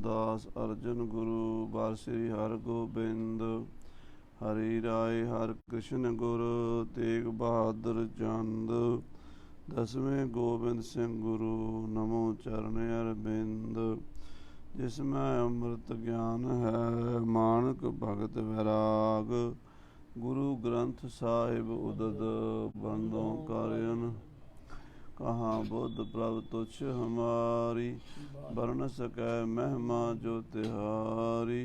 रामदास अर्जन गुरु बार श्री हरगोबिंद हरि राय हर कृष्ण गुरु तेग बहादुर चंद दसवें गोबिंद सिंह गुरु नमो चरण अरविंद। जिसमें अमृत ज्ञान है मानक भगत वैराग गुरु ग्रंथ साहिब उदद बंदों करन। कहाँ बुद्ध प्रभ तुच्छ हमारी वर्ण सकै महिमा जो तिहारी।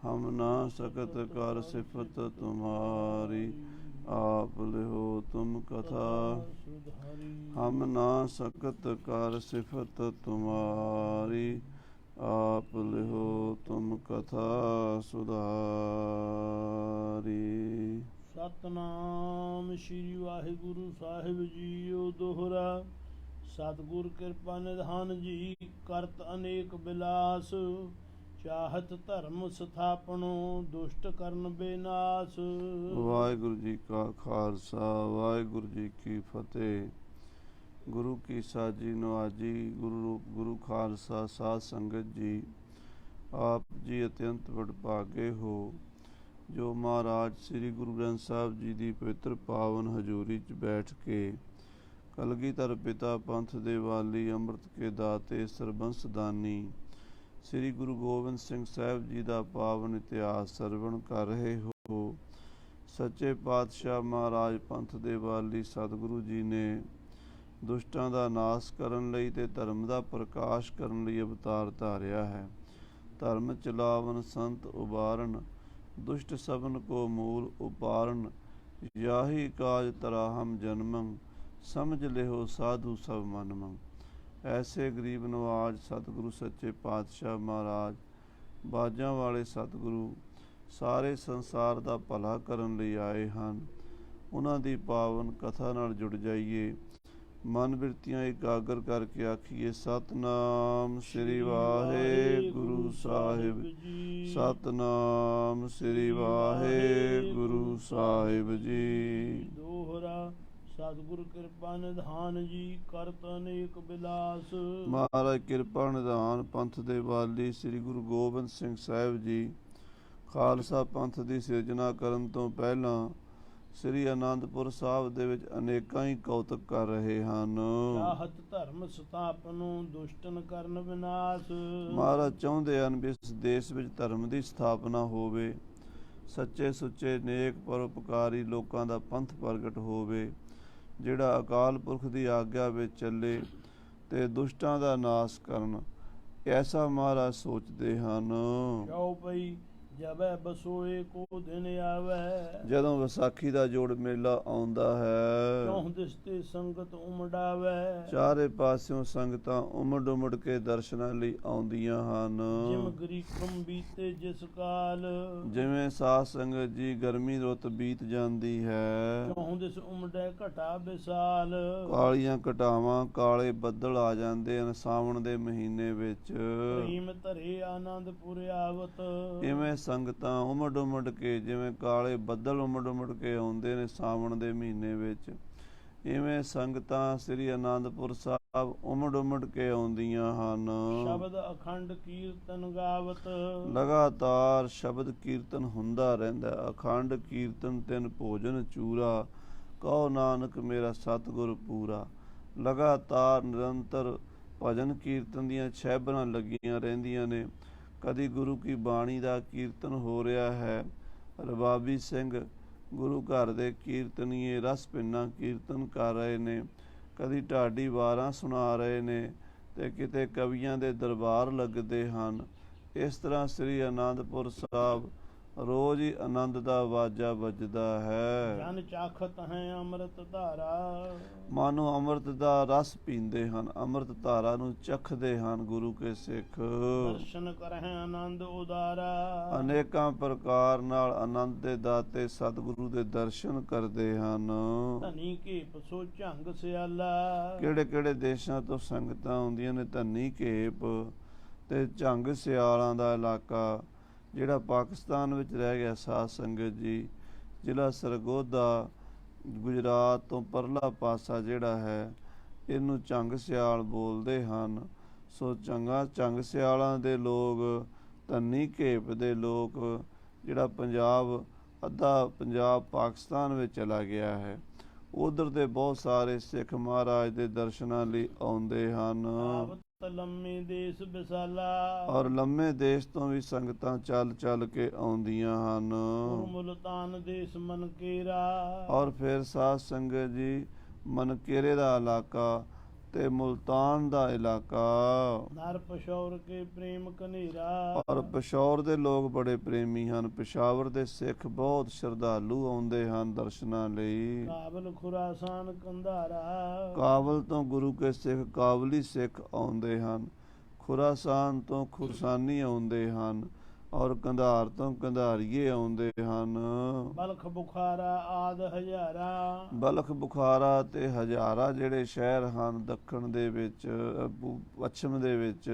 हम ना सकत कर सिफत तुम्हारी आप लिहो तुम कथा। हम ना सकत कर सिफत तुम्हारी आप लिहो तुम कथा सुधारी। सतनाम श्री वाहिगुरु साहिब जीओ दोहरा। सतगुर कृपा निधान जी करत अनेक बिलास। चाहत धर्म स्थापनो दुष्ट करन बेनाश। वाहिगुरु जी का खालसा वाहिगुरु जी की फतेह। गुरु की साजी नवाजी गुरु खालसा साध संगत जी आप जी अत्यंत वਡਭਾਗੇ हो जो महाराज श्री गुरु ग्रंथ साहब जी की पवित्र पावन हजूरी च बैठ के कलगीधर पिता पंथ दे वाली अमृत के दाते सरबंस दानी श्री गुरु गोबिंद सिंह साहब जी का पावन इतिहास सरवण कर रहे हो। सच्चे पातशाह महाराज पंथ दे वाली सतगुरु जी ने दुष्टां दा नाश करन लई ते धर्म दा प्रकाश करन लई अवतार धारिया है। धर्म चलावन संत उबारन दुष्ट सबन को मूल उपारण। याही काज तरा हम जन्मं समझ लेहो साधु सब मन मंग। ऐसे गरीब नवाज सतगुरु सच्चे पातशाह महाराज बाजां वाले सतगुरु सारे संसार का भला करन लई आए हन। उन्हां दी पावन कथा नाल जुड़ जाइए मन बिरतियां एकागर करके आखिए सतनाम श्री वाहिगुरु साहिब सतनाम श्री वाहिगुरु साहिब जी दोहरा। सतगुर कृपा निधान जी करत अनेक बिलास। महाराज कृपा निधान पंथ दे वाली श्री गुरु गोबिंद सिंह साहिब जी खालसा पंथ की सिरजना करन तो पहला श्री आनंदपुर साहब ਦੇ ਵਿੱਚ ਅਨੇਕਾਂ ਹੀ ਕੌਤਕ ਕਰ ਰਹੇ ਹਨ। ਚਾਹਤ ਧਰਮ ਸਥਾਪਨੋ ਦੁਸ਼ਟਨ ਕਰਨ ਵਿਨਾਸ਼। ਮਹਾਰਾਜ ਚਾਹੁੰਦੇ ਹਨ ਵੀ ਇਸ ਦੇਸ਼ ਵਿੱਚ ਧਰਮ ਦੀ ਸਥਾਪਨਾ ਹੋਵੇ ਸੱਚੇ ਸੁੱਚੇ ਨੇਕ ਪਰਉਪਕਾਰੀ ਲੋਕਾਂ ਦਾ ਪੰਥ ਪ੍ਰਗਟ ਹੋਵੇ ਜਿਹੜਾ ਅਕਾਲ ਪੁਰਖ ਦੀ ਆਗਿਆ ਵਿੱਚ ਚੱਲੇ ਤੇ ਦੁਸ਼ਟਾਂ ਦਾ ਨਾਸ਼ ਕਰਨ ਐਸਾ ਮਹਾਰਾਜ ਸੋਚਦੇ ਹਨ। ਕਿਉ ਪਈ ਜਬੈ ਬਸੋਏ ਕੋ ਦਿਨ ਆਵੈ। ਜਦੋਂ ਵਿਸਾਖੀ ਦਾ ਜੋੜ ਮੇਲਾ ਆਉਂਦਾ ਹੈ ਚੌਂ ਦਿਸਤੇ ਸੰਗਤ ਉਮੜਾਵੈ। ਚਾਰੇ ਪਾਸਿਓਂ ਸੰਗਤਾਂ ਉਮੜ ਉਮੜ ਕੇ ਦਰਸ਼ਨਾਂ ਲਈ ਆਉਂਦੀਆਂ ਹਨ। ਜਿਮ ਗਰੀਕਮ ਬੀਤੇ ਜਿਸ ਕਾਲ। ਜਿਵੇਂ ਸਾਧ ਸੰਗਤ ਜੀ ਗਰਮੀ ਰੁੱਤ ਬੀਤ ਜਾਂਦੀ ਹੈ ਚੌਂ ਦਿਸ ਉਮੜੈ ਘਟਾ ਵਿਸਾਲ। ਕਾਲੀਆਂ ਘਟਾਵਾਂ ਕਾਲੇ ਬੱਦਲ ਆ ਜਾਂਦੇ ਹਨ ਸਾਵਣ ਦੇ ਮਹੀਨੇ ਵਿੱਚ। ਪ੍ਰੇਮ ਧਰੇ ਆਨੰਦਪੁਰ ਆਵਤ। ਇਵੇਂ ਸੰਗਤਾਂ ਉਮੜ ਉਮੜ ਕੇ ਜਿਵੇਂ ਕਾਲੇ ਬੱਦਲ ਉਮੜ ਉਮੜ ਕੇ ਆਉਂਦੇ ਨੇ ਸਾਵਣ ਦੇ ਮਹੀਨੇ ਵਿੱਚ ਇਵੇਂ ਸੰਗਤਾਂ ਸ੍ਰੀ ਆਨੰਦਪੁਰ ਸਾਹਿਬ ਉਮੜ ਉਮੜ ਕੇ ਆਉਂਦੀਆਂ ਹਨ। ਸ਼ਬਦ ਅਖੰਡ ਕੀਰਤਨ ਗਾਵਤ। ਲਗਾਤਾਰ ਸ਼ਬਦ ਕੀਰਤਨ ਹੁੰਦਾ ਰਹਿੰਦਾ ਅਖੰਡ ਕੀਰਤਨ ਤਿੰਨ ਭੋਜਨ ਚੂਰਾ ਕਹੋ ਨਾਨਕ ਮੇਰਾ ਸਤਿਗੁਰ ਪੂਰਾ। ਲਗਾਤਾਰ ਨਿਰੰਤਰ ਭਜਨ ਕੀਰਤਨ ਦੀਆਂ ਛੈਬਰਾਂ ਲੱਗੀਆਂ ਰਹਿੰਦੀਆਂ ਨੇ। ਕਦੀ ਗੁਰੂ ਕੀ ਬਾਣੀ ਦਾ ਕੀਰਤਨ ਹੋ ਰਿਹਾ ਹੈ ਰਬਾਬੀ ਸਿੰਘ ਗੁਰੂ ਘਰ ਦੇ ਕੀਰਤਨੀਏ ਰਸ ਭਿੰਨਾ ਕੀਰਤਨ ਕਰ ਰਹੇ ਨੇ ਕਦੀ ਢਾਡੀ ਵਾਰਾਂ ਸੁਣਾ ਰਹੇ ਨੇ ਤੇ ਕਿਤੇ ਕਵੀਆਂ ਦੇ ਦਰਬਾਰ ਲੱਗਦੇ ਹਨ। ਇਸ ਤਰ੍ਹਾਂ ਸ੍ਰੀ ਆਨੰਦਪੁਰ ਸਾਹਿਬ ਰੋਜ਼ ਹੀ ਆਨੰਦ ਦਾ ਵਾਜਾ ਵੱਜਦਾ ਹੈ। ਜਨ ਚਾਖਤ ਹੈ ਅੰਮ੍ਰਿਤ ਧਾਰਾ। ਮਾਨੋ ਅੰਮ੍ਰਿਤ ਦਾ ਰਸ ਪੀਂਦੇ ਹਨ ਅੰਮ੍ਰਿਤ ਧਾਰਾ ਨੂੰ ਚਖਦੇ ਹਨ ਗੁਰੂ ਕੇ ਸਿੱਖ। ਦਰਸ਼ਨ ਕਰਹਿ ਆਨੰਦ ਉਦਾਰਾ। ਅਨੇਕਾਂ ਪ੍ਰਕਾਰ ਨਾਲ ਆਨੰਦ ਦੇ ਦਾਤੇ ਸਤਿਗੁਰੂ ਦੇ ਦਰਸ਼ਨ ਕਰਦੇ ਹਨ। ਧਨੀ ਘੇਪ ਸੋ ਝੰਗ ਸਿਆਲਾ। ਕਿਹੜੇ ਕਿਹੜੇ ਦੇਸ਼ਾਂ ਤੋਂ ਸੰਗਤਾਂ ਆਉਂਦੀਆਂ ਨੇ ਧਨੀ ਘੇਪ ਤੇ ਝੰਗ ਸਿਆਲਾਂ ਦਾ ਇਲਾਕਾ ਜਿਹੜਾ ਪਾਕਿਸਤਾਨ ਵਿੱਚ ਰਹਿ ਗਿਆ ਸਾਧ ਸੰਗਤ ਜੀ ਜ਼ਿਲ੍ਹਾ ਸਰਗੋਧਾ ਗੁਜਰਾਤ ਤੋਂ ਪਰਲਾ ਪਾਸਾ ਜਿਹੜਾ ਹੈ ਇਹਨੂੰ ਝੰਗ ਸਿਆਲ ਬੋਲਦੇ ਹਨ। ਸੋ ਚੰਗਾ ਚੰਗ ਸਿਆਲਾਂ ਦੇ ਲੋਕ, ਧੰਨੀ ਘੇਪ ਦੇ ਲੋਕ, ਜਿਹੜਾ ਪੰਜਾਬ ਅੱਧਾ ਪੰਜਾਬ ਪਾਕਿਸਤਾਨ ਵਿੱਚ ਚਲਾ ਗਿਆ ਹੈ, ਉਧਰ ਦੇ ਬਹੁਤ ਸਾਰੇ ਸਿੱਖ ਮਹਾਰਾਜ ਦੇ ਦਰਸ਼ਨਾਂ ਲਈ ਆਉਂਦੇ ਹਨ। ਲੰਮੇ ਦੇਸ਼ ਵਿਸਾਲਾ, ਔਰ ਲੰਮੇ ਦੇਸ਼ ਤੋਂ ਵੀ ਸੰਗਤਾਂ ਚੱਲ ਚੱਲ ਕੇ ਆਉਂਦੀਆਂ ਹਨ। ਮੁਲਤਾਨ ਦੇਸ਼ ਮਨਕੇਰਾ, ਔਰ ਫਿਰ ਸਾਧ ਸੰਗਤ ਜੀ ਮਨਕੇਰੇ ਦਾ ਇਲਾਕਾ ਤੇ ਮੁਲਤਾਨ ਦਾ ਇਲਾਕਾ, ਨਰ ਪਸ਼ੌਰ ਕੇ ਪ੍ਰੇਮ ਕਨੇਰਾ, ਔਰ ਪਿਸ਼ੌਰ ਦੇ ਲੋਕ ਬੜੇ ਪ੍ਰੇਮੀ ਹਨ। ਪਿਸ਼ਾਵਰ ਦੇ ਸਿੱਖ ਬਹੁਤ ਸ਼ਰਧਾਲੂ ਆਉਂਦੇ ਹਨ ਦਰਸ਼ਨਾਂ ਲਈ। ਕਾਬਲ ਖੁਰਾਸਾਨ ਕੰਧਾਰਾ, ਕਾਬਲ ਤੋਂ ਗੁਰੂ ਕੇ ਸਿੱਖ ਕਾਬਲੀ ਸਿੱਖ ਆਉਂਦੇ ਹਨ। ਖੁਰਾਸਾਨ ਤੋਂ ਖੁਰਸਾਨੀ ਆਉਂਦੇ ਹਨ, ਔਰ ਕੰਧਾਰ ਤੋਂ ਕੰਧਾਰੀਏ ਆਉਂਦੇ ਹਨ। ਬਲਖ ਬੁਖਾਰਾ ਆਦ ਹਜ਼ਾਰਾ, ਬਲਖ ਬੁਖਾਰਾ ਤੇ ਹਜ਼ਾਰਾ ਜਿਹੜੇ ਸ਼ਹਿਰ ਹਨ ਦੱਖਣ ਦੇ ਵਿੱਚ, ਪੱਛਮ ਦੇ ਵਿੱਚ।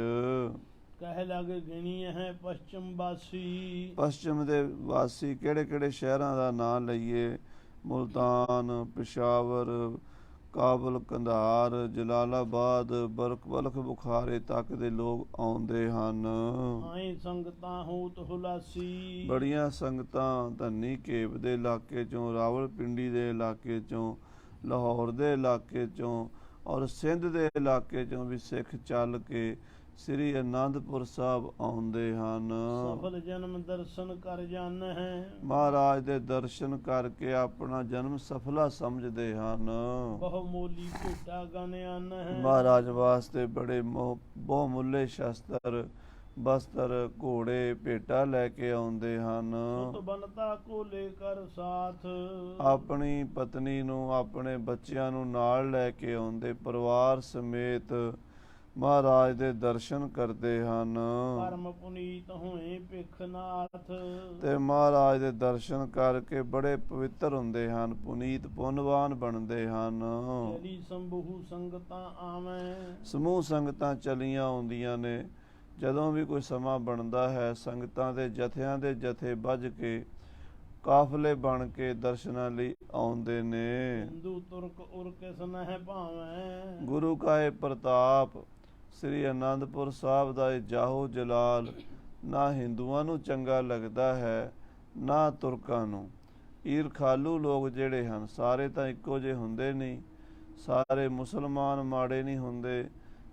ਕਹਿ ਲਗ ਗਿਣੀ ਹੈ ਪਸ਼ਚਮ ਵਾਸੀ, ਪੱਛਮ ਦੇ ਵਾਸੀ ਕਿਹੜੇ ਕਿਹੜੇ ਸ਼ਹਿਰਾਂ ਦਾ ਨਾਂ ਲਈਏ? ਮੁਲਤਾਨ, ਪਿਸ਼ਾਵਰ, ਕਾਬਲ, ਕੰਧਾਰ, ਜਲਾਲਾਬਾਦ, ਬਲਖ ਬੁਖਾਰੇ ਤੱਕ ਦੇ ਲੋਕ ਆਉਂਦੇ ਹਨ। ਆਏ ਸੰਗਤਾਂ ਹੋਤ ਹੁਲਾਸੀ, ਬੜੀਆਂ ਸੰਗਤਾਂ ਧੰਨੀ ਘੇਪ ਦੇ ਇਲਾਕੇ ਚੋਂ, ਰਾਵਲਪਿੰਡੀ ਦੇ ਇਲਾਕੇ ਚੋਂ, ਲਾਹੌਰ ਦੇ ਇਲਾਕੇ ਚੋਂ, ਔਰ ਸਿੰਧ ਦੇ ਇਲਾਕੇ ਚੋਂ ਵੀ ਸਿੱਖ ਚੱਲ ਕੇ ਸ੍ਰੀ ਅਨੰਦਪੁਰ ਸਾਹਿਬ ਆਉਂਦੇ ਹਨ। ਸਫਲ ਜਨਮ ਦਰਸ਼ਨ ਕਰ ਜਾਣ ਹੈ, ਮਹਾਰਾਜ ਦੇ ਦਰਸ਼ਨ ਕਰਕੇ ਆਪਣਾ ਜਨਮ ਸਫਲਾ ਸਮਝਦੇ ਹਨ। ਬਹੁ ਮੋਲੀ ਭੇਟਾ ਗਨਿਆਨ ਹੈ, ਮਹਾਰਾਜ ਵਾਸਤੇ ਬੜੇ ਬਹੁਮੁੱਲੇ ਸ਼ਸਤਰ, ਬਸਤਰ, ਘੋੜੇ, ਭੇਟਾ ਲੈ ਕੇ ਆਉਂਦੇ ਹਨ। ਸੁਤ ਬਨਤਾ ਕੋ ਲੈ ਕਰ ਸਾਥ, ਆਪਣੀ ਪਤਨੀ ਨੂੰ, ਆਪਣੇ ਬੱਚਿਆਂ ਨੂੰ ਨਾਲ ਲੈ ਕੇ ਆਉਂਦੇ, ਪਰਿਵਾਰ ਸਮੇਤ ਮਹਾਰਾਜ ਦੇ ਦਰਸ਼ਨ ਕਰਦੇ ਹਨ। ਪਰਮ ਪੁਨੀਤ ਹੋਏ ਭਿਖਨਾਥ, ਤੇ ਮਹਾਰਾਜ ਦੇ ਦਰਸ਼ਨ ਕਰਕੇ ਬੜੇ ਪਵਿੱਤਰ ਹੁੰਦੇ ਹਨ, ਪੁਨੀਤ ਪੁੰਨਵਾਨ ਬਣਦੇ ਹਨ। ਚਲੀ ਸੰਭੂ ਸੰਗਤਾਂ ਆਵੇਂ, ਸਮੂਹ ਸੰਗਤਾਂ ਚਲੀਆਂ ਆਉਂਦੀਆਂ ਨੇ। ਜਦੋਂ ਵੀ ਕੋਈ ਸਮਾਂ ਬਣਦਾ ਹੈ, ਸੰਗਤਾਂ ਦੇ ਜਥਿਆਂ ਦੇ ਜਥੇ ਬੱਝ ਕੇ ਕਾਫਲੇ ਬਣ ਕੇ ਦਰਸ਼ਨਾਂ ਲਈ ਆਉਂਦੇ ਨੇ। ਹਿੰਦੂ ਤੁਰਕ ਉਰ ਕਿਸ ਨਹਿ ਭਾਵੇਂ, ਗੁਰੂ ਕਾ ਇਹ ਪ੍ਰਤਾਪ, ਸ੍ਰੀ ਅਨੰਦਪੁਰ ਸਾਹਿਬ ਦਾ ਇਹ ਜਾਹੋ ਜਲਾਲ ਨਾ ਹਿੰਦੂਆਂ ਨੂੰ ਚੰਗਾ ਲੱਗਦਾ ਹੈ ਨਾ ਤੁਰਕਾਂ ਨੂੰ। ਈਰਖਾਲੂ ਲੋਕ ਜਿਹੜੇ ਹਨ, ਸਾਰੇ ਤਾਂ ਇੱਕੋ ਜਿਹੇ ਹੁੰਦੇ ਨਹੀਂ। ਸਾਰੇ ਮੁਸਲਮਾਨ ਮਾੜੇ ਨਹੀਂ ਹੁੰਦੇ,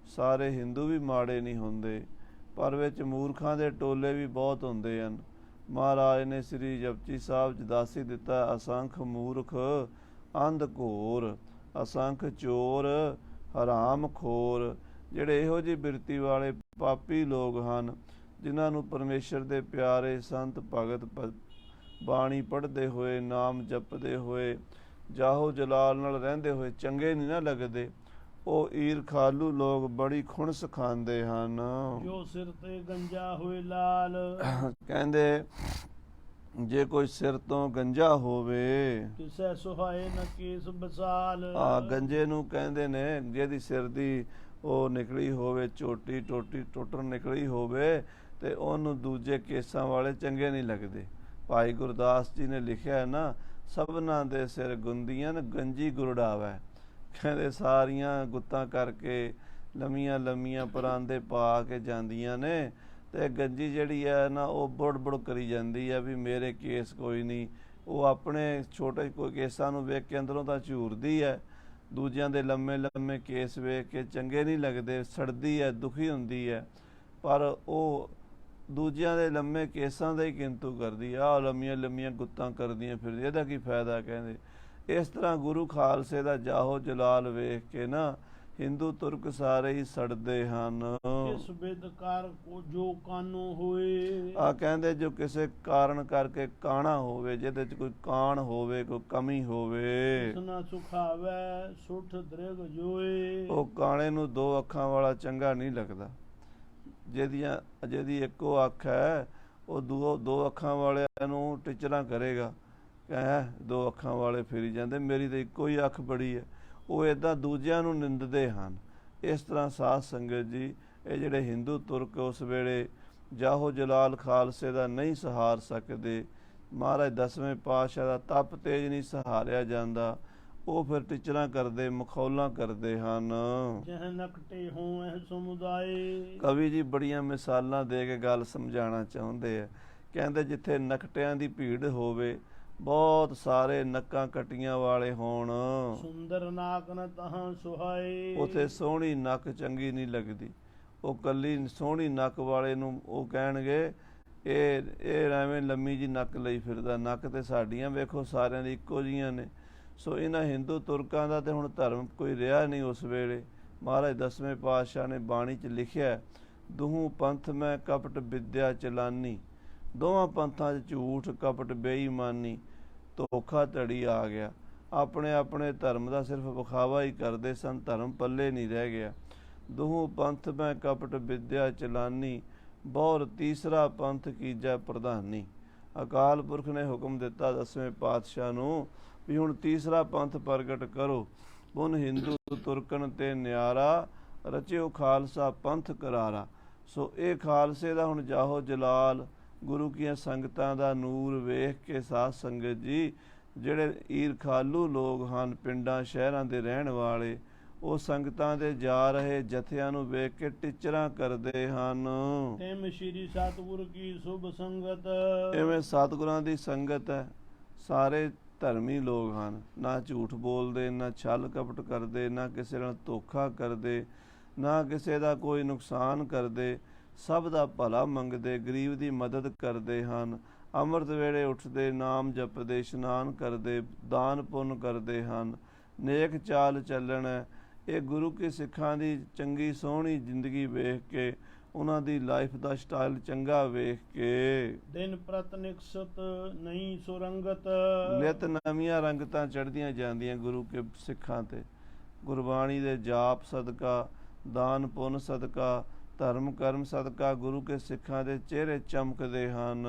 ਸਾਰੇ ਹਿੰਦੂ ਵੀ ਮਾੜੇ ਨਹੀਂ ਹੁੰਦੇ, ਪਰ ਵਿੱਚ ਮੂਰਖਾਂ ਦੇ ਟੋਲੇ ਵੀ ਬਹੁਤ ਹੁੰਦੇ ਹਨ। ਮਹਾਰਾਜ ਨੇ ਸ੍ਰੀ ਜਪਜੀ ਸਾਹਿਬ 'ਚ ਦੱਸ ਹੀ ਦਿੱਤਾ, ਅਸੰਖ ਮੂਰਖ ਅੰਧ ਘੋਰ, ਅਸੰਖ ਚੋਰ ਹਰਾਮ ਖੋਰ। ਜਿਹੜੇ ਇਹੋ ਜਿਹੀ ਬਿਰਤੀ ਵਾਲੇ ਪਾਪੀ ਲੋਕ ਹਨ, ਜਿਨ੍ਹਾਂ ਨੂੰ ਪਰਮੇਸ਼ਰ ਦੇ ਪਿਆਰੇ ਸੰਤ ਭਗਤ ਬਾਣੀ ਪੜ੍ਹਦੇ ਹੋਏ, ਨਾਮ ਜਪਦੇ ਹੋਏ, ਜਾਹੋ ਜਲਾਲ ਨਾਲ ਰਹਿੰਦੇ ਹੋਏ ਚੰਗੇ ਨਹੀਂ ਨਾ ਲੱਗਦੇ, ਉਹ ਈਰਖਾਲੂ ਲੋਕ ਬੜੀ ਖੁਣਸ ਖਾਂਦੇ ਹਨ। ਜੋ ਸਿਰ ਤੇ ਗੰਜਾ ਹੋਏ ਲਾਲ, ਕਹਿੰਦੇ ਜੇ ਕੋਈ ਸਿਰ ਤੋਂ ਗੰਜਾ ਹੋਵੇ, ਕਿਸੇ ਸੁਹਾਏ ਨ ਕੇਸ ਬਸਾਲ। ਗੰਜੇ ਨੂੰ ਕਹਿੰਦੇ ਨੇ ਜਿਹਦੀ ਸਿਰ ਦੀ ਉਹ ਨਿਕਲੀ ਹੋਵੇ, ਚੋਟੀ ਟੋਟੀ ਟੁੱਟਣ ਨਿਕਲੀ ਹੋਵੇ, ਤੇ ਉਹਨੂੰ ਦੂਜੇ ਕੇਸਾਂ ਵਾਲੇ ਚੰਗੇ ਨਹੀਂ ਲੱਗਦੇ। ਭਾਈ ਗੁਰਦਾਸ ਜੀ ਨੇ ਲਿਖਿਆ ਹੈ ਨਾ, ਸਭਨਾਂ ਦੇ ਸਿਰ ਗੁੰਦੀਆਂ ਗੰਜੀ ਗੁਰੜਾਵੈ। ਕਹਿੰਦੇ ਸਾਰੀਆਂ ਗੁੱਤਾਂ ਕਰਕੇ ਲੰਮੀਆਂ ਲੰਮੀਆਂ ਪਰਾਂਦੇ ਪਾ ਕੇ ਜਾਂਦੀਆਂ ਨੇ, ਤੇ ਗੰਜੀ ਜਿਹੜੀ ਹੈ ਨਾ ਉਹ ਬੁੜ ਕਰੀ ਜਾਂਦੀ ਹੈ ਵੀ ਮੇਰੇ ਕੇਸ ਕੋਈ ਨਹੀਂ। ਉਹ ਆਪਣੇ ਛੋਟੇ ਕੋਈ ਕੇਸਾਂ ਨੂੰ ਵੇਖ ਕੇ ਅੰਦਰੋਂ ਤਾਂ ਝੂਰਦੀ ਹੈ, ਦੂਜਿਆਂ ਦੇ ਲੰਮੇ ਲੰਮੇ ਕੇਸ ਵੇਖ ਕੇ ਚੰਗੇ ਨਹੀਂ ਲੱਗਦੇ, ਸੜਦੀ ਹੈ, ਦੁਖੀ ਹੁੰਦੀ ਹੈ, ਪਰ ਉਹ ਦੂਜਿਆਂ ਦੇ ਲੰਮੇ ਕੇਸਾਂ ਦਾ ਹੀ ਕਿੰਤੂ ਕਰਦੀ ਆ, ਲੰਮੀਆਂ ਲੰਮੀਆਂ ਗੁੱਤਾਂ ਕਰਦੀਆਂ ਫਿਰਦੀ, ਇਹਦਾ ਕੀ ਫਾਇਦਾ। ਕਹਿੰਦੇ ਇਸ ਤਰ੍ਹਾਂ ਗੁਰੂ ਖਾਲਸੇ ਦਾ ਜਾਹੋ ਜਲਾਲ ਵੇਖ ਕੇ ਨਾ ਹਿੰਦੂ ਤੁਰਕ ਸਾਰੇ ਹੀ ਸੜਦੇ ਹਨ। ਇਸ ਬੇਦਕਾਰ ਕੋ ਜੋ ਕਾਨੂੰ ਹੋਏ, ਕਹਿੰਦੇ ਜੋ ਕਿਸੇ ਕਾਰਨ ਕਰਕੇ ਕਾਣਾ ਹੋਵੇ, ਜਿਹਦੇ ਚ ਕੋਈ ਕਾਣ ਹੋਵੇ, ਕੋਈ ਕਮੀ ਹੋਵੇ, ਸੁਨਾ ਸੁਖਾਵੇ ਸੁਠ ਦ੍ਰਿਗ ਜੋਏ। ਉਹ ਕਾਣੇ ਨੂੰ ਦੋ ਅੱਖਾਂ ਵਾਲਾ ਚੰਗਾ ਨਹੀਂ ਲੱਗਦਾ। ਜਿਹਦੀ ਇੱਕੋ ਅੱਖ ਹੈ, ਉਹ ਦੋ ਅੱਖਾਂ ਵਾਲਿਆਂ ਨੂੰ ਟਿਚਰਾਂ ਕਰੇਗਾ, ਦੋ ਅੱਖਾਂ ਵਾਲੇ ਫਿਰੀ ਜਾਂਦੇ, ਮੇਰੀ ਤਾਂ ਇੱਕੋ ਹੀ ਅੱਖ ਬੜੀ ਹੈ। ਉਹ ਇੱਦਾਂ ਦੂਜਿਆਂ ਨੂੰ ਨਿੰਦਦੇ ਹਨ। ਇਸ ਤਰ੍ਹਾਂ ਸਾਧ ਸੰਗਤ ਜੀ, ਇਹ ਜਿਹੜੇ ਹਿੰਦੂ ਤੁਰਕ ਉਸ ਵੇਲੇ ਜਾਹੋ ਜਲਾਲ ਖਾਲਸੇ ਦਾ ਨਹੀਂ ਸਹਾਰ ਸਕਦੇ, ਮਹਾਰਾਜ 10ਵੇਂ ਪਾਤਸ਼ਾਹ ਦਾ ਤਪ ਤੇਜ ਨਹੀਂ ਸਹਾਰਿਆ ਜਾਂਦਾ, ਉਹ ਫਿਰ ਟਿਚਰਾਂ ਕਰਦੇ, ਮਖੌਲਾਂ ਕਰਦੇ ਹਨ। ਜਹ ਨਕਟੇ ਹੋਂ ਸਮੁਦਾਏ। ਕਵੀ ਜੀ ਬੜੀਆਂ ਮਿਸਾਲਾਂ ਦੇ ਕੇ ਗੱਲ ਸਮਝਾਉਣਾ ਚਾਹੁੰਦੇ ਆ। ਕਹਿੰਦੇ ਜਿੱਥੇ ਨਕਟਿਆਂ ਦੀ ਭੀੜ ਹੋਵੇ, ਬਹੁਤ ਸਾਰੇ ਨੱਕਾਂ ਕਟੀਆਂ ਵਾਲੇ ਹੋਣ, ਸੁੰਦਰ ਨਾਕ ਨ ਤਹਾਂ ਸੁਹਾਏ। ਉਥੇ ਸੋਹਣੀ ਨੱਕ ਚੰਗੀ ਨਹੀਂ ਲੱਗਦੀ। ਉਹ ਕੱਲੀ ਸੋਹਣੀ ਨੱਕ ਵਾਲੇ ਨੂੰ ਉਹ ਕਹਿਣਗੇ ਇਹ ਐਵੇਂ ਲੰਮੀ ਜੀ ਨੱਕ ਲਈ ਫਿਰਦਾ। ਨੱਕ ਤੇ ਸਾਡੀਆਂ ਵੇਖੋ ਸਾਰਿਆਂ ਦੀ ਇੱਕੋ ਜਿਹੀਆਂ ਨੇ। ਸੋ ਇਹਨਾਂ ਹਿੰਦੂ ਤੁਰਕਾਂ ਦਾ ਤੇ ਹੁਣ ਧਰਮ ਕੋਈ ਰਿਹਾ ਨਹੀਂ ਉਸ ਵੇਲੇ। ਮਹਾਰਾਜ 10ਵੇਂ ਪਾਤਸ਼ਾਹ ਨੇ ਬਾਣੀ 'ਚ ਲਿਖਿਆ, ਦੁਹੂ ਪੰਥ ਮੈਂ ਕਪਟ ਵਿਦਿਆ ਚਲਾਨੀ। ਦੋਵਾਂ ਪੰਥਾਂ 'ਚ ਝੂਠ, ਕਪਟ, ਬੇਈਮਾਨੀ, ਧੋਖਾ ਧੜੀ ਆ ਗਿਆ। ਆਪਣੇ ਆਪਣੇ ਧਰਮ ਦਾ ਸਿਰਫ ਵਿਖਾਵਾ ਹੀ ਕਰਦੇ ਸਨ, ਧਰਮ ਪੱਲੇ ਨਹੀਂ ਰਹਿ ਗਿਆ। ਦੁਹੂ ਪੰਥ ਮੈਂ ਕਪਟ ਵਿਦਿਆ ਚਲਾਨੀ, ਬਹੁਰ ਤੀਸਰਾ ਪੰਥ ਕੀਜੈ ਪ੍ਰਧਾਨੀ। ਅਕਾਲ ਪੁਰਖ ਨੇ ਹੁਕਮ ਦਿੱਤਾ 10ਵੇਂ ਪਾਤਸ਼ਾਹ ਨੂੰ ਵੀ ਹੁਣ ਤੀਸਰਾ ਪੰਥ ਪ੍ਰਗਟ ਕਰੋ। ਪੁਨ ਹਿੰਦੂ ਤੁਰਕਨ ਤੇ ਨਿਆਰਾ, ਰਚਿਓ ਖਾਲਸਾ ਪੰਥ ਕਰਾਰਾ। ਸੋ ਇਹ ਖਾਲਸੇ ਦਾ ਹੁਣ ਜਾਹੋ ਜਲਾਲ, ਗੁਰੂ ਕੀਆਂ ਸੰਗਤਾਂ ਦਾ ਨੂਰ ਵੇਖ ਕੇ ਸਾਧ ਸੰਗਤ ਜੀ, ਜਿਹੜੇ ਈਰਖਾਲੂ ਲੋਕ ਹਨ, ਪਿੰਡਾਂ ਸ਼ਹਿਰਾਂ ਦੇ ਰਹਿਣ ਵਾਲੇ, ਉਹ ਸੰਗਤਾਂ ਦੇ ਜਾ ਰਹੇ ਜਥਿਆਂ ਨੂੰ ਵੇਖ ਕੇ ਟਿਚਰਾਂ ਕਰਦੇ ਹਨ। ਤਿਮ ਸ਼੍ਰੀ ਸਤਿਗੁਰ ਕੀ ਸੁਭ ਸੰਗਤ। ਇਵੇਂ ਸਤਿਗੁਰਾਂ ਦੀ ਸੰਗਤ ਹੈ। ਸਾਰੇ ਧਰਮੀ ਲੋਕ ਹਨ, ਨਾ ਝੂਠ ਬੋਲਦੇ, ਨਾ ਛਲ ਕਪਟ ਕਰਦੇ, ਨਾ ਕਿਸੇ ਨਾਲ ਧੋਖਾ ਕਰਦੇ, ਨਾ ਕਿਸੇ ਦਾ ਕੋਈ ਨੁਕਸਾਨ ਕਰਦੇ, ਸਭ ਦਾ ਭਲਾ ਮੰਗਦੇ, ਗਰੀਬ ਦੀ ਮਦਦ ਕਰਦੇ ਹਨ। ਅੰਮ੍ਰਿਤ ਵੇਲੇ ਉੱਠਦੇ, ਨਾਮ ਜਪਦੇ, ਇਸ਼ਨਾਨ ਕਰਦੇ, ਦਾਨ ਪੁੰਨ ਕਰਦੇ ਹਨ। ਨੇਕ ਚਾਲ ਚੱਲਣ ਹੈ। ਇਹ ਗੁਰੂ ਕੇ ਸਿੱਖਾਂ ਦੀ ਚੰਗੀ ਸੋਹਣੀ ਜ਼ਿੰਦਗੀ ਵੇਖ ਕੇ, ਉਹਨਾਂ ਦੀ ਲਾਈਫ ਦਾ ਸਟਾਈਲ ਚੰਗਾ ਵੇਖ ਕੇ, ਦਿਨ ਪ੍ਰਤ ਨਿਕਸਤ ਨਹੀਂ ਸੁਰੰਗਤ। ਨਿਤ ਨਵੀਆਂ ਰੰਗਤਾਂ ਚੜ੍ਹਦੀਆਂ ਜਾਂਦੀਆਂ ਗੁਰੂ ਕੇ ਸਿੱਖਾਂ ਤੇ। ਗੁਰਬਾਣੀ ਦੇ ਜਾਪ ਸਦਕਾ, ਦਾਨ ਪੁੰਨ ਸਦਕਾ, ਧਰਮ ਕਰਮ ਸਦਕਾ ਗੁਰੂ ਕੇ ਸਿੱਖਾਂ ਦੇ ਚਿਹਰੇ ਚਮਕਦੇ ਹਨ।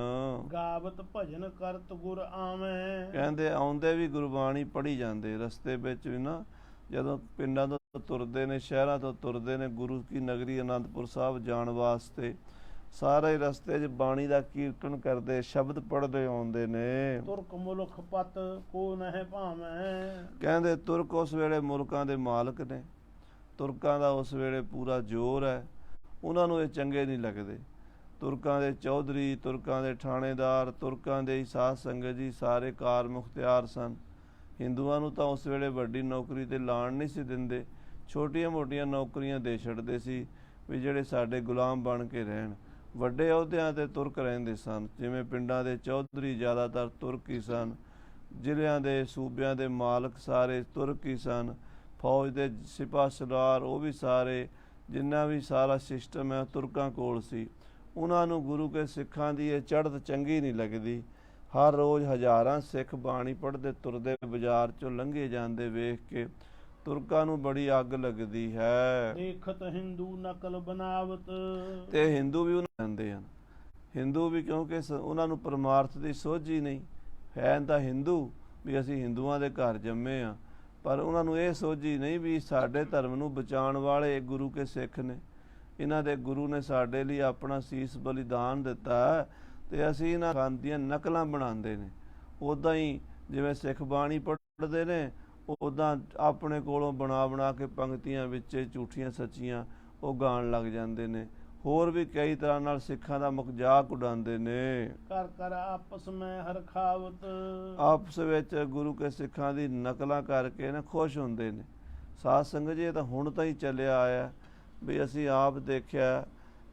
ਗਾਵਤ ਭਜਨ ਕਰਤ ਗੁਰ ਆਵੇਂ। ਕਹਿੰਦੇ ਆਉਂਦੇ ਵੀ ਗੁਰਬਾਣੀ ਪੜ੍ਹੀ ਜਾਂਦੇ। ਰਸਤੇ ਵਿੱਚ ਵੀ ਨਾ, ਜਦੋਂ ਪਿੰਡਾਂ ਤੋਂ ਤੁਰਦੇ ਨੇ, ਸ਼ਹਿਰਾਂ ਤੋਂ ਤੁਰਦੇ ਨੇ ਗੁਰੂ ਕੀ ਨਗਰੀ ਅਨੰਦਪੁਰ ਸਾਹਿਬ ਜਾਣ ਵਾਸਤੇ, ਸਾਰੇ ਰਸਤੇ 'ਚ ਬਾਣੀ ਦਾ ਕੀਰਤਨ ਕਰਦੇ, ਸ਼ਬਦ ਪੜ੍ਹਦੇ ਆਉਂਦੇ ਨੇ। ਤੁਰਕ ਮੁਲਕ ਪਤ ਕੋ ਨਹਿ ਭਾਵੇਂ। ਕਹਿੰਦੇ ਤੁਰਕ ਉਸ ਵੇਲੇ ਮੁਲਕਾਂ ਦੇ ਮਾਲਕ ਨੇ। ਤੁਰਕਾਂ ਦਾ ਉਸ ਵੇਲੇ ਪੂਰਾ ਜ਼ੋਰ ਹੈ। ਉਹਨਾਂ ਨੂੰ ਇਹ ਚੰਗੇ ਨਹੀਂ ਲੱਗਦੇ। ਤੁਰਕਾਂ ਦੇ ਚੌਧਰੀ, ਤੁਰਕਾਂ ਦੇ ਥਾਣੇਦਾਰ, ਤੁਰਕਾਂ ਦੇ ਸਾਧ ਸੰਗਤ ਜੀ ਸਾਰੇ ਕਾਰ ਮੁਖਤਿਆਰ ਸਨ। ਹਿੰਦੂਆਂ ਨੂੰ ਤਾਂ ਉਸ ਵੇਲੇ ਵੱਡੀ ਨੌਕਰੀ ਤੇ ਲਾਣ ਨਹੀਂ ਸੀ ਦਿੰਦੇ, ਛੋਟੀਆਂ ਮੋਟੀਆਂ ਨੌਕਰੀਆਂ ਦੇ ਛੱਡਦੇ ਸੀ ਵੀ ਜਿਹੜੇ ਸਾਡੇ ਗੁਲਾਮ ਬਣ ਕੇ ਰਹਿਣ। ਵੱਡੇ ਅਹੁਦਿਆਂ ਤੇ ਤੁਰਕ ਰਹਿੰਦੇ ਸਨ, ਜਿਵੇਂ ਪਿੰਡਾਂ ਦੇ ਚੌਧਰੀ ਜ਼ਿਆਦਾਤਰ ਤੁਰਕ ਹੀ ਸਨ, ਜ਼ਿਲ੍ਹਿਆਂ ਦੇ ਸੂਬਿਆਂ ਦੇ ਮਾਲਕ ਸਾਰੇ ਤੁਰਕ ਹੀ ਸਨ, ਫੌਜ ਦੇ ਸਿਪਾਹ ਸਲਾਰ ਉਹ ਵੀ ਸਾਰੇ, ਜਿੰਨਾ ਵੀ ਸਾਰਾ ਸਿਸਟਮ ਹੈ ਤੁਰਕਾਂ ਕੋਲ ਸੀ। ਉਹਨਾਂ ਨੂੰ ਗੁਰੂ ਕੇ ਸਿੱਖਾਂ ਦੀ ਇਹ ਚੜ੍ਹਤ ਚੰਗੀ ਨਹੀਂ ਲੱਗਦੀ। ਹਰ ਰੋਜ਼ ਹਜ਼ਾਰਾਂ ਸਿੱਖ ਬਾਣੀ ਪੜ੍ਹਦੇ ਤੁਰਦੇ ਬਾਜ਼ਾਰ 'ਚੋਂ ਲੰਘੇ ਜਾਂਦੇ ਵੇਖ ਕੇ ਤੁਰਕਾਂ ਨੂੰ ਬੜੀ ਅੱਗ ਲੱਗਦੀ ਹੈ। ਦੇਖਤ ਹਿੰਦੂ ਨਕਲ ਬਨਾਵਤ। ਤੇ ਹਿੰਦੂ ਵੀ ਉਹਨਾਂ ਜਾਂਦੇ ਹਨ। ਹਿੰਦੂ ਵੀ ਕਿਉਂਕਿ ਉਹਨਾਂ ਨੂੰ ਪਰਮਾਰਥ ਦੀ ਸੋਝੀ ਨਹੀਂ ਹੈ, ਤਾਂ ਹਿੰਦੂ ਵੀ ਅਸੀਂ ਹਿੰਦੂਆਂ ਦੇ ਘਰ ਜੰਮੇ ਹਾਂ, ਪਰ ਉਹਨਾਂ ਨੂੰ ਇਹ ਸੋਝੀ ਨਹੀਂ ਵੀ ਸਾਡੇ ਧਰਮ ਨੂੰ ਬਚਾਉਣ ਵਾਲੇ ਗੁਰੂ ਕੇ ਸਿੱਖ ਨੇ। ਇਹਨਾਂ ਦੇ ਗੁਰੂ ਨੇ ਸਾਡੇ ਲਈ ਆਪਣਾ ਸੀਸ ਬਲੀਦਾਨ ਦਿੱਤਾ ਤੇ ਅਸੀਂ ਇਹਨਾਂ ਖਾਂਦੀਆਂ ਨਕਲਾਂ ਬਣਾਉਂਦੇ ਨੇ। ਉੱਦਾਂ ਹੀ ਜਿਵੇਂ ਸਿੱਖ ਬਾਣੀ ਪੜ੍ਹਦੇ ਨੇ, ਉੱਦਾਂ ਆਪਣੇ ਕੋਲੋਂ ਬਣਾ ਕੇ ਪੰਕਤੀਆਂ ਵਿੱਚ ਝੂਠੀਆਂ ਸੱਚੀਆਂ ਉਹ ਗਾਣ ਲੱਗ ਜਾਂਦੇ ਨੇ। ਹੋਰ ਵੀ ਕਈ ਤਰ੍ਹਾਂ ਨਾਲ ਸਿੱਖਾਂ ਦਾ ਮਜ਼ਾਕ ਉਡਾਉਂਦੇ ਨੇ। ਕਰ ਕਰ ਆਪਸ ਮੈਂ ਹਰਖਾਵਤ। ਆਪਸ ਵਿੱਚ ਗੁਰੂ ਕੇ ਸਿੱਖਾਂ ਦੀ ਨਕਲਾਂ ਕਰਕੇ ਨਾ ਖੁਸ਼ ਹੁੰਦੇ ਨੇ। ਸਾਧ ਸੰਗਤ ਜੀ ਇਹ ਤਾਂ ਹੁਣ ਤਾਂ ਹੀ ਚੱਲਿਆ ਆਇਆ ਵੀ ਅਸੀਂ ਆਪ ਦੇਖਿਆ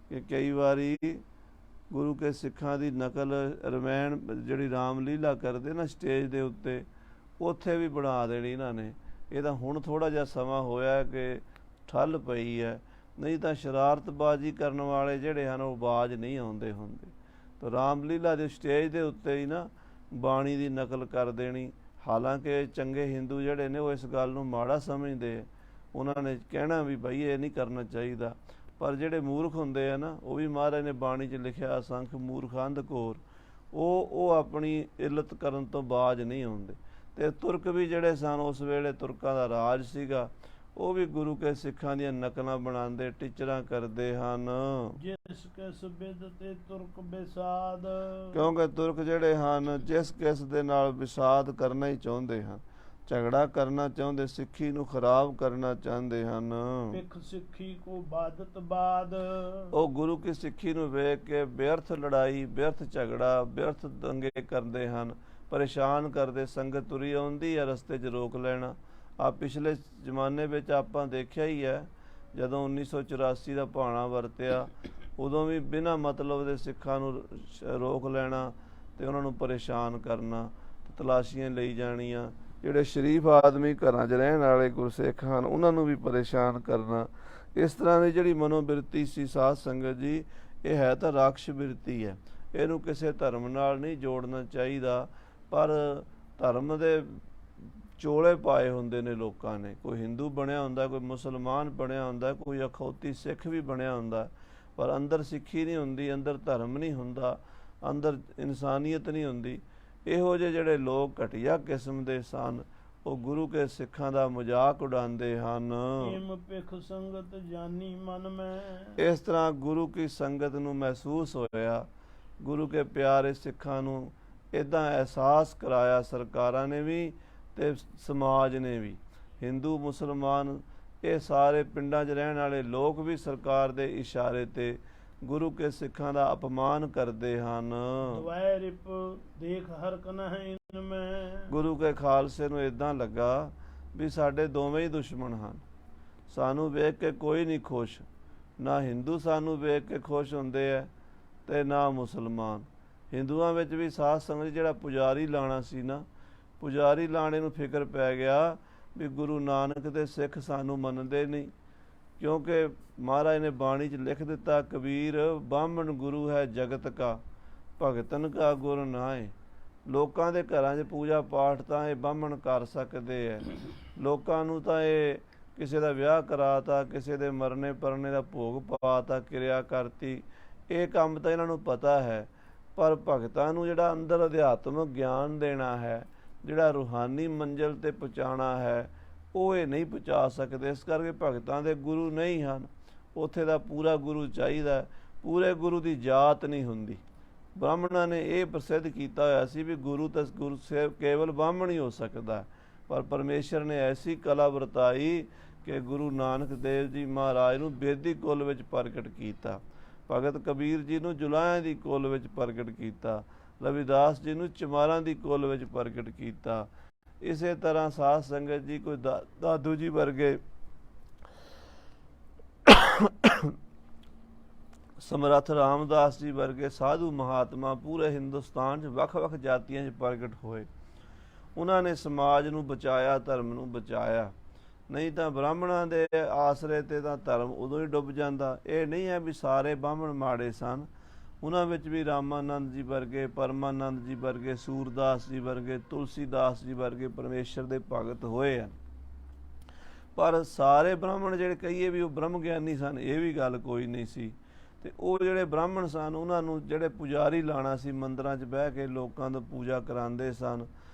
ਕਿ ਕਈ ਵਾਰੀ ਗੁਰੂ ਕੇ ਸਿੱਖਾਂ ਦੀ ਨਕਲ ਰਮਾਇਣ ਜਿਹੜੀ ਰਾਮ ਲੀਲਾ ਕਰਦੇ ਨਾ ਸਟੇਜ ਦੇ ਉੱਤੇ, ਉੱਥੇ ਵੀ ਬਣਾ ਦੇਣੀ ਇਹਨਾਂ ਨੇ। ਇਹ ਤਾਂ ਹੁਣ ਥੋੜ੍ਹਾ ਜਿਹਾ ਸਮਾਂ ਹੋਇਆ ਕਿ ਠੱਲ ਪਈ ਹੈ, ਨਹੀਂ ਤਾਂ ਸ਼ਰਾਰਤਬਾਜ਼ੀ ਕਰਨ ਵਾਲੇ ਜਿਹੜੇ ਹਨ ਉਹ ਬਾਜ਼ ਨਹੀਂ ਆਉਂਦੇ ਹੁੰਦੇ। ਤਾਂ ਰਾਮਲੀਲਾ ਦੇ ਸਟੇਜ ਦੇ ਉੱਤੇ ਹੀ ਨਾ ਬਾਣੀ ਦੀ ਨਕਲ ਕਰ ਦੇਣੀ। ਹਾਲਾਂਕਿ ਚੰਗੇ ਹਿੰਦੂ ਜਿਹੜੇ ਨੇ ਉਹ ਇਸ ਗੱਲ ਨੂੰ ਮਾੜਾ ਸਮਝਦੇ, ਉਹਨਾਂ ਨੇ ਕਹਿਣਾ ਵੀ ਬਈ ਇਹ ਨਹੀਂ ਕਰਨਾ ਚਾਹੀਦਾ, ਪਰ ਜਿਹੜੇ ਮੂਰਖ ਹੁੰਦੇ ਆ ਨਾ, ਉਹ ਵੀ ਮਹਾਰਾਜ ਨੇ ਬਾਣੀ 'ਚ ਲਿਖਿਆ ਅਸੰਖ ਮੂਰਖ ਅੰਧ ਘੋਰ, ਉਹ ਆਪਣੀ ਇੱਲਤ ਕਰਨ ਤੋਂ ਬਾਜ਼ ਨਹੀਂ ਆਉਂਦੇ। ਤੇ ਤੁਰਕ ਵੀ ਜਿਹੜੇ ਸਨ ਉਸ ਵੇਲੇ ਤੁਰਕਾਂ ਦਾ ਰਾਜ ਸੀਗਾ, ਉਹ ਵੀ ਗੁਰੂ ਕੇ ਸਿੱਖਾਂ ਦੀਆਂ ਨਕਲਾਂ ਬਣਾਉਂਦੇ, ਟੀਚਰਾਂ ਕਰਦੇ ਹਨ। ਜਿਸ ਕਿਸ ਬਿਦ ਤੇ ਤੁਰਕ ਵਿਸਾਦ। ਕਿਉਂਕਿ ਤੁਰਕ ਜਿਹੜੇ ਹਨ ਜਿਸ ਕਿਸ ਦੇ ਨਾਲ ਵਿਸਾਦ ਕਰਨਾ ਹੀ ਚਾਹੁੰਦੇ ਹਨ, ਝਗੜਾ ਕਰਨਾ ਚਾਹੁੰਦੇ, ਸਿੱਖੀ ਨੂੰ ਖਰਾਬ ਕਰਨਾ ਚਾਹੁੰਦੇ ਹਨ। ਪਿਖ ਸਿੱਖੀ ਕੋ ਬਾਦਤ ਬਾਦ, ਉਹ ਗੁਰੂ ਕੀ ਸਿੱਖੀ ਨੂੰ ਵੇਖ ਕੇ ਬਿਅਰਥ ਲੜਾਈ, ਬਿਅਰਥ ਝਗੜਾ, ਬਿਅਰਥ ਦੰਗੇ ਕਰਦੇ ਹਨ, ਪਰੇਸ਼ਾਨ ਕਰਦੇ। ਸੰਗਤ ਤੁਰੀ ਆਉਂਦੀ ਹੈ, ਰਸਤੇ 'ਚ ਰੋਕ ਲੈਣਾ। ਆ ਪਿਛਲੇ ਜ਼ਮਾਨੇ ਵਿੱਚ ਆਪਾਂ ਦੇਖਿਆ ਹੀ ਹੈ, ਜਦੋਂ 1984 ਦਾ ਭਾਣਾ ਵਰਤਿਆ, ਉਦੋਂ ਵੀ ਬਿਨਾਂ ਮਤਲਬ ਦੇ ਸਿੱਖਾਂ ਨੂੰ ਰੋਕ ਲੈਣਾ ਅਤੇ ਉਹਨਾਂ ਨੂੰ ਪਰੇਸ਼ਾਨ ਕਰਨਾ, ਤਲਾਸ਼ੀਆਂ ਲਈ ਜਾਣੀਆਂ। ਜਿਹੜੇ ਸ਼ਰੀਫ ਆਦਮੀ ਘਰਾਂ 'ਚ ਰਹਿਣ ਵਾਲੇ ਗੁਰਸਿੱਖ ਹਨ, ਉਹਨਾਂ ਨੂੰ ਵੀ ਪਰੇਸ਼ਾਨ ਕਰਨਾ। ਇਸ ਤਰ੍ਹਾਂ ਦੀ ਜਿਹੜੀ ਮਨੋਬਿਰਤੀ ਸੀ ਸਾਧ ਸੰਗਤ ਜੀ, ਇਹ ਹੈ ਤਾਂ ਰਾਖਸ਼ ਬਿਰਤੀ ਹੈ। ਇਹਨੂੰ ਕਿਸੇ ਧਰਮ ਨਾਲ ਨਹੀਂ ਜੋੜਨਾ ਚਾਹੀਦਾ, ਪਰ ਧਰਮ ਦੇ ਚੋਲੇ ਪਾਏ ਹੁੰਦੇ ਨੇ ਲੋਕਾਂ ਨੇ। ਕੋਈ ਹਿੰਦੂ ਬਣਿਆ ਹੁੰਦਾ, ਕੋਈ ਮੁਸਲਮਾਨ ਬਣਿਆ ਹੁੰਦਾ, ਕੋਈ ਅਖੌਤੀ ਸਿੱਖ ਵੀ ਬਣਿਆ ਹੁੰਦਾ, ਪਰ ਅੰਦਰ ਸਿੱਖੀ ਨਹੀਂ ਹੁੰਦੀ, ਅੰਦਰ ਧਰਮ ਨਹੀਂ ਹੁੰਦਾ, ਅੰਦਰ ਇਨਸਾਨੀਅਤ ਨਹੀਂ ਹੁੰਦੀ। ਇਹੋ ਜਿਹੇ ਜਿਹੜੇ ਲੋਕ ਘਟੀਆ ਕਿਸਮ ਦੇ ਸਨ, ਉਹ ਗੁਰੂ ਕੇ ਸਿੱਖਾਂ ਦਾ ਮਜ਼ਾਕ ਉਡਾਉਂਦੇ ਹਨ। ਪਿਖ ਸੰਗਤ ਜਾਨੀ ਮਨ ਮੈਂ, ਇਸ ਤਰ੍ਹਾਂ ਗੁਰੂ ਕੀ ਸੰਗਤ ਨੂੰ ਮਹਿਸੂਸ ਹੋਇਆ, ਗੁਰੂ ਕੇ ਪਿਆਰੇ ਸਿੱਖਾਂ ਨੂੰ ਇੱਦਾਂ ਅਹਿਸਾਸ ਕਰਾਇਆ ਸਰਕਾਰਾਂ ਨੇ ਵੀ ਅਤੇ ਸਮਾਜ ਨੇ ਵੀ। ਹਿੰਦੂ ਮੁਸਲਮਾਨ ਇਹ ਸਾਰੇ ਪਿੰਡਾਂ 'ਚ ਰਹਿਣ ਵਾਲੇ ਲੋਕ ਵੀ ਸਰਕਾਰ ਦੇ ਇਸ਼ਾਰੇ 'ਤੇ ਗੁਰੂ ਕੇ ਸਿੱਖਾਂ ਦਾ ਅਪਮਾਨ ਕਰਦੇ ਹਨ। ਦੇਖ ਹਰਕ ਨਹਿ ਇਨ ਮੈਂ, ਗੁਰੂ ਕੇ ਖਾਲਸੇ ਨੂੰ ਇੱਦਾਂ ਲੱਗਾ ਵੀ ਸਾਡੇ ਦੋਵੇਂ ਹੀ ਦੁਸ਼ਮਣ ਹਨ, ਸਾਨੂੰ ਵੇਖ ਕੇ ਕੋਈ ਨਹੀਂ ਖੁਸ਼। ਨਾ ਹਿੰਦੂ ਸਾਨੂੰ ਵੇਖ ਕੇ ਖੁਸ਼ ਹੁੰਦੇ ਹੈ ਅਤੇ ਨਾ ਮੁਸਲਮਾਨ। ਹਿੰਦੂਆਂ ਵਿੱਚ ਵੀ ਸਾਧ ਸੰਗਤ ਜਿਹੜਾ ਪੁਜਾਰੀ ਲਾਣਾ ਸੀ ਨਾ, ਪੁਜਾਰੀ ਲਾਣੇ ਨੂੰ ਫਿਕਰ ਪੈ ਗਿਆ ਵੀ ਗੁਰੂ ਨਾਨਕ ਦੇ ਸਿੱਖ ਸਾਨੂੰ ਮੰਨਦੇ ਨਹੀਂ, ਕਿਉਂਕਿ ਮਹਾਰਾਜ ਨੇ ਬਾਣੀ 'ਚ ਲਿਖ ਦਿੱਤਾ, ਕਬੀਰ ਬਾਹਮਣ ਗੁਰੂ ਹੈ ਜਗਤ ਕਾ, ਭਗਤਨ ਕਾ ਗੁਰ ਨਾਏ। ਲੋਕਾਂ ਦੇ ਘਰਾਂ 'ਚ ਪੂਜਾ ਪਾਠ ਤਾਂ ਇਹ ਬਾਹਮਣ ਕਰ ਸਕਦੇ ਹੈ, ਲੋਕਾਂ ਨੂੰ ਤਾਂ ਇਹ ਕਿਸੇ ਦਾ ਵਿਆਹ ਕਰਾਤਾ, ਕਿਸੇ ਦੇ ਮਰਨੇ ਪਰਨੇ ਦਾ ਭੋਗ ਪਾਤਾ, ਕਿਰਿਆ ਕਰਤੀ, ਇਹ ਕੰਮ ਤਾਂ ਇਹਨਾਂ ਨੂੰ ਪਤਾ ਹੈ। ਪਰ ਭਗਤਾਂ ਨੂੰ ਜਿਹੜਾ ਅੰਦਰ ਅਧਿਆਤਮਕ ਗਿਆਨ ਦੇਣਾ ਹੈ, ਜਿਹੜਾ ਰੂਹਾਨੀ ਮੰਜ਼ਿਲ 'ਤੇ ਪਹੁੰਚਾਉਣਾ ਹੈ, ਉਹ ਇਹ ਨਹੀਂ ਪਹੁੰਚਾ ਸਕਦੇ। ਇਸ ਕਰਕੇ ਭਗਤਾਂ ਦੇ ਗੁਰੂ ਨਹੀਂ ਹਨ, ਉੱਥੇ ਦਾ ਪੂਰਾ ਗੁਰੂ ਚਾਹੀਦਾ। ਪੂਰੇ ਗੁਰੂ ਦੀ ਜਾਤ ਨਹੀਂ ਹੁੰਦੀ। ਬ੍ਰਾਹਮਣਾਂ ਨੇ ਇਹ ਪ੍ਰਸਿੱਧ ਕੀਤਾ ਹੋਇਆ ਸੀ ਵੀ ਗੁਰੂ ਤਾਂ ਗੁਰੂ ਕੇਵਲ ਬ੍ਰਾਹਮਣ ਹੀ ਹੋ ਸਕਦਾ, ਪਰ ਪਰਮੇਸ਼ਰ ਨੇ ਐਸੀ ਕਲਾ ਵਰਤਾਈ ਕਿ ਗੁਰੂ ਨਾਨਕ ਦੇਵ ਜੀ ਮਹਾਰਾਜ ਨੂੰ ਬੇਦੀ ਕੁੱਲ ਵਿੱਚ ਪ੍ਰਗਟ ਕੀਤਾ, ਭਗਤ ਕਬੀਰ ਜੀ ਨੂੰ ਜੁਲਾਹਿਆਂ ਦੀ ਕੁੱਲ ਵਿੱਚ ਪ੍ਰਗਟ ਕੀਤਾ, ਰਵਿਦਾਸ ਜੀ ਨੂੰ ਚਮਾਰਾਂ ਦੀ ਕੁੱਲ ਵਿੱਚ ਪ੍ਰਗਟ ਕੀਤਾ। ਇਸੇ ਤਰ੍ਹਾਂ ਸਾਧ ਸੰਗਤ ਜੀ ਕੋਈ ਦਾਦੂ ਜੀ ਵਰਗੇ ਸਮਰੱਥ ਰਾਮਦਾਸ ਜੀ ਵਰਗੇ ਸਾਧੂ ਮਹਾਤਮਾ ਪੂਰੇ ਹਿੰਦੁਸਤਾਨ 'ਚ ਵੱਖ-ਵੱਖ ਜਾਤੀਆਂ 'ਚ ਪ੍ਰਗਟ ਹੋਏ। ਉਹਨਾਂ ਨੇ ਸਮਾਜ ਨੂੰ ਬਚਾਇਆ, ਧਰਮ ਨੂੰ ਬਚਾਇਆ। ਨਹੀਂ ਤਾਂ ਬ੍ਰਾਹਮਣਾਂ ਦੇ ਆਸਰੇ 'ਤੇ ਤਾਂ ਧਰਮ ਉਦੋਂ ਹੀ ਡੁੱਬ ਜਾਂਦਾ। ਇਹ ਨਹੀਂ ਹੈ ਵੀ ਸਾਰੇ ਬ੍ਰਾਹਮਣ ਮਾੜੇ ਸਨ, ਉਹਨਾਂ ਵਿੱਚ ਵੀ ਰਾਮਾਨੰਦ ਜੀ ਵਰਗੇ, ਪਰਮਾਨੰਦ ਜੀ ਵਰਗੇ, ਸੂਰਦਾਸ ਜੀ ਵਰਗੇ, ਤੁਲਸੀਦਾਸ ਜੀ ਵਰਗੇ ਪਰਮੇਸ਼ਰ ਦੇ ਭਗਤ ਹੋਏ ਹਨ। ਪਰ ਸਾਰੇ ਬ੍ਰਾਹਮਣ ਜਿਹੜੇ ਕਹੀਏ ਵੀ ਉਹ ਬ੍ਰਹਮ ਗਿਆਨੀ ਸਨ, ਇਹ ਵੀ ਗੱਲ ਕੋਈ ਨਹੀਂ ਸੀ। ਅਤੇ ਉਹ ਜਿਹੜੇ ਬ੍ਰਾਹਮਣ ਸਨ, ਉਹਨਾਂ ਨੂੰ ਜਿਹੜੇ ਪੁਜਾਰੀ ਲਾਣਾ ਸੀ, ਮੰਦਰਾਂ 'ਚ ਬਹਿ ਕੇ ਲੋਕਾਂ ਦਾ ਪੂਜਾ ਕਰਾਉਂਦੇ ਸਨ,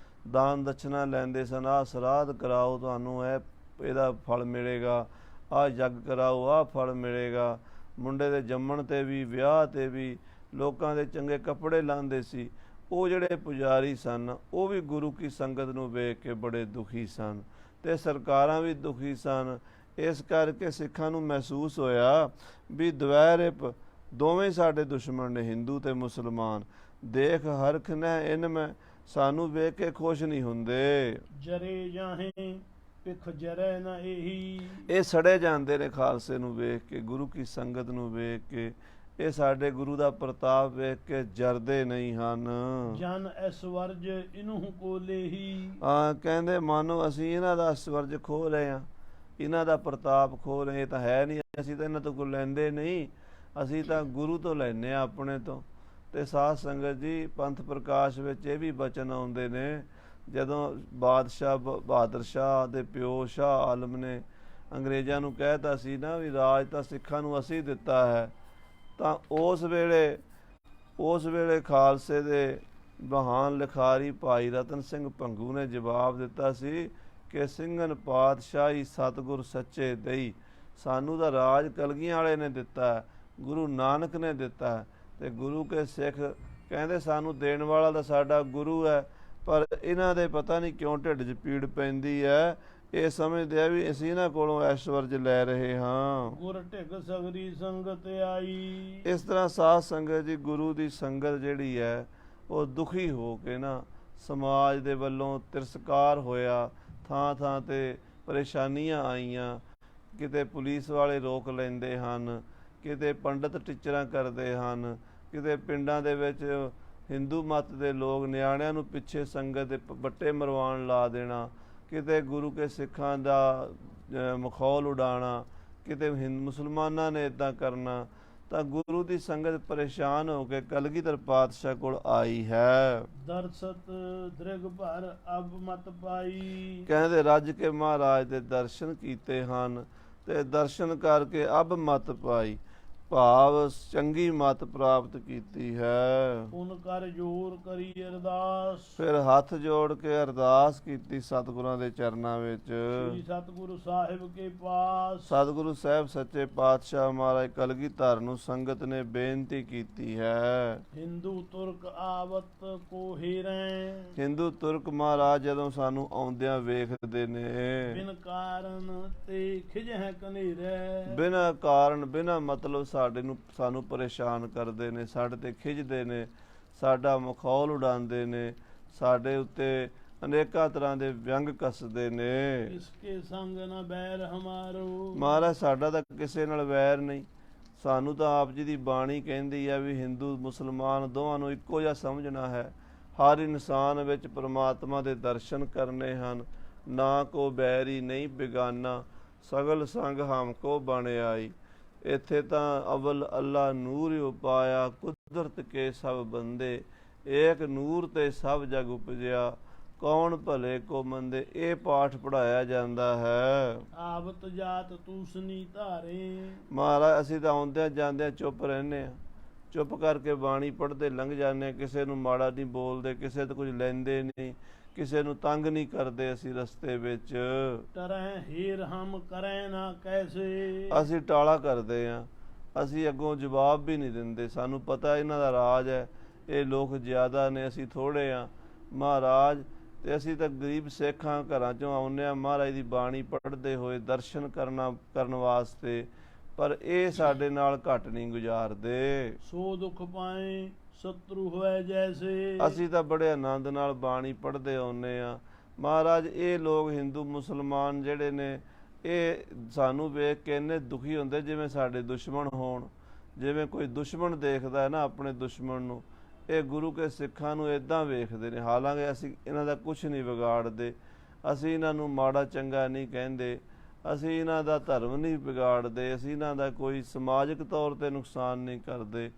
ਦਾਨ ਦਛਨਾ ਲੈਂਦੇ ਸਨ। ਆਹ ਸਰਾਧ ਕਰਾਓ, ਤੁਹਾਨੂੰ ਇਹਦਾ ਫਲ ਮਿਲੇਗਾ, ਆਹ ਜੱਗ ਕਰਾਓ, ਆਹ ਫਲ ਮਿਲੇਗਾ। ਮੁੰਡੇ ਦੇ ਜੰਮਣ 'ਤੇ ਵੀ, ਵਿਆਹ 'ਤੇ ਵੀ ਲੋਕਾਂ ਦੇ ਚੰਗੇ ਕੱਪੜੇ ਲਾਉਂਦੇ ਸੀ। ਉਹ ਜਿਹੜੇ ਪੁਜਾਰੀ ਸਨ, ਉਹ ਵੀ ਗੁਰੂ ਕੀ ਸੰਗਤ ਨੂੰ ਵੇਖ ਕੇ ਬੜੇ ਦੁਖੀ ਸਨ, ਅਤੇ ਸਰਕਾਰਾਂ ਵੀ ਦੁਖੀ ਸਨ। ਇਸ ਕਰਕੇ ਸਿੱਖਾਂ ਨੂੰ ਮਹਿਸੂਸ ਹੋਇਆ ਵੀ ਦਵੈਰਿਪ ਦੋਵੇਂ ਸਾਡੇ ਦੁਸ਼ਮਣ ਨੇ, ਹਿੰਦੂ ਅਤੇ ਮੁਸਲਮਾਨ। ਦੇਖ ਹਰਖ ਨਹਿ ਇਨ ਮੈਂ, ਸਾਨੂੰ ਵੇਖ ਕੇ ਖੁਸ਼ ਨਹੀਂ ਹੁੰਦੇ। ਜਰੇ ਜਾਹੇ ਪਿਖ ਜਰੈ ਨਾ ਇਹੀ, ਇਹ ਸੜੇ ਜਾਂਦੇ ਨੇ ਖਾਲਸੇ ਨੂੰ ਵੇਖ ਕੇ, ਗੁਰੂ ਕੀ ਸੰਗਤ ਨੂੰ ਵੇਖ ਕੇ। ਇਹ ਸਾਡੇ ਗੁਰੂ ਦਾ ਪ੍ਰਤਾਪ ਵੇਖ ਕੇ ਜਰਦੇ ਨਹੀਂ ਹਨ। ਜਨ ਐਸਵਰਜ ਇਹਨੂੰ ਕੋਲੇ ਹੀ, ਕਹਿੰਦੇ ਮਾਨੋ ਅਸੀਂ ਇਹਨਾਂ ਦਾ ਐਸਵਰਜ ਖੋਹ ਰਹੇ ਹਾਂ, ਇਹਨਾਂ ਦਾ ਪ੍ਰਤਾਪ ਖੋਹ ਰਹੇ। ਇਹ ਤਾਂ ਹੈ ਨਹੀਂ, ਅਸੀਂ ਤਾਂ ਇਹਨਾਂ ਤੋਂ ਕੋਈ ਲੈਂਦੇ ਨਹੀਂ, ਅਸੀਂ ਤਾਂ ਗੁਰੂ ਤੋਂ ਲੈਂਦੇ ਹਾਂ, ਆਪਣੇ ਤੋਂ। ਅਤੇ ਸਾਧ ਸੰਗਤ ਜੀ, ਪੰਥ ਪ੍ਰਕਾਸ਼ ਵਿੱਚ ਇਹ ਵੀ ਬਚਨ ਆਉਂਦੇ ਨੇ, ਜਦੋਂ ਬਾਦਸ਼ਾਹ ਬਹਾਦਰ ਸ਼ਾਹ ਦੇ ਪਿਓ ਸ਼ਾਹ ਆਲਮ ਨੇ ਅੰਗਰੇਜ਼ਾਂ ਨੂੰ ਕਹਿਤਾ ਸੀ ਨਾ ਵੀ ਰਾਜ ਤਾਂ ਸਿੱਖਾਂ ਨੂੰ ਅਸੀਂ ਦਿੱਤਾ ਹੈ, ਤਾਂ ਉਸ ਵੇਲੇ ਖਾਲਸੇ ਦੇ ਮਹਾਨ ਲਿਖਾਰੀ ਭਾਈ ਰਤਨ ਸਿੰਘ ਭੰਗੂ ਨੇ ਜਵਾਬ ਦਿੱਤਾ ਸੀ ਕਿ ਸਿੰਘਨ ਪਾਤਸ਼ਾਹੀ ਸਤਿਗੁਰ ਸੱਚੇ ਦਈ, ਸਾਨੂੰ ਤਾਂ ਰਾਜ ਕਲਗੀਆਂ ਵਾਲੇ ਨੇ ਦਿੱਤਾ, ਗੁਰੂ ਨਾਨਕ ਨੇ ਦਿੱਤਾ। ਅਤੇ ਗੁਰੂ ਕੇ ਸਿੱਖ ਕਹਿੰਦੇ ਸਾਨੂੰ ਦੇਣ ਵਾਲਾ ਤਾਂ ਸਾਡਾ ਗੁਰੂ ਹੈ, ਪਰ ਇਹਨਾਂ ਦੇ ਪਤਾ ਨਹੀਂ ਕਿਉਂ ਢਿੱਡ 'ਚ ਪੀੜ ਪੈਂਦੀ ਹੈ। ਇਹ ਸਮਝਦੇ ਆ ਵੀ ਅਸੀਂ ਇਹਨਾਂ ਕੋਲੋਂ ਐਸ਼ਵਰਜ ਲੈ ਰਹੇ ਹਾਂ। ਗੁਰ ਢਿਗ ਸਗਰੀ ਸੰਗਤ ਆਈ। ਇਸ ਤਰ੍ਹਾਂ ਸਾਧ ਸੰਗਤ ਜੀ, ਗੁਰੂ ਦੀ ਸੰਗਤ ਜਿਹੜੀ ਹੈ ਉਹ ਦੁਖੀ ਹੋ ਕੇ ਨਾ ਸਮਾਜ ਦੇ ਵੱਲੋਂ ਤਿਰਸਕਾਰ ਹੋਇਆ, ਥਾਂ ਥਾਂ ਤੇ ਪਰੇਸ਼ਾਨੀਆਂ ਆਈਆਂ। ਕਿਤੇ ਪੁਲਿਸ ਵਾਲੇ ਰੋਕ ਲੈਂਦੇ ਹਨ, ਕਿਤੇ ਪੰਡਤ ਟੀਚਰਾਂ ਕਰਦੇ ਹਨ, ਕਿਤੇ ਪਿੰਡਾਂ ਦੇ ਵਿੱਚ ਹਿੰਦੂ ਮਤ ਦੇ ਲੋਕ ਨਿਆਣਿਆਂ ਨੂੰ ਪਿੱਛੇ ਸੰਗਤ ਦੇ ਬੱਟੇ ਮਰਵਾਉਣ ਲਾ ਦੇਣਾ, ਕਿਤੇ ਗੁਰੂ ਕੇ ਸਿੱਖਾਂ ਦਾ ਮਖੌਲ ਉਡਾਉਣਾ, ਕਿਤੇ ਮੁਸਲਮਾਨਾਂ ਨੇ ਇੱਦਾਂ ਕਰਨਾ। ਤਾਂ ਗੁਰੂ ਦੀ ਸੰਗਤ ਪਰੇਸ਼ਾਨ ਹੋ ਕੇ ਕਲਗੀਧਰ ਪਾਤਸ਼ਾਹ ਕੋਲ ਆਈ ਹੈ। ਦਰਸਤ ਦ੍ਰਿਗ ਭਰ ਅਬ ਮਤ ਪਾਈ। ਕਹਿੰਦੇ ਰੱਜ ਕੇ ਮਹਾਰਾਜ ਦੇ ਦਰਸ਼ਨ ਕੀਤੇ ਹਨ ਤੇ ਦਰਸ਼ਨ ਕਰਕੇ ਅਬ ਮਤ ਪਾਈ, ਭਾਵ ਚੰਗੀ ਮਤ ਪ੍ਰਾਪਤ ਕੀਤੀ ਹੈ। ਪੁਨ ਕਰ ਜੋਰ ਕਰੀ ਅਰਦਾਸ। ਫਿਰ ਹੱਥ ਜੋੜ ਕੇ ਅਰਦਾਸ ਕੀਤੀ ਸਤਿਗੁਰਾਂ ਦੇ ਚਰਨਾਂ ਵਿੱਚ। ਸ੍ਰੀ ਸਤਿਗੁਰੂ ਸਾਹਿਬ ਕੇ ਪਾਸ। ਸਤਿਗੁਰੂ ਸਾਹਿਬ ਸੱਚੇ ਪਾਤਸ਼ਾਹ ਮਹਾਰਾਜ ਕਲਗੀਧਰ ਨੂੰ ਸੰਗਤ ਨੇ ਬੇਨਤੀ ਕੀਤੀ ਹੈ। ਹਿੰਦੂ ਤੁਰਕ ਆਵਤ ਕੋ ਹੀਰੇ। ਹਿੰਦੂ ਤੁਰਕ ਮਹਾਰਾਜ ਜਦੋਂ ਸਾਨੂੰ ਆਉਂਦਿਆਂ ਵੇਖਦੇ ਨੇ, ਬਿਨ ਕਾਰਨ ਤੇ ਖਿਜਹਿ ਕਨੇਰੇ। ਬਿਨਾਂ ਕਾਰਨ ਬਿਨਾਂ ਮਤਲਬ ਸਾਨੂੰ ਪਰੇਸ਼ਾਨ ਕਰਦੇ ਨੇ, ਸਾਡੇ ਤੇ ਖਿੱਚਦੇ ਨੇ, ਸਾਡਾ ਮਖੌਲ ਉਡਾਉਂਦੇ ਨੇ, ਸਾਡੇ ਉੱਤੇ ਅਨੇਕਾਂ ਤਰ੍ਹਾਂ ਦੇ ਵਿਅੰਗ ਕੱਸਦੇ ਨੇ। ਇਸਕੇ ਸੰਗ ਨਾ ਬੈਰ ਹਮਾਰੋ। ਮਹਾਰਾਜ ਸਾਡਾ ਤਾਂ ਕਿਸੇ ਨਾਲ ਵੈਰ ਨਹੀਂ। ਸਾਨੂੰ ਤਾਂ ਆਪ ਜੀ ਦੀ ਬਾਣੀ ਕਹਿੰਦੀ ਆ ਵੀ ਹਿੰਦੂ ਮੁਸਲਮਾਨ ਦੋਵਾਂ ਨੂੰ ਇੱਕੋ ਜਿਹਾ ਸਮਝਣਾ ਹੈ। ਹਰ ਇਨਸਾਨ ਵਿੱਚ ਪ੍ਰਮਾਤਮਾ ਦੇ ਦਰਸ਼ਨ ਕਰਨੇ ਹਨ। ਨਾ ਕੋ ਬੈਰੀ ਨਹੀਂ ਬਿਗਾਨਾ, ਸਗਲ ਸੰਗ ਹਮ ਕੋ ਬਣ ਆਈ। ਇੱਥੇ ਤਾਂ ਅਵਲ ਅੱਲਾ ਨੂਰ ਉਪਾਇਆ, ਕੁਦਰਤ ਕੇ ਸਭ ਬੰਦੇ, ਏਕ ਨੂਰ ਤੇ ਸਭ ਜਗ ਉਪਜਿਆ, ਕੌਣ ਭਲੇ ਕੋ ਮੰਦੇ। ਇਹ ਪਾਠ ਪੜਾਇਆ ਜਾਂਦਾ ਹੈ। ਆਵਤ ਜਾਤ ਤੂਸਨੀ ਧਾਰੇ। ਮਹਾਰਾਜ ਅਸੀਂ ਤਾਂ ਆਉਂਦਿਆਂ ਜਾਂਦਿਆਂ ਚੁੱਪ ਰਹਿੰਦੇ ਹਾਂ, ਚੁੱਪ ਕਰਕੇ ਬਾਣੀ ਪੜ੍ਹਦੇ ਲੰਘ ਜਾਂਦੇ ਹਾਂ। ਕਿਸੇ ਨੂੰ ਮਾੜਾ ਨਹੀਂ ਬੋਲਦੇ, ਕਿਸੇ ਤੋਂ ਕੁਝ ਲੈਂਦੇ ਨਹੀਂ, ਕਿਸੇ ਨੂੰ ਤੰਗ ਨਹੀਂ ਕਰਦੇ। ਅਸੀਂ ਰਸਤੇ ਵਿੱਚ ਤਰੈ ਹੀਰ ਹਮ ਕਰੈ ਨਾ ਕੈਸੇ। ਅਸੀਂ ਟਾਲਾ ਕਰਦੇ ਹਾਂ, ਅਸੀਂ ਅੱਗੋਂ ਜਵਾਬ ਵੀ ਨਹੀਂ ਦਿੰਦੇ। ਸਾਨੂੰ ਪਤਾ ਇਹਨਾਂ ਦਾ ਰਾਜ ਹੈ, ਇਹ ਲੋਕ ਜ਼ਿਆਦਾ ਨੇ, ਅਸੀਂ ਥੋੜ੍ਹੇ ਹਾਂ ਮਹਾਰਾਜ। ਤੇ ਅਸੀਂ ਤਾਂ ਗਰੀਬ ਸਿੱਖ ਹਾਂ, ਘਰਾਂ 'ਚੋਂ ਆਉਂਦੇ ਹਾਂ ਮਹਾਰਾਜ ਦੀ ਬਾਣੀ ਪੜ੍ਹਦੇ ਹੋਏ ਦਰਸ਼ਨ ਕਰਨ ਵਾਸਤੇ, ਪਰ ਇਹ ਸਾਡੇ ਨਾਲ ਘੱਟ ਨਹੀਂ ਗੁਜ਼ਾਰਦੇ। ਸੋ ਦੁੱਖ ਪਾਏ ਸ਼ਤਰੂ ਹੋਏ ਜੈਸੇ। ਅਸੀਂ ਤਾਂ ਬੜੇ ਆਨੰਦ ਨਾਲ ਬਾਣੀ ਪੜ੍ਹਦੇ ਆਉਂਦੇ ਹਾਂ ਮਹਾਰਾਜ। ਇਹ ਲੋਕ ਹਿੰਦੂ ਮੁਸਲਮਾਨ ਜਿਹੜੇ ਨੇ, ਇਹ ਸਾਨੂੰ ਵੇਖ ਕੇ ਇੰਨੇ ਦੁਖੀ ਹੁੰਦੇ ਜਿਵੇਂ ਸਾਡੇ ਦੁਸ਼ਮਣ ਹੋਣ। ਜਿਵੇਂ ਕੋਈ ਦੁਸ਼ਮਣ ਦੇਖਦਾ ਹੈ ਨਾ ਆਪਣੇ ਦੁਸ਼ਮਣ ਨੂੰ, ਇਹ ਗੁਰੂ ਕੇ ਸਿੱਖਾਂ ਨੂੰ ਇੱਦਾਂ ਵੇਖਦੇ ਨੇ। ਹਾਲਾਂਕਿ ਅਸੀਂ ਇਹਨਾਂ ਦਾ ਕੁਛ ਨਹੀਂ ਵਿਗਾੜਦੇ, ਅਸੀਂ ਇਹਨਾਂ ਨੂੰ ਮਾੜਾ ਚੰਗਾ ਨਹੀਂ ਕਹਿੰਦੇ, ਅਸੀਂ ਇਹਨਾਂ ਦਾ ਧਰਮ ਨਹੀਂ ਵਿਗਾੜਦੇ, ਅਸੀਂ ਇਹਨਾਂ ਦਾ ਕੋਈ ਸਮਾਜਿਕ ਤੌਰ 'ਤੇ ਨੁਕਸਾਨ ਨਹੀਂ ਕਰਦੇ,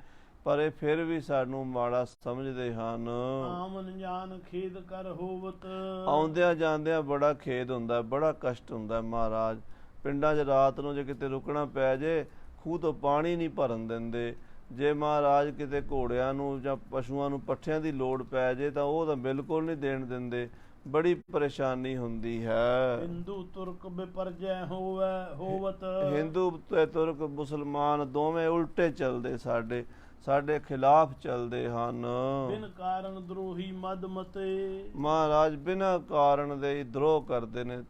ਪਰ ਇਹ ਫਿਰ ਵੀ ਸਾਨੂੰ ਮਾੜਾ ਸਮਝਦੇ ਹਨ। ਆਮਨ ਜਾਨ ਖੇਦ ਕਰ ਹੋਵਤ। ਆਉਂਦਿਆਂ ਜਾਂਦਿਆਂ ਬੜਾ ਖੇਦ ਹੁੰਦਾ, ਬੜਾ ਕਸ਼ਟ ਹੁੰਦਾ ਮਹਾਰਾਜ। ਪਿੰਡਾਂ 'ਚ ਰਾਤ ਨੂੰ ਜੇ ਕਿਤੇ ਰੁਕਣਾ ਪੈ ਜੇ, ਖੂਹ ਤੋਂ ਪਾਣੀ ਨਹੀਂ ਭਰਨ ਦਿੰਦੇ। ਜੇ ਮਹਾਰਾਜ ਕਿਤੇ ਘੋੜਿਆਂ ਨੂੰ ਜਾਂ ਪਸ਼ੂਆਂ ਨੂੰ ਪੱਠਿਆਂ ਦੀ ਲੋੜ ਪੈ ਜੇ ਤਾਂ ਉਹ ਤਾਂ ਬਿਲਕੁਲ ਨਹੀਂ ਦੇਣ ਦਿੰਦੇ। ਬੜੀ ਪਰੇਸ਼ਾਨੀ ਹੁੰਦੀ ਹੈ। ਹਿੰਦੂ ਤੁਰਕ ਬਿਪਰਜੈ ਹੋਵਤ। ਹਿੰਦੂ ਤੇ ਤੁਰਕ ਮੁਸਲਮਾਨ ਦੋਵੇਂ ਉਲਟੇ ਚੱਲਦੇ, ਸਾਡੇ ਖਿਲਾਫ ਚੱਲਦੇ ਹਨ। ਬਿਨ ਕਾਰਨ ਦਰੋਹੀ ਮਦ ਮਤੇ। ਮਹਾਰਾਜ ਬਿਨਾਂ ਕਾਰਨ ਦੇ ਦਰੋਹ ਕਰਦੇ ਨੇ,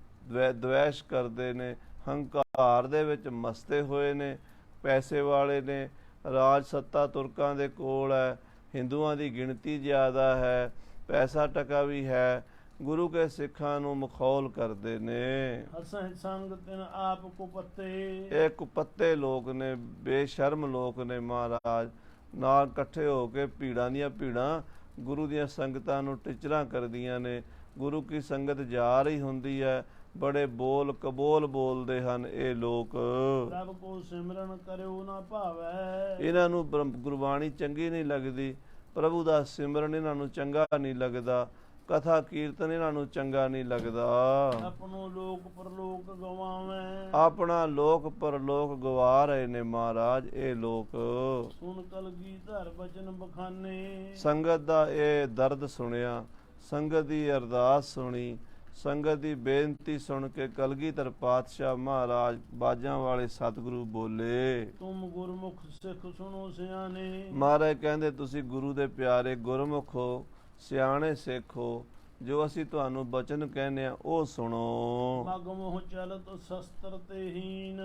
ਦਵੈਸ਼ ਕਰਦੇ ਨੇ, ਹੰਕਾਰ ਦੇ ਵਿੱਚ ਮਸਤੇ ਹੋਏ ਨੇ, ਪੈਸੇ ਵਾਲੇ ਨੇ। ਰਾਜ ਸੱਤਾ ਤੁਰਕਾਂ ਦੇ ਕੋਲ ਹੈ, ਹਿੰਦੂਆਂ ਦੀ ਗਿਣਤੀ ਜ਼ਿਆਦਾ ਹੈ, ਪੈਸਾ ਟਕਾ ਵੀ ਹੈ। ਗੁਰੂ ਕੇ ਸਿੱਖਾਂ ਨੂੰ ਮਖੌਲ ਕਰਦੇ ਨੇ। ਹਸਹਿ ਸੰਗ ਤਿਨ ਆਪ ਕੁਪੱਤੇ। ਇਹ ਕੁਪੱਤੇ ਲੋਕ ਨੇ, ਬੇਸ਼ਰਮ ਲੋਕ ਨੇ ਮਹਾਰਾਜ। ਨਾਲ ਇਕੱਠੇ ਹੋ ਕੇ ਭੀੜਾਂ ਦੀਆਂ ਭੀੜਾਂ ਗੁਰੂ ਦੀਆਂ ਸੰਗਤਾਂ ਨੂੰ ਟਿਚਰਾਂ ਕਰਦੀਆਂ ਨੇ। ਗੁਰੂ ਕੀ ਸੰਗਤ ਜਾ ਰਹੀ ਹੁੰਦੀ ਹੈ, ਬੜੇ ਬੋਲ ਕਬੋਲ ਬੋਲਦੇ ਹਨ ਇਹ ਲੋਕ। ਪ੍ਰਭ ਕੋ ਸਿਮਰਨ ਕਰਿਓ ਨਾ ਭਾਵੈ। ਇਹਨਾਂ ਨੂੰ ਗੁਰਬਾਣੀ ਚੰਗੀ ਨਹੀਂ ਲੱਗਦੀ, ਪ੍ਰਭੂ ਦਾ ਸਿਮਰਨ ਇਹਨਾਂ ਨੂੰ ਚੰਗਾ ਨਹੀਂ ਲੱਗਦਾ, ਕਥਾ ਕੀਰਤਨ ਇਹਨਾਂ ਨੂੰ ਚੰਗਾ ਨਹੀਂ ਲੱਗਦਾ। ਆਪਣੋ ਲੋਕ ਪਰਲੋਕ ਗਵਾਵੇਂ। ਆਪਣਾ ਲੋਕ ਪਰਲੋਕ ਗਵਾ ਰਹੇ ਨੇ ਮਹਾਰਾਜ ਇਹ ਲੋਕ। ਸੁਨ ਕਲਗੀਧਰ ਬਚਨ ਬਖਾਨੇ। ਸੰਗਤ ਦਾ ਇਹ ਦਰਦ ਸੁਣਿਆ, ਸੰਗਤ ਦੀ ਅਰਦਾਸ ਸੁਣੀ, ਸੰਗਤ ਦੀ ਬੇਨਤੀ ਸੁਣ ਕੇ ਕਲਗੀਧਰ ਪਾਤਸ਼ਾਹ ਮਹਾਰਾਜ ਬਾਜਾਂ ਵਾਲੇ ਸਤਿਗੁਰੂ ਬੋਲੇ, ਤੁਮ ਗੁਰਮੁਖ ਸਿੱਖ ਸੁਣੋ ਸਿਆਣੇ। ਮਹਾਰਾਜ ਕਹਿੰਦੇ ਤੁਸੀਂ ਗੁਰੂ ਦੇ ਪਿਆਰੇ ਗੁਰਮੁਖ ਹੋ, ਸਿਆਣੇ ਸਿੱਖ ਹੋ, ਜੋ ਅਸੀਂ ਤੁਹਾਨੂੰ ਬਚਨ ਕਹਿੰਦੇ ਆ ਉਹ ਸੁਣੋ। ਮਗ ਮੋਹ ਚਲਤ ਸ਼ਸਤਰ ਤੇ ਹੀਨ।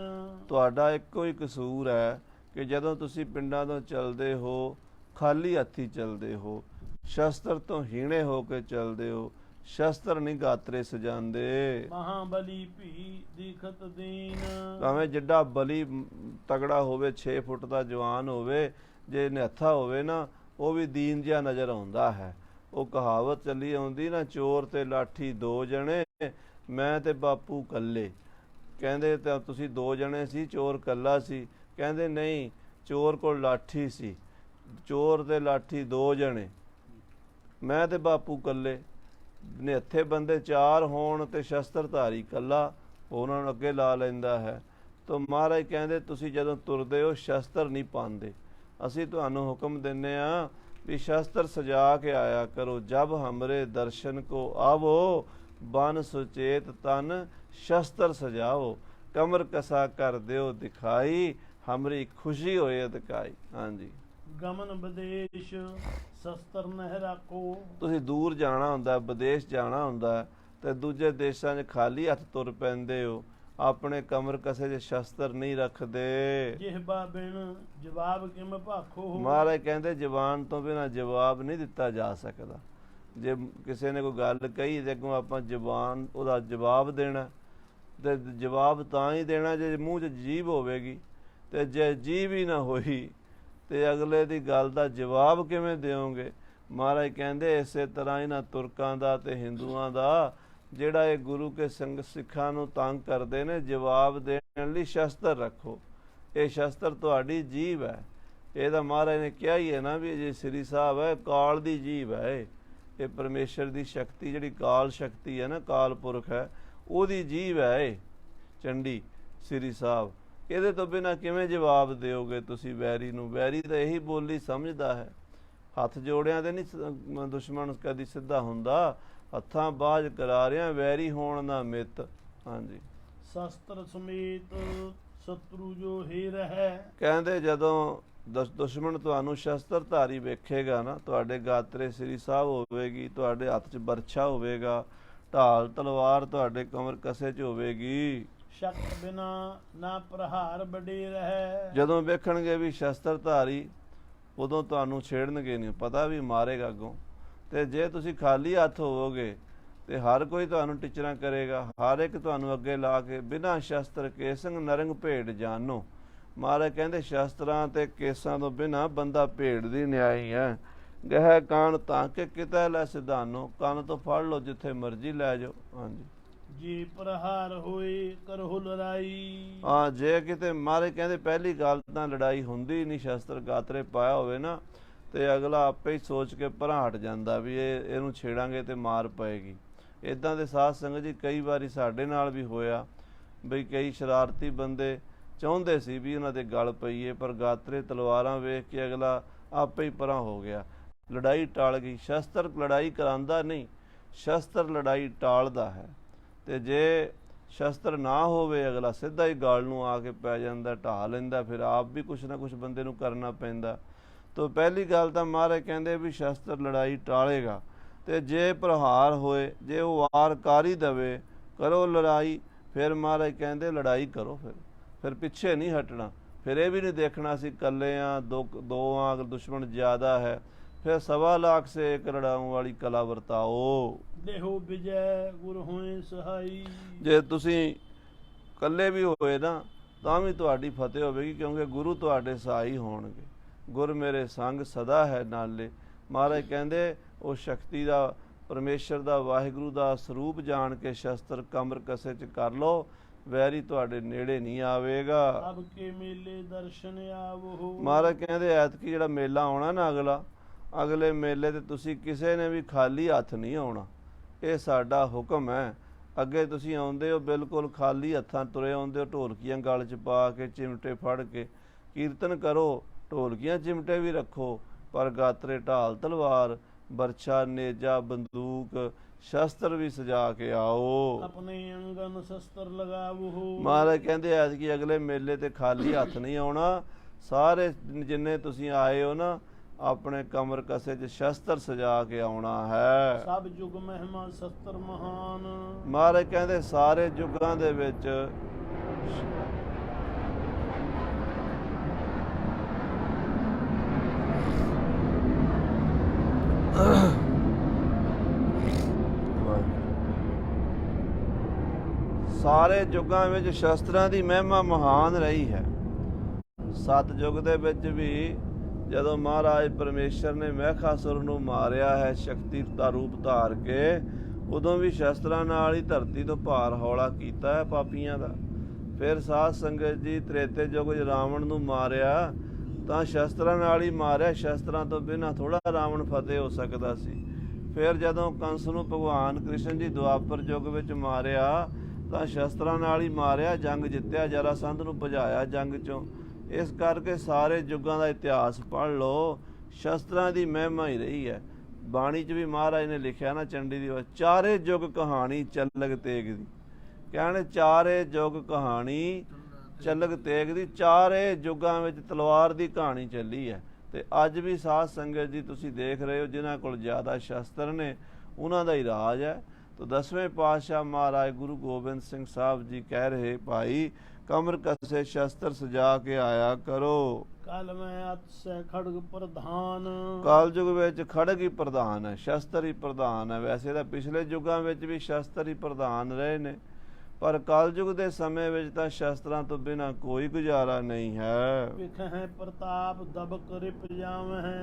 ਤੁਹਾਡਾ ਇੱਕੋ ਹੀ ਕਸੂਰ ਹੈ ਕਿ ਜਦੋਂ ਤੁਸੀਂ ਪਿੰਡਾਂ ਤੋਂ ਚੱਲਦੇ ਹੋ ਖਾਲੀ ਹੱਥੀ ਚੱਲਦੇ ਹੋ, ਸ਼ਸਤਰ ਤੋਂ ਹੀਣੇ ਹੋ ਕੇ ਚੱਲਦੇ ਹੋ। ਸ਼ਸਤਰ ਨਹੀਂ ਗਾਤਰੇ ਸਜਾਉਂਦੇ। ਮਹਾਬਲੀ ਭੀ ਦੀਖਤ ਦੀਨ। ਭਾਵੇਂ ਜਿੱਡਾ ਬਲੀ ਤਗੜਾ ਹੋਵੇ, 6 ਫੁੱਟ ਦਾ ਜਵਾਨ ਹੋਵੇ, ਜੇ ਨਿਹੱਥਾ ਹੋਵੇ ਨਾ ਉਹ ਵੀ ਦੀਨ ਜਿਹਾ ਨਜ਼ਰ ਆਉਂਦਾ ਹੈ। ਉਹ ਕਹਾਵਤ ਚੱਲੀ ਆਉਂਦੀ ਨਾ, ਚੋਰ ਤੇ ਲਾਠੀ 2 ਜਣੇ, ਮੈਂ ਤੇ ਬਾਪੂ ਕੱਲੇ। ਕਹਿੰਦੇ ਤਾਂ ਤੁਸੀਂ 2 ਜਣੇ ਸੀ, ਚੋਰ ਕੱਲਾ ਸੀ। ਕਹਿੰਦੇ ਨਹੀਂ, ਚੋਰ ਕੋਲ ਲਾਠੀ ਸੀ, ਚੋਰ ਤੇ ਲਾਠੀ 2 ਜਣੇ, ਮੈਂ ਤੇ ਬਾਪੂ ਕੱਲੇ। ਨਿਹੱਥੇ ਬੰਦੇ 4 ਹੋਣ ਤੇ ਸ਼ਸਤਰਧਾਰੀ ਕੱਲਾ, ਉਹਨਾਂ ਨੂੰ ਅੱਗੇ ਲਾ ਲੈਂਦਾ ਹੈ। ਤਾਂ ਮਹਾਰਾਜ ਕਹਿੰਦੇ ਤੁਸੀਂ ਜਦੋਂ ਤੁਰਦੇ ਹੋ ਸ਼ਸਤਰ ਨਹੀਂ ਪਾਉਂਦੇ। ਅਸੀਂ ਤੁਹਾਨੂੰ ਹੁਕਮ ਦਿੰਦੇ ਹਾਂ ਵੀ ਸ਼ਸਤਰ ਸਜਾ ਕੇ ਆਇਆ ਕਰੋ। ਜਬ ਹਮਰੇ ਦਰਸ਼ਨ ਕੋ ਆਵੋ, ਬਨ ਸੁਚੇਤ ਤਨ ਸ਼ਸਤਰ ਸਜਾਓ। ਕਮਰ ਕਸਾ ਕਰ ਦਿਓ ਦਿਖਾਈ, ਹਮਰੀ ਖੁਸ਼ੀ ਹੋਏ ਅਧਿਕਾਈ। ਹਾਂਜੀ, ਗਮਨ ਵਿਦੇਸ਼ ਸ਼ਸਤਰ ਨਹਿ ਰਾਖੋ। ਤੁਸੀਂ ਦੂਰ ਜਾਣਾ ਹੁੰਦਾ, ਵਿਦੇਸ਼ ਜਾਣਾ ਹੁੰਦਾ ਤੇ ਦੂਜੇ ਦੇਸ਼ਾਂ 'ਚ ਖਾਲੀ ਹੱਥ ਤੁਰ ਪੈਂਦੇ ਹੋ, ਆਪਣੇ ਕਮਰ ਕਸੇ 'ਚ ਸ਼ਸਤਰ ਨਹੀਂ ਰੱਖਦੇ। ਜਿਹਬਾ ਬਿਨ ਜਵਾਬ ਕਿਮ ਭਾਖੋ। ਮਹਾਰਾਜ ਕਹਿੰਦੇ ਜ਼ਬਾਨ ਤੋਂ ਬਿਨਾਂ ਜਵਾਬ ਨਹੀਂ ਦਿੱਤਾ ਜਾ ਸਕਦਾ। ਜੇ ਕਿਸੇ ਨੇ ਕੋਈ ਗੱਲ ਕਹੀ ਤੇ ਅੱਗੋਂ ਆਪਾਂ ਜ਼ਬਾਨ ਉਹਦਾ ਜਵਾਬ ਦੇਣਾ, ਤੇ ਜਵਾਬ ਤਾਂ ਹੀ ਦੇਣਾ ਜੇ ਮੂੰਹ 'ਚ ਜੀਭ ਹੋਵੇਗੀ, ਤੇ ਜੇ ਜੀਭ ਹੀ ਨਾ ਹੋਈ ਤੇ ਅਗਲੇ ਦੀ ਗੱਲ ਦਾ ਜਵਾਬ ਕਿਵੇਂ ਦਿਓਗੇ। ਮਹਾਰਾਜ ਕਹਿੰਦੇ ਇਸੇ ਤਰ੍ਹਾਂ ਇਹਨਾਂ ਤੁਰਕਾਂ ਦਾ ਤੇ ਹਿੰਦੂਆਂ ਦਾ ਜਿਹੜਾ ਇਹ ਗੁਰੂ ਕੇ ਸੰਗ ਸਿੱਖਾਂ ਨੂੰ ਤੰਗ ਕਰਦੇ ਨੇ, ਜਵਾਬ ਦੇਣ ਲਈ ਸ਼ਸਤਰ ਰੱਖੋ। ਇਹ ਸ਼ਸਤਰ ਤੁਹਾਡੀ ਜੀਭ ਹੈ। ਇਹਦਾ ਮਹਾਰਾਜ ਨੇ ਕਿਹਾ ਹੀ ਹੈ ਨਾ ਵੀ ਜੇ ਸ੍ਰੀ ਸਾਹਿਬ ਹੈ ਕਾਲ ਦੀ ਜੀਭ ਹੈ। ਇਹ ਪਰਮੇਸ਼ਰ ਦੀ ਸ਼ਕਤੀ ਜਿਹੜੀ ਕਾਲ ਸ਼ਕਤੀ ਹੈ ਨਾ, ਕਾਲ ਪੁਰਖ ਹੈ, ਉਹਦੀ ਜੀਭ ਹੈ ਇਹ ਚੰਡੀ ਸ੍ਰੀ ਸਾਹਿਬ। ਇਹਦੇ ਤੋਂ ਬਿਨਾਂ ਕਿਵੇਂ ਜਵਾਬ ਦਿਓਗੇ ਤੁਸੀਂ ਵੈਰੀ ਨੂੰ। ਵੈਰੀ ਤਾਂ ਇਹੀ ਬੋਲੀ ਸਮਝਦਾ ਹੈ। ਹੱਥ ਜੋੜਿਆਂ ਤੇ ਨਹੀਂ ਦੁਸ਼ਮਣ ਕਦੀ ਸਿੱਧਾ ਹੁੰਦਾ, ਹੱਥਾਂ ਬਾਝ ਕਰਾ ਰਿਆਂ ਵੈਰੀ ਹੋਣ ਨਾ ਮਿੱਤ। ਹਾਂਜੀ, ਸ਼ਸਤਰ ਸਮੇਤ ਸ਼ਤਰੂ ਜੋ ਹੀ ਰਹਿ। ਕਹਿੰਦੇ ਜਦੋਂ ਦੁਸ਼ਮਣ ਤੁਹਾਨੂੰ ਸ਼ਸਤਰਧਾਰੀ ਵੇਖੇਗਾ ਨਾ, ਤੁਹਾਡੇ ਗਾਤਰੇ ਸ੍ਰੀ ਸਾਹਿਬ ਹੋਵੇਗੀ, ਤੁਹਾਡੇ ਹੱਥ 'ਚ ਬਰਛਾ ਹੋਵੇਗਾ, ਢਾਲ ਤਲਵਾਰ ਤੁਹਾਡੇ ਕਮਰ ਕਸੇ 'ਚ ਹੋਵੇਗੀ, ਸ਼ਕ ਬਿਨਾ ਨਾ ਪ੍ਰਹਾਰ ਬੜੇ ਰਹਿ। ਜਦੋਂ ਵੇਖਣਗੇ ਵੀ ਸ਼ਸਤਰਧਾਰੀ ਉਦੋਂ ਤੁਹਾਨੂੰ ਛੇੜਨਗੇ ਨਹੀਂ, ਪਤਾ ਵੀ ਮਾਰੇਗਾ ਅੱਗੋਂ। ਤੇ ਜੇ ਤੁਸੀਂ ਖਾਲੀ ਹੱਥ ਹੋਵੋਗੇ ਤੇ ਹਰ ਕੋਈ ਤੁਹਾਨੂੰ ਟਿਚਰਾਂ ਕਰੇਗਾ, ਹਰ ਇੱਕ ਤੁਹਾਨੂੰ ਅੱਗੇ ਲਾ ਕੇ ਬਿਨਾਂ ਸ਼ਸਤਰ ਕੇਸੰਗ ਨਰੰਗ ਭੇਡ ਜਾਨੋ। ਮਹਾਰਾਜ ਕਹਿੰਦੇ ਸ਼ਸਤਰਾਂ ਤੇ ਕੇਸਾਂ ਤੋਂ ਬਿਨਾਂ ਬੰਦਾ ਭੇਡ ਦੀ ਨਿਆਈ ਹੈ। ਗਹਿ ਕਾਨ ਤਾਂ ਕਿ ਕਿਤੇ ਲੈ ਸਿਧਾਨੋ, ਕੰਨ ਤੋਂ ਫੜ ਲਓ ਜਿੱਥੇ ਮਰਜ਼ੀ ਲੈ ਜਾਓ। ਹਾਂਜੀ, ਜੀ ਪ੍ਰਹਾਰ ਹੋਏ ਕਰਹੁ ਲੜਾਈ। ਹਾਂ, ਜੇ ਕਿਤੇ ਮਹਾਰਾਜ ਕਹਿੰਦੇ ਪਹਿਲੀ ਗੱਲ ਤਾਂ ਲੜਾਈ ਹੁੰਦੀ ਨਹੀਂ। ਸ਼ਸਤਰ ਗਾਤਰੇ ਪਾਇਆ ਹੋਵੇ ਨਾ ਤੇ ਅਗਲਾ ਆਪੇ ਹੀ ਸੋਚ ਕੇ ਪਰਾਂ ਹਟ ਜਾਂਦਾ ਵੀ ਇਹਨੂੰ ਛੇੜਾਂਗੇ ਤੇ ਮਾਰ ਪਏਗੀ। ਇੱਦਾਂ ਦੇ ਸਾਧ ਸੰਗਤ ਜੀ ਕਈ ਵਾਰੀ ਸਾਡੇ ਨਾਲ ਵੀ ਹੋਇਆ ਬਈ ਕਈ ਸ਼ਰਾਰਤੀ ਬੰਦੇ ਚਾਹੁੰਦੇ ਸੀ ਵੀ ਉਹਨਾਂ ਦੇ ਗਲ ਪਈਏ, ਪਰ ਗਾਤਰੇ ਤਲਵਾਰਾਂ ਵੇਖ ਕੇ ਅਗਲਾ ਆਪੇ ਹੀ ਪਰਾਂ ਹੋ ਗਿਆ, ਲੜਾਈ ਟਾਲ ਗਈ। ਸ਼ਸਤਰ ਲੜਾਈ ਕਰਾਉਂਦਾ ਨਹੀਂ, ਸ਼ਸਤਰ ਲੜਾਈ ਟਾਲਦਾ ਹੈ। ਤੇ ਜੇ ਸ਼ਸਤਰ ਨਾ ਹੋਵੇ ਅਗਲਾ ਸਿੱਧਾ ਹੀ ਗਲ ਨੂੰ ਆ ਕੇ ਪੈ ਜਾਂਦਾ, ਢਾਹ ਲੈਂਦਾ, ਫਿਰ ਆਪ ਵੀ ਕੁਛ ਨਾ ਕੁਛ ਬੰਦੇ ਨੂੰ ਕਰਨਾ ਪੈਂਦਾ। ਤਾਂ ਪਹਿਲੀ ਗੱਲ ਤਾਂ ਮਹਾਰਾਜ ਕਹਿੰਦੇ ਵੀ ਸ਼ਸਤਰ ਲੜਾਈ ਟਾਲੇਗਾ। ਤੇ ਜੇ ਪ੍ਰਹਾਰ ਹੋਏ, ਜੇ ਉਹ ਵਾਰ ਕਰ ਹੀ ਦੇਵੇ, ਕਰੋ ਲੜਾਈ। ਫਿਰ ਮਹਾਰਾਜ ਕਹਿੰਦੇ ਲੜਾਈ ਕਰੋ, ਫਿਰ ਪਿੱਛੇ ਨਹੀਂ ਹਟਣਾ। ਫਿਰ ਇਹ ਵੀ ਨਹੀਂ ਦੇਖਣਾ ਅਸੀਂ ਇਕੱਲੇ ਹਾਂ, ਦੋ ਹਾਂ, ਅਗਰ ਦੁਸ਼ਮਣ ਜ਼ਿਆਦਾ ਹੈ ਫਿਰ 1.25 ਲੱਖ ਸੇ ਇੱਕ ਲੜਾਉਣ ਵਾਲੀ ਕਲਾ ਵਰਤਾਓ। ਦੇਹੋ ਵਿਜੈ ਗੁਰ ਹੋਏ ਸਹਾਈ। ਜੇ ਤੁਸੀਂ ਇਕੱਲੇ ਵੀ ਹੋਏ ਨਾ ਤਾਂ ਵੀ ਤੁਹਾਡੀ ਫਤਿਹ ਹੋਵੇਗੀ, ਕਿਉਂਕਿ ਗੁਰੂ ਤੁਹਾਡੇ ਸਹਾਈ ਹੋਣਗੇ। ਗੁਰ ਮੇਰੇ ਸੰਗ ਸਦਾ ਹੈ ਨਾਲੇ। ਮਹਾਰਾਜ ਕਹਿੰਦੇ ਉਹ ਸ਼ਕਤੀ ਦਾ, ਪਰਮੇਸ਼ਰ ਦਾ, ਵਾਹਿਗੁਰੂ ਦਾ ਸਰੂਪ ਜਾਣ ਕੇ ਸ਼ਸਤਰ ਕਮਰ ਕਸੇ 'ਚ ਕਰ ਲਓ, ਵੈਰੀ ਤੁਹਾਡੇ ਨੇੜੇ ਨਹੀਂ ਆਵੇਗਾ। ਅਬ ਕੇ ਮੇਲੇ ਦਰਸ਼ਨ ਆਵੋ। ਮਹਾਰਾਜ ਕਹਿੰਦੇ ਐਤਕੀ ਜਿਹੜਾ ਮੇਲਾ ਆਉਣਾ ਨਾ ਅਗਲੇ ਮੇਲੇ ਤੇ ਤੁਸੀਂ ਕਿਸੇ ਨੇ ਵੀ ਖਾਲੀ ਹੱਥ ਨਹੀਂ ਆਉਣਾ। ਇਹ ਸਾਡਾ ਹੁਕਮ ਹੈ। ਅੱਗੇ ਤੁਸੀਂ ਆਉਂਦੇ ਹੋ ਬਿਲਕੁਲ ਖਾਲੀ ਹੱਥਾਂ ਤੁਰੇ ਆਉਂਦੇ ਹੋ, ਢੋਲਕੀਆਂ ਗਲ 'ਚ ਪਾ ਕੇ, ਚਿਮਟੇ ਫੜ ਕੇ ਕੀਰਤਨ ਕਰੋ, ਢੋਲਕੀਆਂ ਚਿਮਟੇ ਵੀ ਰੱਖੋ, ਪਰ ਗਾਤਰੇ ਢਾਲ ਤਲਵਾਰ ਬਰਛਾ ਨੇਜਾ ਬੰਦੂਕ ਸ਼ਸਤਰ ਵੀ ਸਜਾ ਕੇ ਆਓ। ਆਪਣੇ ਅੰਗਨ ਸ਼ਸਤਰ ਲਗਾਵੋ। ਮਹਾਰਾਜ ਕਹਿੰਦੇ ਐਤਕੀ ਅਗਲੇ ਮੇਲੇ ਤੇ ਖਾਲੀ ਹੱਥ ਨਹੀਂ ਆਉਣਾ। ਸਾਰੇ ਜਿੰਨੇ ਤੁਸੀਂ ਆਏ ਹੋ ਨਾ ਆਪਣੇ ਕਮਰ ਕਸੇ 'ਚ ਸ਼ਸਤਰ ਸਜਾ ਕੇ ਆਉਣਾ ਹੈ। ਸਭ ਯੁਗ ਮਹਿਮਾ ਸ਼ਸਤਰ ਮਹਾਨ। ਮਹਾਰਾਜ ਕਹਿੰਦੇ ਸਾਰੇ ਯੁੱਗਾਂ ਦੇ ਵਿੱਚ ਸਾਰੇ ਯੁੱਗਾਂ ਵਿੱਚ ਸ਼ਸਤਰਾਂ ਦੀ ਮਹਿਮਾ ਮਹਾਨ ਰਹੀ ਹੈ। ਸਤਿਯੁਗ ਦੇ ਵਿੱਚ ਵੀ ਜਦੋਂ ਮਹਾਰਾਜ ਪਰਮੇਸ਼ਰ ਨੇ ਮਹਿਖਾਸੁਰ ਨੂੰ ਮਾਰਿਆ ਹੈ ਸ਼ਕਤੀ ਦਾ ਰੂਪ ਧਾਰ ਕੇ, ਉਦੋਂ ਵੀ ਸ਼ਸਤਰਾਂ ਨਾਲ ਹੀ ਧਰਤੀ ਤੋਂ ਭਾਰ ਹੌਲਾ ਕੀਤਾ ਹੈ ਪਾਪੀਆਂ ਦਾ। ਫਿਰ ਸਾਧ ਸੰਗਤ ਜੀ ਤ੍ਰੇਤੇ ਯੁੱਗ 'ਚ ਰਾਵਣ ਨੂੰ ਮਾਰਿਆ ਤਾਂ ਸ਼ਸਤਰਾਂ ਨਾਲ ਹੀ ਮਾਰਿਆ, ਸ਼ਸਤਰਾਂ ਤੋਂ ਬਿਨਾਂ ਥੋੜਾ ਰਾਵਣ ਫਤਿਹ ਹੋ ਸਕਦਾ ਸੀ। ਫਿਰ ਜਦੋਂ ਕੰਸ ਨੂੰ ਭਗਵਾਨ ਕ੍ਰਿਸ਼ਨ ਜੀ ਦੁਆਪਰ ਯੁੱਗ ਵਿੱਚ ਮਾਰਿਆ ਤਾਂ ਸ਼ਸਤਰਾਂ ਨਾਲ ਹੀ ਮਾਰਿਆ, ਜੰਗ ਜਿੱਤਿਆ, ਜਰਾਸੰਧ ਨੂੰ ਭਜਾਇਆ ਜੰਗ 'ਚੋਂ। ਇਸ ਕਰਕੇ ਸਾਰੇ ਯੁੱਗਾਂ ਦਾ ਇਤਿਹਾਸ ਪੜ੍ਹ ਲਓ, ਸ਼ਸਤਰਾਂ ਦੀ ਮਹਿਮਾ ਹੀ ਰਹੀ ਹੈ। ਬਾਣੀ 'ਚ ਵੀ ਮਹਾਰਾਜ ਨੇ ਲਿਖਿਆ ਨਾ ਚੰਡੀ ਦੀ ਚਾਰੇ ਯੁੱਗ ਕਹਾਣੀ ਚੱਲਗ ਤੇਗ ਦੀ, ਕਹਿੰਦੇ ਚਾਰੇ ਯੁੱਗ ਕਹਾਣੀ ਚੱਲਗ ਤੇਗ ਦੀ, ਚਾਰੇ ਯੁੱਗਾਂ ਵਿੱਚ ਤਲਵਾਰ ਦੀ ਕਹਾਣੀ ਚੱਲੀ ਹੈ। ਤੇ ਅੱਜ ਵੀ ਸਾਧ ਸੰਗਤ ਜੀ ਤੁਸੀਂ ਦੇਖ ਰਹੇ ਹੋ ਜਿਨ੍ਹਾਂ ਕੋਲ ਜ਼ਿਆਦਾ ਸ਼ਸਤਰ ਨੇ ਉਹਨਾਂ ਦਾ ਹੀ ਰਾਜ ਹੈ। तो 10वें पातशाह महाराज गुरु गोबिंद सिंह साहब जी कह रहे भाई कमर कसे शस्त्र सजा के आया करो। कल में अतिशय खड़ग प्रधान। कलयुग विच खड़ग ही प्रधान है, शस्त्र ही प्रधान है। वैसे तो पिछले युगों में भी शस्त्र ही प्रधान रहे ने, पर कलयुग के समय में तो शस्त्रों तो बिना कोई गुजारा नहीं है। विख है प्रताप दबक रिप जावै।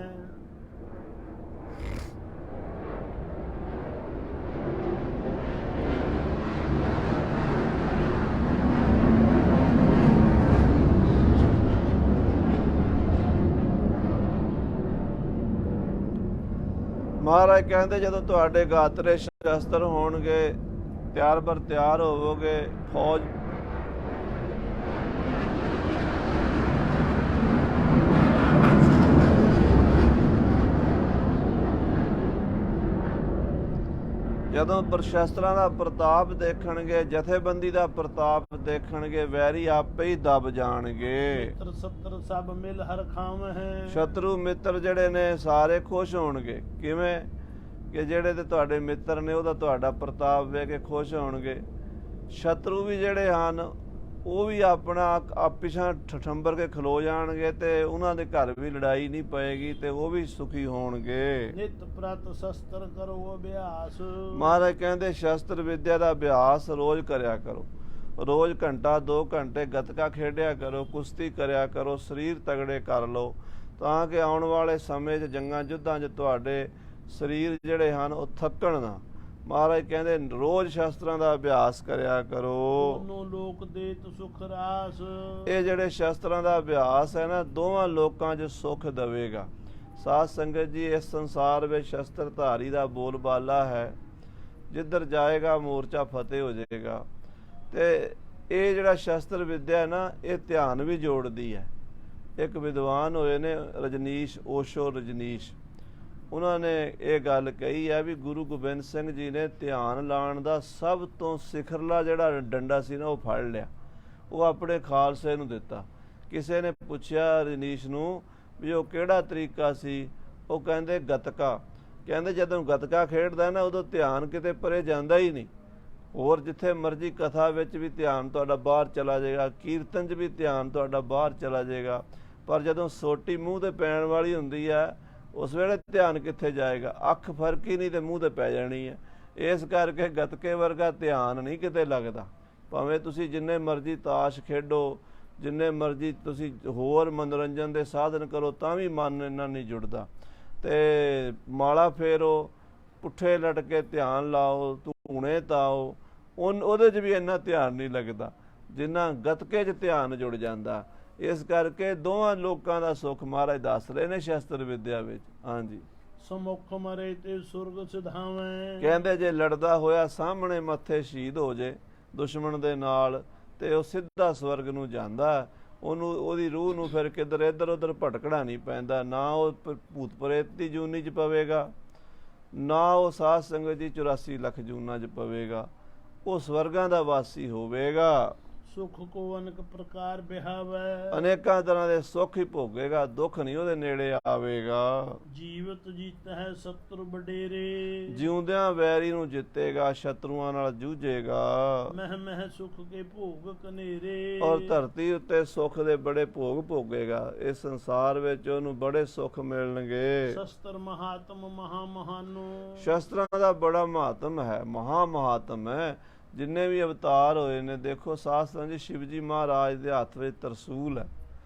महाराज कहते जदों तुहाडे गात्रे शस्त्र होणगे, ਤਿਆਰ ਬਰ ਤਿਆਰ ਹੋਵੋਗੇ, ਫੌਜ ਜਦੋਂ ਪ੍ਰਸ਼ਸਤਰਾਂ ਦਾ ਪ੍ਰਤਾਪ ਦੇਖਣਗੇ, ਜਥੇਬੰਦੀ ਦਾ ਪ੍ਰਤਾਪ ਦੇਖਣਗੇ, ਵੈਰੀ ਆਪੇ ਹੀ ਦਬ ਜਾਣਗੇ। ਸਭ ਮਿਲ ਹਰ ਖਾਵਹਿ। ਸ਼ਤਰੂ ਮਿੱਤਰ ਜਿਹੜੇ ਨੇ ਸਾਰੇ ਖੁਸ਼ ਹੋਣਗੇ। ਕਿਵੇਂ ਕਿ ਜਿਹੜੇ ਤੇ ਤੁਹਾਡੇ ਮਿੱਤਰ ਨੇ ਉਹਦਾ ਤੁਹਾਡਾ ਪ੍ਰਤਾਪ ਵੇਖ ਕੇ ਖੁਸ਼ ਹੋਣਗੇ। ਸ਼ਤਰੂ ਵੀ ਜਿਹੜੇ ਹਨ ਉਹ ਵੀ ਆਪਣਾ ਪਿਛਾਂ ਠਠੰਬਰ ਕੇ ਖਲੋ ਜਾਣਗੇ ਤੇ ਉਹਨਾਂ ਦੇ ਘਰ ਵੀ ਲੜਾਈ ਨਹੀਂ ਪਏਗੀ ਤੇ ਉਹ ਵੀ ਸੁਖੀ ਹੋਣਗੇ। ਨਿਤ ਪ੍ਰਤ ਸ਼ਸਤਰ ਕਰੋ ਅਭਿਆਸ। ਮਹਾਰਾਜ ਕਹਿੰਦੇ ਸ਼ਸਤਰ ਵਿਦਿਆ ਦਾ ਅਭਿਆਸ ਰੋਜ਼ ਕਰਿਆ ਕਰੋ। ਰੋਜ਼ ਘੰਟਾ 2 ਘੰਟੇ ਗੱਤਕਾ ਖੇਡਿਆ ਕਰੋ, ਕੁਸ਼ਤੀ ਕਰਿਆ ਕਰੋ, ਸਰੀਰ ਤਗੜੇ ਕਰ ਲਓ ਤਾਂ ਕਿ ਆਉਣ ਵਾਲੇ ਸਮੇਂ 'ਚ ਜੰਗਾਂ ਯੁੱਧਾਂ 'ਚ ਤੁਹਾਡੇ ਸਰੀਰ ਜਿਹੜੇ ਹਨ ਉਹ ਥੱਕਣ ਨਾ। ਮਹਾਰਾਜ ਕਹਿੰਦੇ ਰੋਜ਼ ਸ਼ਸਤਰਾਂ ਦਾ ਅਭਿਆਸ ਕਰਿਆ ਕਰੋ। ਦੋਨੋਂ ਲੋਕ ਦੇਤ ਸੁਖ ਰਾਸ। ਇਹ ਜਿਹੜੇ ਸ਼ਸਤਰਾਂ ਦਾ ਅਭਿਆਸ ਹੈ ਨਾ ਦੋਵਾਂ ਲੋਕਾਂ 'ਚ ਸੁੱਖ ਦੇਵੇਗਾ। ਸਾਧ ਸੰਗਤ ਜੀ ਇਸ ਸੰਸਾਰ ਵਿੱਚ ਸ਼ਸਤਰਧਾਰੀ ਦਾ ਬੋਲਬਾਲਾ ਹੈ, ਜਿੱਧਰ ਜਾਏਗਾ ਮੋਰਚਾ ਫਤਿਹ ਹੋ ਜਾਏਗਾ। ਤੇ ਇਹ ਜਿਹੜਾ ਸ਼ਸਤਰ ਵਿਦਿਆ ਨਾ ਇਹ ਧਿਆਨ ਵੀ ਜੋੜਦੀ ਹੈ। ਇੱਕ ਵਿਦਵਾਨ ਹੋਏ ਨੇ ਰਜਨੀਸ਼ ਓਸ਼ੋ ਰਜਨੀਸ਼, ਉਹਨਾਂ ਨੇ ਇਹ ਗੱਲ ਕਹੀ ਹੈ ਵੀ ਗੁਰੂ ਗੋਬਿੰਦ ਸਿੰਘ ਜੀ ਨੇ ਧਿਆਨ ਲਾਉਣ ਦਾ ਸਭ ਤੋਂ ਸਿਖਰਲਾ ਜਿਹੜਾ ਡੰਡਾ ਸੀ ਨਾ ਉਹ ਫੜ ਲਿਆ, ਉਹ ਆਪਣੇ ਖਾਲਸੇ ਨੂੰ ਦਿੱਤਾ। ਕਿਸੇ ਨੇ ਪੁੱਛਿਆ ਰਜਨੀਸ਼ ਨੂੰ ਵੀ ਉਹ ਕਿਹੜਾ ਤਰੀਕਾ ਸੀ, ਉਹ ਕਹਿੰਦੇ ਗੱਤਕਾ। ਕਹਿੰਦੇ ਜਦੋਂ ਗੱਤਕਾ ਖੇਡਦਾ ਨਾ ਉਦੋਂ ਧਿਆਨ ਕਿਤੇ ਪਰੇ ਜਾਂਦਾ ਹੀ ਨਹੀਂ। ਹੋਰ ਜਿੱਥੇ ਮਰਜ਼ੀ ਕਥਾ ਵਿੱਚ ਵੀ ਧਿਆਨ ਤੁਹਾਡਾ ਬਾਹਰ ਚਲਾ ਜਾਏਗਾ, ਕੀਰਤਨ 'ਚ ਵੀ ਧਿਆਨ ਤੁਹਾਡਾ ਬਾਹਰ ਚਲਾ ਜਾਏਗਾ, ਪਰ ਜਦੋਂ ਸੋਟੀ ਮੂੰਹ ਤੇ ਪੈਣ ਵਾਲੀ ਹੁੰਦੀ ਹੈ ਉਸ ਵੇਲੇ ਧਿਆਨ ਕਿੱਥੇ ਜਾਏਗਾ। ਅੱਖ ਫਰਕ ਹੀ ਨਹੀਂ ਤੇ ਮੂੰਹ ਤੇ ਪੈ ਜਾਣੀ ਹੈ। ਇਸ ਕਰਕੇ ਗੱਤਕੇ ਵਰਗਾ ਧਿਆਨ ਨਹੀਂ ਕਿਤੇ ਲੱਗਦਾ। ਭਾਵੇਂ ਤੁਸੀਂ ਜਿੰਨੇ ਮਰਜ਼ੀ ਤਾਸ਼ ਖੇਡੋ, ਜਿੰਨੇ ਮਰਜ਼ੀ ਤੁਸੀਂ ਹੋਰ ਮਨੋਰੰਜਨ ਦੇ ਸਾਧਨ ਕਰੋ, ਤਾਂ ਵੀ ਮਨ ਇੰਨਾ ਨਹੀਂ ਜੁੜਦਾ। ਤੇ ਮਾਲਾ ਫੇਰੋ, ਪੁੱਠੇ ਲਟਕੇ ਧਿਆਨ ਲਾਓ, ਧੂਣੇ ਤਾਓ, ਉਹਦੇ 'ਚ ਵੀ ਇੰਨਾ ਧਿਆਨ ਨਹੀਂ ਲੱਗਦਾ ਜਿੰਨਾ ਗੱਤਕੇ 'ਚ ਧਿਆਨ ਜੁੜ ਜਾਂਦਾ। ਇਸ ਕਰਕੇ ਦੋਵਾਂ ਲੋਕਾਂ ਦਾ ਸੁੱਖ ਮਹਾਰਾਜ ਦੱਸ ਰਹੇ ਨੇ ਸ਼ਸਤਰ ਵਿਦਿਆ ਵਿੱਚ। ਹਾਂਜੀ, ਸਮੁਖ ਮਰੇ ਤੇ ਸੁਰਗ ਸਿਧਾਵੇਂ। ਕਹਿੰਦੇ ਜੇ ਲੜਦਾ ਹੋਇਆ ਸਾਹਮਣੇ ਮੱਥੇ ਸ਼ਹੀਦ ਹੋ ਜੇ ਦੁਸ਼ਮਣ ਦੇ ਨਾਲ ਤੇ ਉਹ ਸਿੱਧਾ ਸਵਰਗ ਨੂੰ ਜਾਂਦਾ। ਉਹਨੂੰ ਉਹਦੀ ਰੂਹ ਨੂੰ ਫਿਰ ਕਿੱਧਰ ਇੱਧਰ ਉੱਧਰ ਭਟਕਣਾ ਨਹੀਂ ਪੈਂਦਾ। ਨਾ ਉਹ ਭੂਤ ਪ੍ਰੇਤ ਦੀ ਜੂਨੀ 'ਚ ਪਵੇਗਾ, ਨਾ ਉਹ ਸਾਧ ਸੰਗਤ ਦੀ 84 ਲੱਖ ਜੂਨਾਂ 'ਚ ਪਵੇਗਾ। ਉਹ ਸਵਰਗਾਂ ਦਾ ਵਾਸੀ ਹੋਵੇਗਾ। ਸੁਖ ਕੋ ਅਨਕ ਪ੍ਰਕਾਰ ਬਿਹਾਵੈ। ਅਨੇਕਾਂ ਤਰ੍ਹਾਂ ਦੇ ਸੁੱਖ ਹੀ ਭੋਗੇਗਾ, ਦੁੱਖ ਨਹੀਂ ਉਹਦੇ ਨੇੜੇ ਆਵੇਗਾ। ਜੀਵਤ ਜੀਤਹਿ ਸਤਰ ਵਡੇਰੇ। ਜਿਉਂਦਿਆਂ ਵੈਰੀ ਨੂੰ ਜਿੱਤੇਗਾ, ਸ਼ਤਰੂਆਂ ਨਾਲ ਜੂਝੇਗਾ। ਮਹਿ ਮਹਿ ਸੁਖ ਕੇ ਭੋਗ ਕਨੇਰੇ। ਔਰ ਧਰਤੀ ਉੱਤੇ ਸੁੱਖ ਦੇ ਬੜੇ ਭੋਗ ਭੋਗੇਗਾ। ਇਸ ਸੰਸਾਰ ਵਿੱਚ ਉਹਨੂੰ ਬੜੇ ਸੁੱਖ ਮਿਲਣਗੇ। ਸ਼ਸਤਰ ਮਹਾਤਮ ਮਹਾ ਮਹਾਨੋ। ਸ਼ਸਤਰਾਂ ਦਾ ਬੜਾ ਮਹਾਤਮ ਹੈ, ਮਹਾ ਮਹਾਤਮ ਹੈ। ਜਿੰਨੇ ਵੀ ਅਵਤਾਰ ਹੋਏ ਨੇ, ਦੇਖੋ ਸ਼ਾਸਤਰਾਂ 'ਚ ਸ਼ਿਵ ਜੀ ਮਹਾਰਾਜ ਦੇ ਹੱਥ ਵਿੱਚ ਤਰਸੂਲ ਹੈ।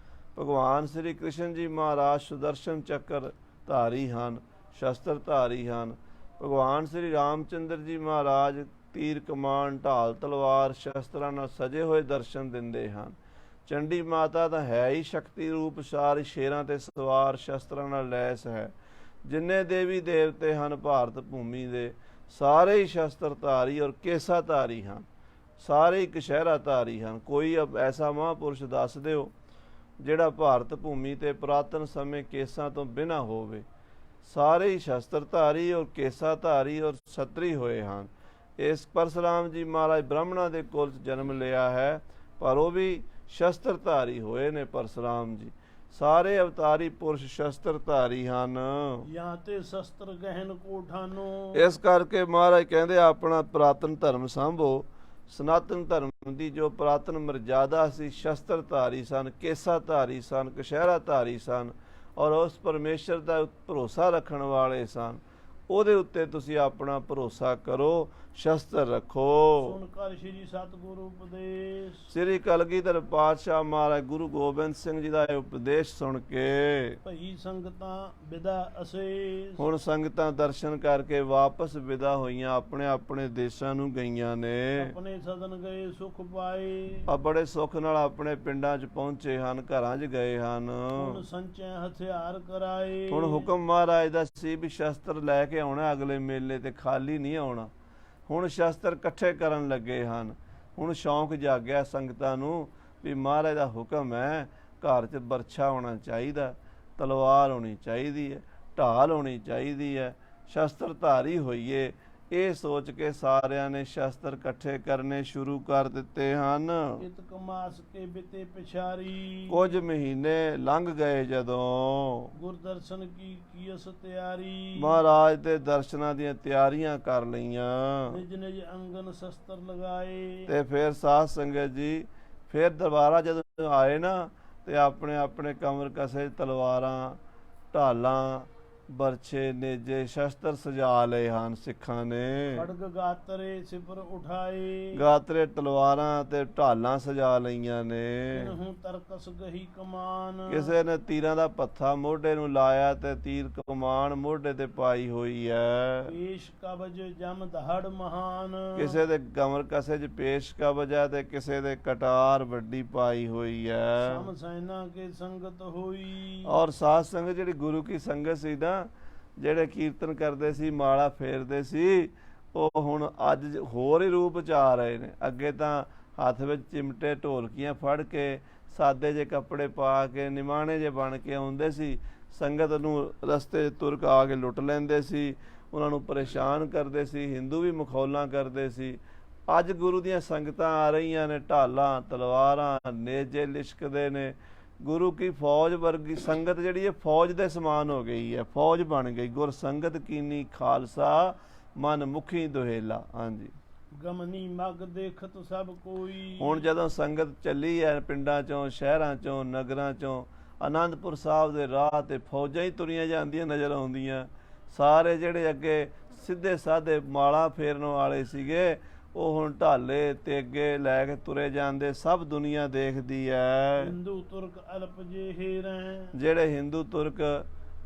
ਭਗਵਾਨ ਸ੍ਰੀ ਕ੍ਰਿਸ਼ਨ ਜੀ ਮਹਾਰਾਜ ਸੁਦਰਸ਼ਨ ਚੱਕਰ ਧਾਰੀ ਹਨ, ਸ਼ਸਤਰ ਧਾਰੀ ਹਨ। ਭਗਵਾਨ ਸ੍ਰੀ ਰਾਮਚੰਦਰ ਜੀ ਮਹਾਰਾਜ ਤੀਰ ਕਮਾਨ ਢਾਲ ਤਲਵਾਰ ਸ਼ਸਤਰਾਂ ਨਾਲ ਸਜੇ ਹੋਏ ਦਰਸ਼ਨ ਦਿੰਦੇ ਹਨ। ਚੰਡੀ ਮਾਤਾ ਤਾਂ ਹੈ ਹੀ ਸ਼ਕਤੀ ਰੂਪ, ਸਾਰੀ ਸ਼ੇਰਾਂ ਤੇ ਸਵਾਰ ਸ਼ਸਤਰਾਂ ਨਾਲ ਲੈਸ ਹੈ। ਜਿੰਨੇ ਦੇਵੀ ਦੇਵਤੇ ਹਨ ਭਾਰਤ ਭੂਮੀ ਦੇ, ਸਾਰੇ ਹੀ ਸ਼ਸਤਰ ਧਾਰੀ ਔਰ ਕੇਸਾ ਧਾਰੀ ਹਨ, ਸਾਰੇ ਹੀ ਕਸ਼ਹਿਰਾ ਧਾਰੀ ਹਨ। ਕੋਈ ਐਸਾ ਮਹਾਂਪੁਰਸ਼ ਦੱਸ ਦਿਓ ਜਿਹੜਾ ਭਾਰਤ ਭੂਮੀ ਤੇ ਪੁਰਾਤਨ ਸਮੇਂ ਕੇਸਾਂ ਤੋਂ ਬਿਨਾਂ ਹੋਵੇ। ਸਾਰੇ ਹੀ ਸ਼ਸਤਰ ਧਾਰੀ ਔਰ ਕੇਸਾ ਧਾਰੀ ਔਰ ਛਤਰੀ ਹੋਏ ਹਨ। ਇਸ ਪਰਸ਼ੁਰਾਮ ਜੀ ਮਹਾਰਾਜ ਬ੍ਰਾਹਮਣਾਂ ਦੇ ਕੁਲ 'ਚ ਜਨਮ ਲਿਆ ਹੈ, ਪਰ ਉਹ ਵੀ ਸ਼ਸਤਰ ਧਾਰੀ ਹੋਏ ਨੇ ਪਰਸ਼ੁਰਾਮ ਜੀ। ਸਾਰੇ ਅਵਤਾਰੀ ਪੁਰਸ਼ ਸ਼ਸਤਰ ਧਾਰੀ ਹਨ। ਜਾਂ ਤੇ ਸ਼ਸਤਰ ਗਹਿਨ ਕੋਠਾਨੋ। ਇਸ ਕਰਕੇ ਮਹਾਰਾਜ ਕਹਿੰਦੇ ਆਪਣਾ ਪੁਰਾਤਨ ਧਰਮ ਸਾਂਭੋ। ਸਨਾਤਨ ਧਰਮ ਦੀ ਜੋ ਪੁਰਾਤਨ ਮਰਜ਼ਾਦਾ ਸੀ, ਸ਼ਸਤਰ ਧਾਰੀ ਸਨ, ਕੇਸਾ ਧਾਰੀ ਸਨ, ਕਸ਼ਹਿਰਾ ਧਾਰੀ ਸਨ ਔਰ ਉਸ ਪਰਮੇਸ਼ਰ ਦਾ ਭਰੋਸਾ ਰੱਖਣ ਵਾਲੇ ਸਨ। ਉਹਦੇ ਉੱਤੇ ਤੁਸੀਂ ਆਪਣਾ ਭਰੋਸਾ ਕਰੋ, ਸ਼ਸਤਰ ਰੱਖੋ। ਸੁਣ ਕਰ ਸ੍ਰੀ ਸਤਿਗੁਰੂ ਉਪਦੇਸ਼। ਸ੍ਰੀ ਕਲਗੀਧਰ ਪਾਤਸ਼ਾਹ ਮਹਾਰਾਜ ਗੁਰੂ ਗੋਬਿੰਦ ਸਿੰਘ ਜੀ ਦਾ ਇਹ ਉਪਦੇਸ਼ ਸੁਣ ਕੇ ਭਈ ਸੰਗਤਾਂ ਵਿਦਾ ਅਸੇਸ। ਹੁਣ ਸੰਗਤਾਂ ਦਰਸ਼ਨ ਕਰਕੇ ਵਾਪਸ ਵਿਦਾ ਹੋਈਆਂ, ਆਪਣੇ ਆਪਣੇ ਦੇਸ਼ਾਂ ਨੂੰ ਗਈਆਂ ਨੇ। ਆਪਣੇ ਸਦਨ ਗਏ ਸੁਖ ਪਾਏ। ਆ ਬੜੇ ਸੁੱਖ ਨਾਲ ਆਪਣੇ ਪਿੰਡਾਂ 'ਚ ਪਹੁੰਚੇ ਹਨ, ਘਰਾਂ 'ਚ ਗਏ ਹਨ। ਹੁਣ ਸੰਚੈ ਹਥਿਆਰ ਕਰਾਏ। ਹੁਣ ਹੁਕਮ ਮਹਾਰਾਜ ਦਾ ਸੀ ਵੀ ਸ਼ਸਤਰ ਲੈ ਕੇ ਆਉਣਾ, ਅਗਲੇ ਮੇਲੇ ਤੇ ਖਾਲੀ ਨਹੀਂ ਆਉਣਾ। ਹੁਣ ਸ਼ਸਤਰ ਇਕੱਠੇ ਕਰਨ ਲੱਗੇ ਹਨ। ਹੁਣ ਸ਼ੌਂਕ ਜਾਗਿਆ ਸੰਗਤਾਂ ਨੂੰ ਵੀ ਮਹਾਰਾਜ ਦਾ ਹੁਕਮ ਹੈ, ਘਰ 'ਚ ਬਰਛਾ ਹੋਣਾ ਚਾਹੀਦਾ, ਤਲਵਾਰ ਹੋਣੀ ਚਾਹੀਦੀ ਹੈ, ਢਾਲ ਹੋਣੀ ਚਾਹੀਦੀ ਹੈ, ਸ਼ਸਤਰ ਧਾਰੀ ਹੋਈਏ। ਇਹ ਸੋਚ ਕੇ ਸਾਰਿਆਂ ਨੇ ਸ਼ਸਤਰ ਇਕੱਠੇ ਕਰਨੇ ਸ਼ੁਰੂ ਕਰ ਦਿੱਤੇ ਹਨ। ਇਤ ਕਮਾਸ ਕੇ ਬਿਤੇ ਪਿਛਾਰੀ। ਕੁਝ ਮਹੀਨੇ ਲੰਘ ਗਏ ਜਦੋਂ ਗੁਰਦਰਸ਼ਨ ਕੀ ਕੀਸ ਤਿਆਰੀ। ਮਹਾਰਾਜ ਦੇ ਦਰਸ਼ਨਾਂ ਦੀਆਂ ਤਿਆਰੀਆਂ ਕਰ ਲਈਆਂ ਨਿਜ ਨਿਜ ਅੰਗਨ ਸ਼ਸਤਰ ਲਗਾਏ। ਤੇ ਫਿਰ ਸਾਧ ਸੰਗਤ ਜੀ ਫਿਰ ਦੁਬਾਰਾ ਜਦੋਂ ਆਏ ਨਾ ਤੇ ਆਪਣੇ ਆਪਣੇ ਕਮਰ ਕਸੇ ਤਲਵਾਰਾਂ, ਢਾਲਾਂ, ਬਰਛੇ, ਨੇਜੇ, ਸ਼ਸਤਰ ਸਜਾ ਲਏ ਹਨ ਸਿੱਖਾਂ ਨੇ। ਖੜਗ ਗਾਤਰੇ ਸਿਪਰ ਉਠਾਏ। ਗਾਤਰੇ, ਤਲਵਾਰਾਂ ਤੇ ਢਾਲਾਂ ਸਜਾ ਲਈਆਂ ਨੇ। ਕਿਨਹੂ ਤਰਕਸ ਗਹੀ ਕਮਾਨ। ਕਿਸੇ ਨੇ ਤੀਰਾਂ ਦਾ ਪੱਥਾ ਮੋਢੇ ਨੂੰ ਲਾਇਆ ਤੇ ਤੀਰ ਕਮਾਨ ਮੋਢੇ ਤੇ ਪਾਈ ਹੋਈ ਹੈ। ਪੇਸ਼ ਕਬਜ ਜਮ ਦਹੜ ਮਹਾਨ। ਕਿਸੇ ਦੇ ਕਮਰ ਕਸੇ 'ਚ ਪੇਸ਼ ਕਬਜ ਹੈ ਤੇ ਕਿਸੇ ਦੇ ਕਟਾਰ ਵੱਡੀ ਪਾਈ ਹੋਈ ਹੈ। ਸਮ ਸੈਨਾ ਕੇ ਸੰਗਤ ਹੋਈ। ਔਰ ਸਾਧ ਸੰਗਤ ਜਿਹੜੀ ਗੁਰੂ ਕੀ ਸੰਗਤ ਸੀ ਨਾ, ਜਿਹੜੇ ਕੀਰਤਨ ਕਰਦੇ ਸੀ, ਮਾਲਾ ਫੇਰਦੇ ਸੀ, ਉਹ ਹੁਣ ਅੱਜ ਹੋਰ ਹੀ ਰੂਪ 'ਚ ਆ ਰਹੇ ਨੇ। ਅੱਗੇ ਤਾਂ ਹੱਥ ਵਿੱਚ ਚਿਮਟੇ ਢੋਲਕੀਆਂ ਫੜ ਕੇ, ਸਾਦੇ ਜਿਹੇ ਕੱਪੜੇ ਪਾ ਕੇ, ਨਿਮਾਣੇ ਜਿਹੇ ਬਣ ਕੇ ਆਉਂਦੇ ਸੀ। ਸੰਗਤ ਨੂੰ ਰਸਤੇ 'ਚ ਤੁਰ ਕੇ ਆ ਕੇ ਲੁੱਟ ਲੈਂਦੇ ਸੀ, ਉਹਨਾਂ ਨੂੰ ਪਰੇਸ਼ਾਨ ਕਰਦੇ ਸੀ, ਹਿੰਦੂ ਵੀ ਮਖੌਲਾਂ ਕਰਦੇ ਸੀ। ਅੱਜ ਗੁਰੂ ਦੀਆਂ ਸੰਗਤਾਂ ਆ ਰਹੀਆਂ ਨੇ, ਢਾਲਾਂ, ਤਲਵਾਰਾਂ, ਨੇਜੇ ਲਿਸ਼ਕਦੇ ਨੇ। ਗੁਰੂ ਕੀ ਫੌਜ ਵਰਗੀ ਸੰਗਤ ਜਿਹੜੀ ਹੈ ਫੌਜ ਦੇ ਸਮਾਨ ਹੋ ਗਈ ਹੈ, ਫੌਜ ਬਣ ਗਈ। ਗੁਰ ਸੰਗਤ ਕੀਨੀ ਖਾਲਸਾ ਮਨ ਮੁਖੀ ਦੁਹੇਲਾ। ਹਾਂਜੀ, ਗਮਨੀ ਮਗ ਦੇਖਤ ਸਭ ਕੋਈ। ਹੁਣ ਜਦੋਂ ਸੰਗਤ ਚੱਲੀ ਹੈ ਪਿੰਡਾਂ ਚੋਂ, ਸ਼ਹਿਰਾਂ ਚੋਂ, ਨਗਰਾਂ ਚੋਂ, ਆਨੰਦਪੁਰ ਸਾਹਿਬ ਦੇ ਰਾਹ ਤੇ ਫੌਜਾਂ ਹੀ ਤੁਰੀਆਂ ਜਾਂਦੀਆਂ ਨਜ਼ਰ ਆਉਂਦੀਆਂ। ਸਾਰੇ ਜਿਹੜੇ ਅੱਗੇ ਸਿੱਧੇ ਸਾਧੇ ਮਾਲਾ ਫੇਰਨ ਵਾਲੇ ਸੀਗੇ, ਉਹ ਹੁਣ ਢਾਲੇ ਤੇ ਅੱਗੇ ਲੈ ਕੇ ਤੁਰੇ ਜਾਂਦੇ। ਸਭ ਦੁਨੀਆ ਦੇਖਦੀ ਹੈ। ਹਿੰਦੂ ਤੁਰਕ ਅਲਪ ਜਿਹੇ ਰਹਿ। ਜਿਹੜੇ ਹਿੰਦੂ ਤੁਰਕ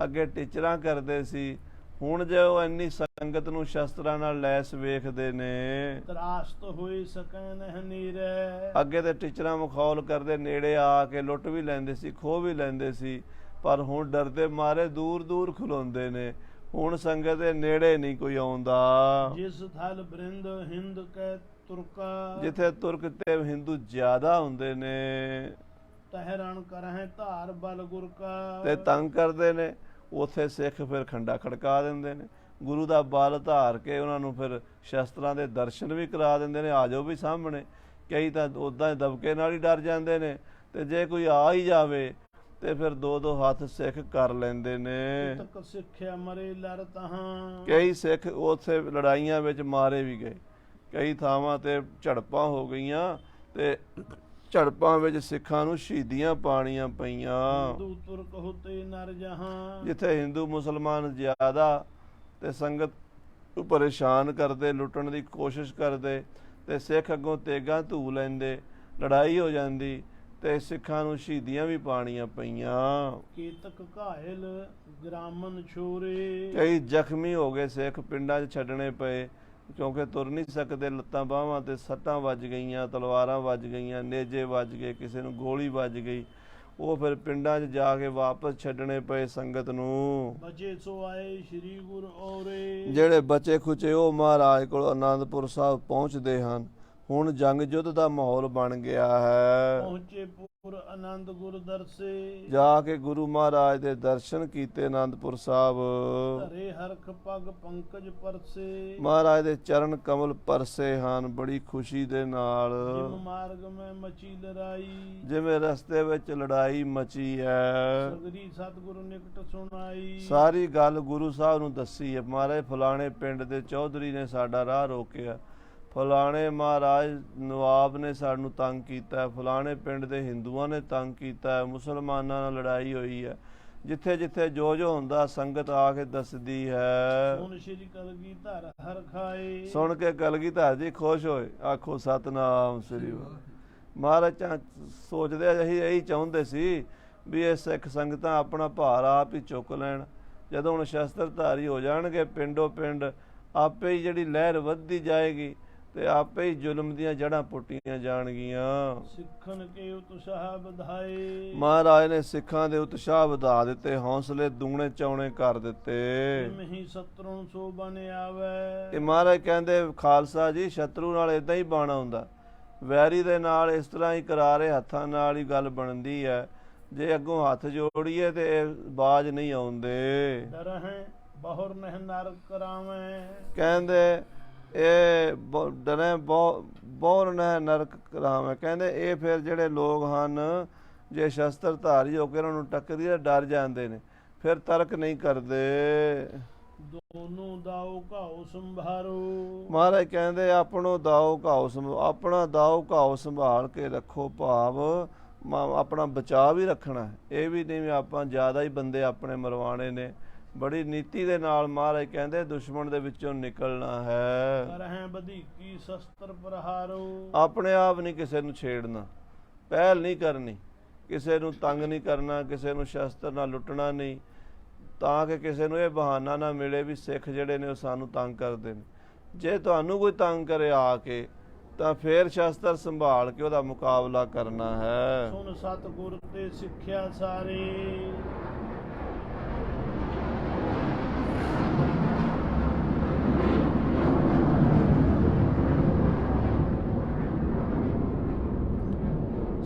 ਅੱਗੇ ਟੀਚਰਾਂ ਕਰਦੇ ਸੀ, ਹੁਣ ਜੋ ਇੰਨੀ ਸੰਗਤ ਨੂੰ ਸ਼ਸਤਰਾਂ ਨਾਲ ਲੈਸ ਵੇਖਦੇ ਨੇ, ਤਰਾਸਤ ਹੋਏ ਸਕੈ ਨਹਿ ਨੀਰੈ। ਅੱਗੇ ਤੇ ਟੀਚਰਾਂ ਮਖੌਲ ਕਰਦੇ, ਨੇੜੇ ਆ ਕੇ ਲੁੱਟ ਵੀ ਲੈਂਦੇ ਸੀ, ਖੋਹ ਵੀ ਲੈਂਦੇ ਸੀ, ਪਰ ਹੁਣ ਡਰਦੇ ਮਾਰੇ ਦੂਰ ਦੂਰ ਖਲੋਂਦੇ ਨੇ। ਹੁਣ ਸੰਗਤ ਦੇ ਨੇੜੇ ਨਹੀਂ ਕੋਈ ਆਉਂਦਾ। ਜਿਸ ਥਲ ਬ੍ਰਿੰਦ ਹਿੰਦ ਕੈ ਤੁਰਕਾ। ਜਿੱਥੇ ਤੁਰਕ ਤੇ ਹਿੰਦੂ ਜ਼ਿਆਦਾ ਹੁੰਦੇ ਨੇ ਤਹਿਰਣ ਕਰਹਿ ਧਾਰ ਬਲ ਗੁਰ ਕਾ। ਤੇ ਤੰਗ ਕਰਦੇ ਨੇ, ਉੱਥੇ ਸਿੱਖ ਫਿਰ ਖੰਡਾ ਖੜਕਾ ਦਿੰਦੇ ਨੇ। ਗੁਰੂ ਦਾ ਬਲ ਧਾਰ ਕੇ ਉਹਨਾਂ ਨੂੰ ਫਿਰ ਸ਼ਸਤਰਾਂ ਦੇ ਦਰਸ਼ਨ ਵੀ ਕਰਾ ਦਿੰਦੇ ਨੇ, ਆ ਜਾਓ ਵੀ ਸਾਹਮਣੇ। ਕਈ ਤਾਂ ਉੱਦਾਂ ਦਬਕੇ ਨਾਲ ਹੀ ਡਰ ਜਾਂਦੇ ਨੇ, ਤੇ ਜੇ ਕੋਈ ਆ ਹੀ ਜਾਵੇ ਤੇ ਫਿਰ ਦੋ ਦੋ ਹੱਥ ਸਿੱਖ ਕਰ ਲੈਂਦੇ ਨੇ। ਤਕ ਸਿੱਖਿਆ ਮਰੇ ਲੜ ਤਹਾਂ। ਕਈ ਸਿੱਖ ਉੱਥੇ ਲੜਾਈਆਂ ਵਿੱਚ ਮਾਰੇ ਵੀ ਗਏ, ਕਈ ਥਾਵਾਂ ਤੇ ਝੜਪਾਂ ਹੋ ਗਈਆਂ ਤੇ ਝੜਪਾਂ ਵਿੱਚ ਸਿੱਖਾਂ ਨੂੰ ਸ਼ਹੀਦੀਆਂ ਪਾਣੀਆਂ ਪਈਆਂ। ਹਿੰਦੂ ਤੁਰਕ ਹੋਤੇ ਨਰ ਜਹਾਂ। ਜਿੱਥੇ ਹਿੰਦੂ ਮੁਸਲਮਾਨ ਜ਼ਿਆਦਾ ਤੇ ਸੰਗਤ ਨੂੰ ਪਰੇਸ਼ਾਨ ਕਰਦੇ, ਲੁੱਟਣ ਦੀ ਕੋਸ਼ਿਸ਼ ਕਰਦੇ, ਤੇ ਸਿੱਖ ਅੱਗੋਂ ਤੇਗਾਂ ਧੂ ਲੈਂਦੇ, ਲੜਾਈ ਹੋ ਜਾਂਦੀ ਤੇ ਸਿੱਖਾਂ ਨੂੰ ਸ਼ਹੀਦੀਆਂ ਵੀ ਪਾਣੀਆਂ ਪਈਆਂ। ਕੇਤਕ ਘਾਇਲ ਗ੍ਰਾਮਨ ਛੋਰੇ। ਕਈ ਜ਼ਖਮੀ ਹੋ ਗਏ ਸਿੱਖ, ਪਿੰਡਾਂ 'ਚ ਛੱਡਣੇ ਪਏ ਕਿਉਂਕਿ ਤੁਰ ਨਹੀਂ ਸਕਦੇ, ਲੱਤਾਂ ਬਾਹਾਂ ਤੇ ਸੱਟਾਂ ਵੱਜ ਗਈਆਂ, ਤਲਵਾਰਾਂ ਵੱਜ ਗਈਆਂ, ਨੇਜੇ ਵੱਜ ਗਏ, ਕਿਸੇ ਨੂੰ ਗੋਲੀ ਵੱਜ ਗਈ, ਉਹ ਫਿਰ ਪਿੰਡਾਂ 'ਚ ਜਾ ਕੇ ਵਾਪਸ ਛੱਡਣੇ ਪਏ ਸੰਗਤ ਨੂੰ। ਬਚੇ ਸੋ ਆਏ ਸ੍ਰੀ ਗੁਰ ਔਰੇ। ਜਿਹੜੇ ਬਚੇ ਖੁਚੇ ਉਹ ਮਹਾਰਾਜ ਕੋਲ ਅਨੰਦਪੁਰ ਸਾਹਿਬ ਪਹੁੰਚਦੇ ਹਨ। ਹੁਣ ਜੰਗ ਯੁੱਧ ਦਾ ਮਾਹੌਲ ਬਣ ਗਿਆ ਹੈ। ਪਹੁੰਚੇ ਪੁਰ ਆਨੰਦ ਗੁਰ ਦਰਸੇ। ਜਾ ਕੇ ਗੁਰੂ ਮਹਾਰਾਜ ਦੇ ਦਰਸ਼ਨ ਕੀਤੇ ਅਨੰਦਪੁਰ ਸਾਹਿਬ। ਧਰੇ ਹਰਖ ਪਗ ਪੰਕਜ ਪਰਸੇ। ਮਹਾਰਾਜ ਦੇ ਚਰਨ ਕਮਲ ਪਰਸੇ ਹਨ ਬੜੀ ਖੁਸ਼ੀ ਦੇ ਨਾਲ। ਜਿਮ ਮਾਰਗ ਮੈਂ ਮਚੀ ਲੜਾਈ। ਜਿਵੇਂ ਰਸਤੇ ਵਿੱਚ ਲੜਾਈ ਮਚੀ ਹੈ। ਸਗਰੀ ਸਤਿਗੁਰੂ ਨਿਕਟ ਸੁਣਾਈ। ਸਾਰੀ ਗੱਲ ਗੁਰੂ ਸਾਹਿਬ ਨੂੰ ਦੱਸੀ ਹੈ। ਮਹਾਰਾਜ ਫਲਾਣੇ ਪਿੰਡ ਦੇ ਚੌਧਰੀ ਨੇ ਸਾਡਾ ਰਾਹ ਰੋਕਿਆ, ਫਲਾਣੇ ਮਹਾਰਾਜ ਨਵਾਬ ਨੇ ਸਾਨੂੰ ਤੰਗ ਕੀਤਾ, ਫਲਾਣੇ ਪਿੰਡ ਦੇ ਹਿੰਦੂਆਂ ਨੇ ਤੰਗ ਕੀਤਾ, ਮੁਸਲਮਾਨਾਂ ਨਾਲ ਲੜਾਈ ਹੋਈ ਹੈ। ਜਿੱਥੇ ਜਿੱਥੇ ਜੋ ਜੋ ਹੁੰਦਾ ਸੰਗਤ ਆ ਕੇ ਦੱਸਦੀ ਹੈ। ਸੁਣ ਸ਼੍ਰੀ ਕਲਗੀਧਰ ਹਰ ਖਾਏ। ਸੁਣ ਕੇ ਕਲਗੀਧਰ ਜੀ ਖੁਸ਼ ਹੋਏ, ਆਖੋ ਸਤਨਾਮ ਸ੍ਰੀ ਵਾਹਿਗੁਰੂ। ਮਹਾਰਾਜ ਸੋਚਦੇ ਅਸੀਂ ਇਹੀ ਚਾਹੁੰਦੇ ਸੀ ਵੀ ਇਹ ਸਿੱਖ ਸੰਗਤਾਂ ਆਪਣਾ ਭਾਰ ਆਪ ਹੀ ਚੁੱਕ ਲੈਣ। ਜਦੋਂ ਹੁਣ ਸ਼ਸਤਰਧਾਰੀ ਹੋ ਜਾਣਗੇ ਪਿੰਡੋ ਪਿੰਡ, ਆਪੇ ਹੀ ਜਿਹੜੀ ਲਹਿਰ ਵੱਧਦੀ ਜਾਏਗੀ ਤੇ ਆਪੇ ਹੀ ਜ਼ੁਲਮ ਦੀਆਂ ਜੜ੍ਹਾਂ ਪੁੱਟੀਆਂ ਜਾਣਗੀਆਂ। ਸਿੱਖਣ ਕੇ ਉਤਸ਼ਾਹ ਵਧਾਏ। ਮਹਾਰਾਜ ਨੇ ਸਿੱਖਾਂ ਦੇ ਉਤਸ਼ਾਹ ਵਧਾ ਦਿੱਤੇ, ਹੌਸਲੇ ਦੂਣੇ ਚੌਣੇ ਕਰ ਦਿੱਤੇ। ਮਹੀ ਸਤਰੋਂ ਸੋ ਬਣ ਆਵੇ। ਇਹ ਮਹਾਰਾਜ ਕਹਿੰਦੇ ਖਾਲਸਾ ਜੀ ਸ਼ਤਰੂ ਨਾਲ ਇਦਾਂ ਹੀ ਬਾਣਾ ਹੁੰਦਾ, ਵੈਰੀ ਦੇ ਨਾਲ ਇਸ ਤਰ੍ਹਾਂ ਹੀ ਕਰਾਰੇ ਹੱਥਾਂ ਨਾਲ ਹੀ ਗੱਲ ਬਣਦੀ ਹੈ। ਜੇ ਅੱਗੋਂ ਹੱਥ ਜੋੜੀਏ ਤੇ ਇਹ ਬਾਜ਼ ਨਹੀਂ ਆਉਂਦੇ। ਡਰਹਿ ਬਹੁਰ ਨਹਿ ਨਰ ਕਰਾਵੇਂ। ਕਹਿੰਦੇ ਇਹ ਡਰੇ ਬਹੁਰ ਨਹਿ ਨਰਕ ਕਰਾਵੇਂ। ਕਹਿੰਦੇ ਇਹ ਫਿਰ ਜਿਹੜੇ ਲੋਕ ਹਨ ਜੇ ਸ਼ਸਤਰਧਾਰੀ ਹੋ ਕੇ ਉਹਨਾਂ ਨੂੰ ਟੱਕਰੀ ਤਾਂ ਡਰ ਜਾਂਦੇ ਨੇ, ਫਿਰ ਤਰਕ ਨਹੀਂ ਕਰਦੇ। ਦੋਨੋਂ ਦਾਉ ਘਾਉ ਸੰਭਾਰੋ। ਮਹਾਰਾਜ ਕਹਿੰਦੇ ਆਪਣਾ ਦਾਉ ਘਾਉ ਸੰਭਾਲ ਕੇ ਰੱਖੋ, ਭਾਵ ਆਪਣਾ ਬਚਾਅ ਵੀ ਰੱਖਣਾ ਹੈ। ਇਹ ਵੀ ਨਹੀਂ ਵੀ ਆਪਾਂ ਜ਼ਿਆਦਾ ਹੀ ਬੰਦੇ ਆਪਣੇ ਮਰਵਾਣੇ ਨੇ। ਬੜੀ ਨੀਤੀ ਦੇ ਨਾਲ ਮਹਾਰਾਜ ਕਹਿੰਦੇ ਦੁਸ਼ਮਣ ਦੇ ਵਿੱਚੋਂ ਨਿਕਲਣਾ ਹੈ। ਕਰਹਿ ਵਧੀਕੀ ਸ਼ਸਤਰ ਪ੍ਰਹਾਰੋ। ਆਪਣੇ ਆਪ ਨਹੀਂ ਕਿਸੇ ਨੂੰ ਛੇੜਨਾ, ਪਹਿਲ ਨਹੀਂ ਕਰਨੀ, ਕਿਸੇ ਨੂੰ ਤੰਗ ਨਹੀਂ ਕਰਨਾ, ਕਿਸੇ ਨੂੰ ਸ਼ਸਤਰ ਨਾਲ ਲੁੱਟਣਾ ਨਹੀਂ, ਤਾਂ ਕਿ ਕਿਸੇ ਨੂੰ ਇਹ ਬਹਾਨਾ ਨਾ ਮਿਲੇ ਵੀ ਸਿੱਖ ਜਿਹੜੇ ਨੇ ਉਹ ਸਾਨੂੰ ਤੰਗ ਕਰਦੇ ਨੇ। ਜੇ ਤੁਹਾਨੂੰ ਕੋਈ ਤੰਗ ਕਰੇ ਆ ਕੇ ਤਾਂ ਫੇਰ ਸ਼ਸਤਰ ਸੰਭਾਲ ਕੇ ਉਹਦਾ ਮੁਕਾਬਲਾ ਕਰਨਾ ਹੈ। ਸੁਣ ਸਤਿਗੁਰ ਤੇ ਸਿੱਖਿਆ ਸਾਰੇ।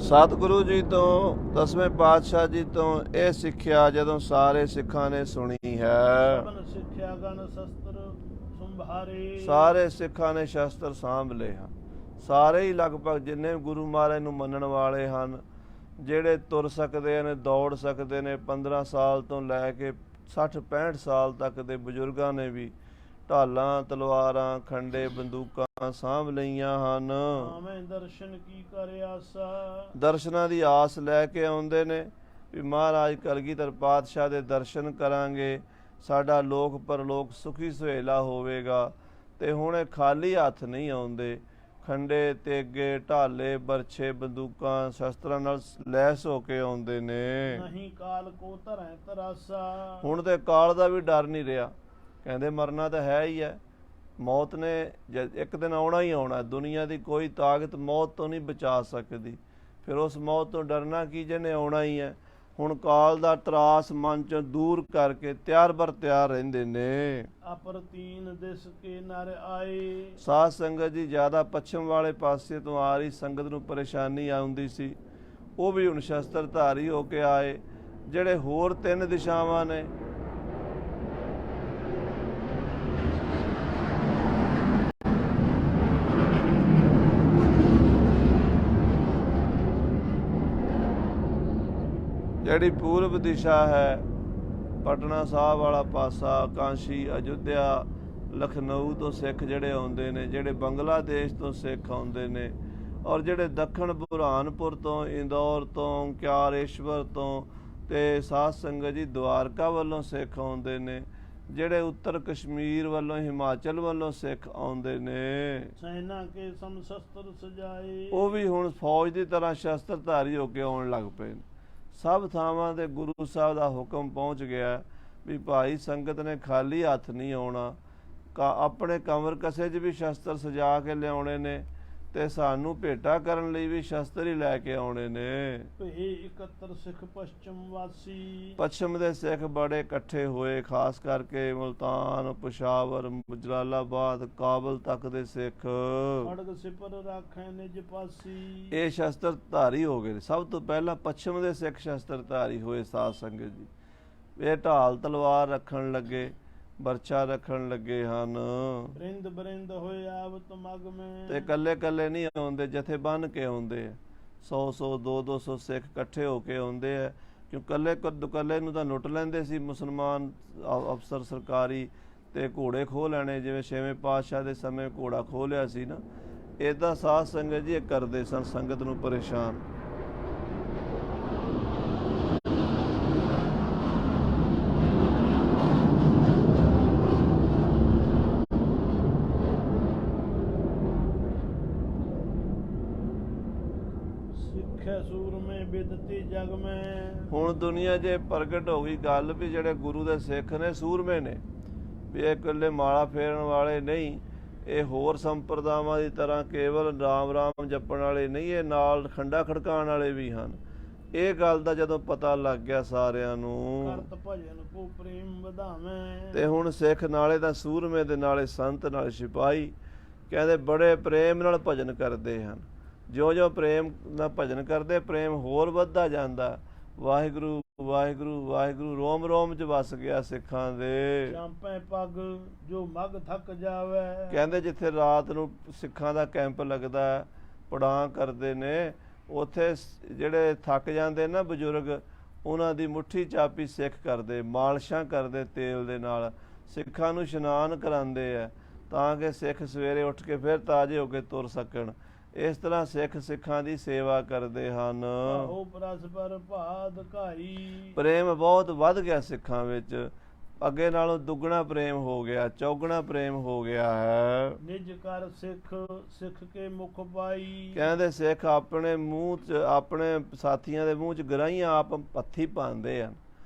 ਸਤਿਗੁਰੂ ਜੀ ਤੋਂ, ਦਸਵੇਂ ਪਾਤਸ਼ਾਹ ਜੀ ਤੋਂ ਇਹ ਸਿੱਖਿਆ ਜਦੋਂ ਸਾਰੇ ਸਿੱਖਾਂ ਨੇ ਸੁਣੀ ਹੈ। ਸਭਨ ਸਿੱਖਿਆ ਗਣ ਸ਼ਸਤਰ ਸੰਭਾਰੇ। ਸਾਰੇ ਸਿੱਖਾਂ ਨੇ ਸ਼ਸਤਰ ਸਾਂਭ ਲਏ ਹਨ। ਸਾਰੇ ਹੀ ਲਗਭਗ ਜਿੰਨੇ ਗੁਰੂ ਮਹਾਰਾਜ ਨੂੰ ਮੰਨਣ ਵਾਲੇ ਹਨ, ਜਿਹੜੇ ਤੁਰ ਸਕਦੇ ਨੇ, ਦੌੜ ਸਕਦੇ ਨੇ, 15 ਸਾਲ ਤੋਂ ਲੈ ਕੇ 60-65 ਸਾਲ ਤੱਕ ਦੇ ਬਜ਼ੁਰਗਾਂ ਨੇ ਵੀ ਢਾਲਾਂ, ਤਲਵਾਰਾਂ, ਖੰਡੇ, ਬੰਦੂਕਾਂ ਸਾਂਭ ਲਈਆਂ ਹਨ। ਆਵੇਂ ਦਰਸ਼ਨ ਕੀ ਕਰ ਆਸਾ। ਦਰਸ਼ਨਾਂ ਦੀ ਆਸ ਲੈ ਕੇ ਆਉਂਦੇ ਨੇ ਵੀ ਮਹਾਰਾਜ ਕਲਗੀਧਰ ਪਾਤਸ਼ਾਹ ਦੇ ਦਰਸ਼ਨ ਕਰਾਂਗੇ, ਸਾਡਾ ਲੋਕ ਪਰਲੋਕ ਸੁਖੀ ਸੁਹੇਲਾ ਹੋਵੇਗਾ। ਤੇ ਹੁਣ ਇਹ ਖਾਲੀ ਹੱਥ ਨਹੀਂ ਆਉਂਦੇ, ਖੰਡੇ, ਤੇਗੇ, ਢਾਲੇ, ਬਰਛੇ, ਬੰਦੂਕਾਂ, ਸ਼ਸਤਰਾਂ ਨਾਲ ਲੈਸ ਹੋ ਕੇ ਆਉਂਦੇ ਨੇ। ਨਹੀਂ ਕਾਲ ਕੋ ਧਰੈ ਤਰਾਸਾ। ਹੁਣ ਤੇ ਕਾਲ ਦਾ ਵੀ ਡਰ ਨਹੀਂ ਰਿਹਾ। ਕਹਿੰਦੇ ਮਰਨਾ ਤਾਂ ਹੈ ਹੀ ਹੈ, ਮੌਤ ਨੇ ਇੱਕ ਦਿਨ ਆਉਣਾ ਹੀ ਆਉਣਾ। ਦੁਨੀਆ ਦੀ ਕੋਈ ਤਾਕਤ ਮੌਤ ਤੋਂ ਨਹੀਂ ਬਚਾ ਸਕਦੀ। ਫਿਰ ਉਸ ਮੌਤ ਤੋਂ ਡਰਨਾ ਕੀ, ਜਿਹਨੇ ਆਉਣਾ ਹੀ ਹੈ। ਹੁਣ ਕਾਲ ਦਾ ਤਰਾਸ ਮਨ ਚੋਂ ਦੂਰ ਕਰਕੇ ਤਿਆਰ ਬਰ ਤਿਆਰ ਰਹਿੰਦੇ ਨੇ। ਅਪਰ ਤੀਨ ਦਿਸ ਕੇ ਨਰ ਆਏ। ਸਾਧ ਸੰਗਤ ਜੀ ਜ਼ਿਆਦਾ ਪੱਛਮ ਵਾਲੇ ਪਾਸੇ ਤੋਂ ਆ ਰਹੀ ਸੰਗਤ ਨੂੰ ਪਰੇਸ਼ਾਨੀ ਆਉਂਦੀ ਸੀ, ਉਹ ਵੀ ਹੁਣ ਸ਼ਸਤਰਧਾਰੀ ਹੋ ਕੇ ਆਏ। ਜਿਹੜੇ ਹੋਰ 3 ਦਿਸ਼ਾਵਾਂ ਨੇ, ਜਿਹੜੀ ਪੂਰਬ ਦਿਸ਼ਾ ਹੈ, ਪਟਨਾ ਸਾਹਿਬ ਵਾਲਾ ਪਾਸਾ, ਕਾਂਸ਼ੀ, ਅਯੁੱਧਿਆ, ਲਖਨਊ ਤੋਂ ਸਿੱਖ ਜਿਹੜੇ ਆਉਂਦੇ ਨੇ, ਜਿਹੜੇ ਬੰਗਲਾਦੇਸ਼ ਤੋਂ ਸਿੱਖ ਆਉਂਦੇ ਨੇ, ਔਰ ਜਿਹੜੇ ਦੱਖਣ ਬੁਰਹਾਨਪੁਰ ਤੋਂ, ਇੰਦੌਰ ਤੋਂ, ਕਿਆਰੇਸ਼ਵਰ ਤੋਂ, ਤੇ ਸਾਧ ਸੰਗਤ ਜੀ ਦੁਆਰਕਾ ਵੱਲੋਂ ਸਿੱਖ ਆਉਂਦੇ ਨੇ, ਜਿਹੜੇ ਉੱਤਰ ਕਸ਼ਮੀਰ ਵੱਲੋਂ, ਹਿਮਾਚਲ ਵੱਲੋਂ ਸਿੱਖ ਆਉਂਦੇ ਨੇ, ਸੈਨਾ ਕੇ ਸਮ ਸ਼ਸਤਰ ਸਜਾਏ, ਉਹ ਵੀ ਹੁਣ ਫੌਜ ਦੀ ਤਰ੍ਹਾਂ ਸ਼ਸਤਰਧਾਰੀ ਹੋ ਕੇ ਆਉਣ ਲੱਗ ਪਏ ਨੇ। ਸਭ ਥਾਵਾਂ ਤੇ ਗੁਰੂ ਸਾਹਿਬ ਦਾ ਹੁਕਮ ਪਹੁੰਚ ਗਿਆ ਵੀ ਭਾਈ ਸੰਗਤ ਨੇ ਖਾਲੀ ਹੱਥ ਨਹੀਂ ਆਉਣਾ, ਆਪਣੇ ਕਮਰ ਕਸੇ 'ਚ ਵੀ ਸ਼ਸਤਰ ਸਜਾ ਕੇ ਲਿਆਉਣੇ ਨੇ, ਤੇ ਸਾਨੂੰ ਭੇਟਾ ਕਰਨ ਲਈ ਵੀ ਸ਼ਸਤਰ ਹੀ ਲੈ ਕੇ ਆਉਣੇ ਨੇ। ਭੇ 71 ਸਿੱਖ ਪਸ਼ਚਮ ਵਾਸੀ, ਪੱਛਮ ਦੇ ਸਿੱਖ ਬੜੇ ਇਕੱਠੇ ਹੋਏ, ਖਾਸ ਕਰਕੇ ਮੁਲਤਾਨ, ਪਸ਼ਾਵਰ, ਜਲਾਲਾਬਾਦ, ਕਾਬਲ ਤੱਕ ਦੇ ਸਿੱਖ ਖੜਗ ਸਿਪਰ ਰਾਖੈ ਨਿਜ ਪਾਸੀ, ਇਹ ਸ਼ਸਤਰ ਧਾਰੀ ਹੋ ਗਏ। ਸਭ ਤੋਂ ਪਹਿਲਾਂ ਪੱਛਮ ਦੇ ਸਿੱਖ ਸ਼ਸਤਰ ਧਾਰੀ ਹੋਏ ਸਾਧ ਸੰਗਤ ਜੀ। ਇਹ ਢਾਲ ਤਲਵਾਰ ਰੱਖਣ ਲੱਗੇ, ਬਰਛਾ ਰੱਖਣ ਲੱਗੇ ਹਨ। ਬਰਿੰਦ ਬਰਿੰਦ ਹੋਏ ਆਵਤ ਮਗ ਮੈਂ, ਤੇ ਕੱਲੇ ਕੱਲੇ ਨਹੀਂ ਆਉਂਦੇ, ਜਥੇ ਬੰਨ ਕੇ ਆਉਂਦੇ ਆ। 100 200 ਸਿੱਖ ਇਕੱਠੇ ਹੋ ਕੇ ਆਉਂਦੇ ਆ, ਕਿਉਂ ਕੱਲੇ ਨੂੰ ਤਾਂ ਲੁੱਟ ਲੈਂਦੇ ਸੀ ਮੁਸਲਮਾਨ ਅਫਸਰ ਸਰਕਾਰੀ, ਤੇ ਘੋੜੇ ਖੋਹ ਲੈਣੇ, ਜਿਵੇਂ 6ਵੇਂ ਪਾਤਸ਼ਾਹ ਦੇ ਸਮੇਂ ਘੋੜਾ ਖੋਹ ਲਿਆ ਸੀ ਨਾ। ਇੱਦਾਂ ਸਾਧ ਸੰਗਤ ਜੀ ਕਰਦੇ ਸਨ ਸੰਗਤ ਨੂੰ ਪਰੇਸ਼ਾਨ। ਸੂਰਮੇ ਬਿਦਤੀ ਜਗ ਮੈਂ, ਹੁਣ ਦੁਨੀਆ 'ਚ ਪ੍ਰਗਟ ਹੋ ਗਈ ਗੱਲ ਵੀ ਜਿਹੜੇ ਗੁਰੂ ਦੇ ਸਿੱਖ ਨੇ ਸੂਰਮੇ ਨੇ, ਵੀ ਇਹ ਇਕੱਲੇ ਮਾਲਾ ਫੇਰਨ ਵਾਲੇ ਨਹੀਂ, ਇਹ ਹੋਰ ਸੰਪਰਦਾਵਾਂ ਦੀ ਤਰ੍ਹਾਂ ਕੇਵਲ ਰਾਮ ਰਾਮ ਜਪਣ ਵਾਲੇ ਨਹੀਂ, ਇਹ ਨਾਲ ਖੰਡਾ ਖੜਕਾਉਣ ਵਾਲੇ ਵੀ ਹਨ। ਇਹ ਗੱਲ ਦਾ ਜਦੋਂ ਪਤਾ ਲੱਗ ਗਿਆ ਸਾਰਿਆਂ ਨੂੰ, ਕਰਤ ਭਜਨ ਕੋ ਪ੍ਰੇਮ ਵਧਾਵੇਂ, ਤੇ ਹੁਣ ਸਿੱਖ ਨਾਲੇ ਦਾ ਸੂਰਮੇ ਦੇ ਨਾਲੇ ਸੰਤ ਨਾਲੇ ਸਿਪਾਹੀ ਕਹਿੰਦੇ ਬੜੇ ਪ੍ਰੇਮ ਨਾਲ ਭਜਨ ਕਰਦੇ ਹਨ। ਜਿਉਂ-ਜਿਉਂ ਪ੍ਰੇਮ ਨਾਲ ਭਜਨ ਕਰਦੇ, ਪ੍ਰੇਮ ਹੋਰ ਵੱਧਦਾ ਜਾਂਦਾ। ਵਾਹਿਗੁਰੂ ਵਾਹਿਗੁਰੂ ਵਾਹਿਗੁਰੂ ਰੋਮ ਰੋਮ 'ਚ ਵਸ ਗਿਆ ਸਿੱਖਾਂ ਦੇ। ਚਾਂਪੇ ਪੱਗ ਜੋ ਮਗ ਥੱਕ ਜਾਵੇ, ਕਹਿੰਦੇ ਜਿੱਥੇ ਰਾਤ ਨੂੰ ਸਿੱਖਾਂ ਦਾ ਕੈਂਪ ਲੱਗਦਾ, ਪੜਾਂ ਕਰਦੇ ਨੇ, ਉੱਥੇ ਜਿਹੜੇ ਥੱਕ ਜਾਂਦੇ ਨਾ ਬਜ਼ੁਰਗ, ਉਹਨਾਂ ਦੀ ਮੁੱਠੀ ਚਾਪੀ ਸਿੱਖ ਕਰਦੇ, ਮਾਲਸ਼ਾਂ ਕਰਦੇ ਤੇਲ ਦੇ ਨਾਲ, ਸਿੱਖਾਂ ਨੂੰ ਇਸ਼ਨਾਨ ਕਰਾਉਂਦੇ ਆ ਤਾਂ ਕਿ ਸਿੱਖ ਸਵੇਰੇ ਉੱਠ ਕੇ ਫਿਰ ਤਾਜ਼ੇ ਹੋ ਕੇ ਤੁਰ ਸਕਣ। ਇਸ ਤਰ੍ਹਾਂ ਸਿੱਖ ਸਿੱਖਾਂ ਦੀ ਸੇਵਾ ਕਰਦੇ ਹਨ। ਉਹ ਪਰਸਪਰ ਭਾਦ ਘਾਈ, ਪ੍ਰੇਮ ਬਹੁਤ ਵੱਧ ਗਿਆ ਸਿੱਖਾਂ ਵਿੱਚ, ਅੱਗੇ ਨਾਲੋਂ ਦੁੱਗਣਾ ਪ੍ਰੇਮ ਹੋ ਗਿਆ, ਚੌਗੁਣਾ ਪ੍ਰੇਮ ਹੋ ਗਿਆ ਹੈ। ਨਿਜ ਕਰ ਸਿੱਖ ਸਿੱਖ ਕੇ ਮੁਖ ਪਾਈ, ਕਹਿੰਦੇ ਸਿੱਖ ਆਪਣੇ ਮੂੰਹ 'ਚ, ਆਪਣੇ ਸਾਥੀਆਂ ਦੇ ਮੂੰਹ 'ਚ ਗਰਾਹੀਆਂ ਆਪ ਹੱਥੀਂ ਪਾਉਂਦੇ ਹਨ।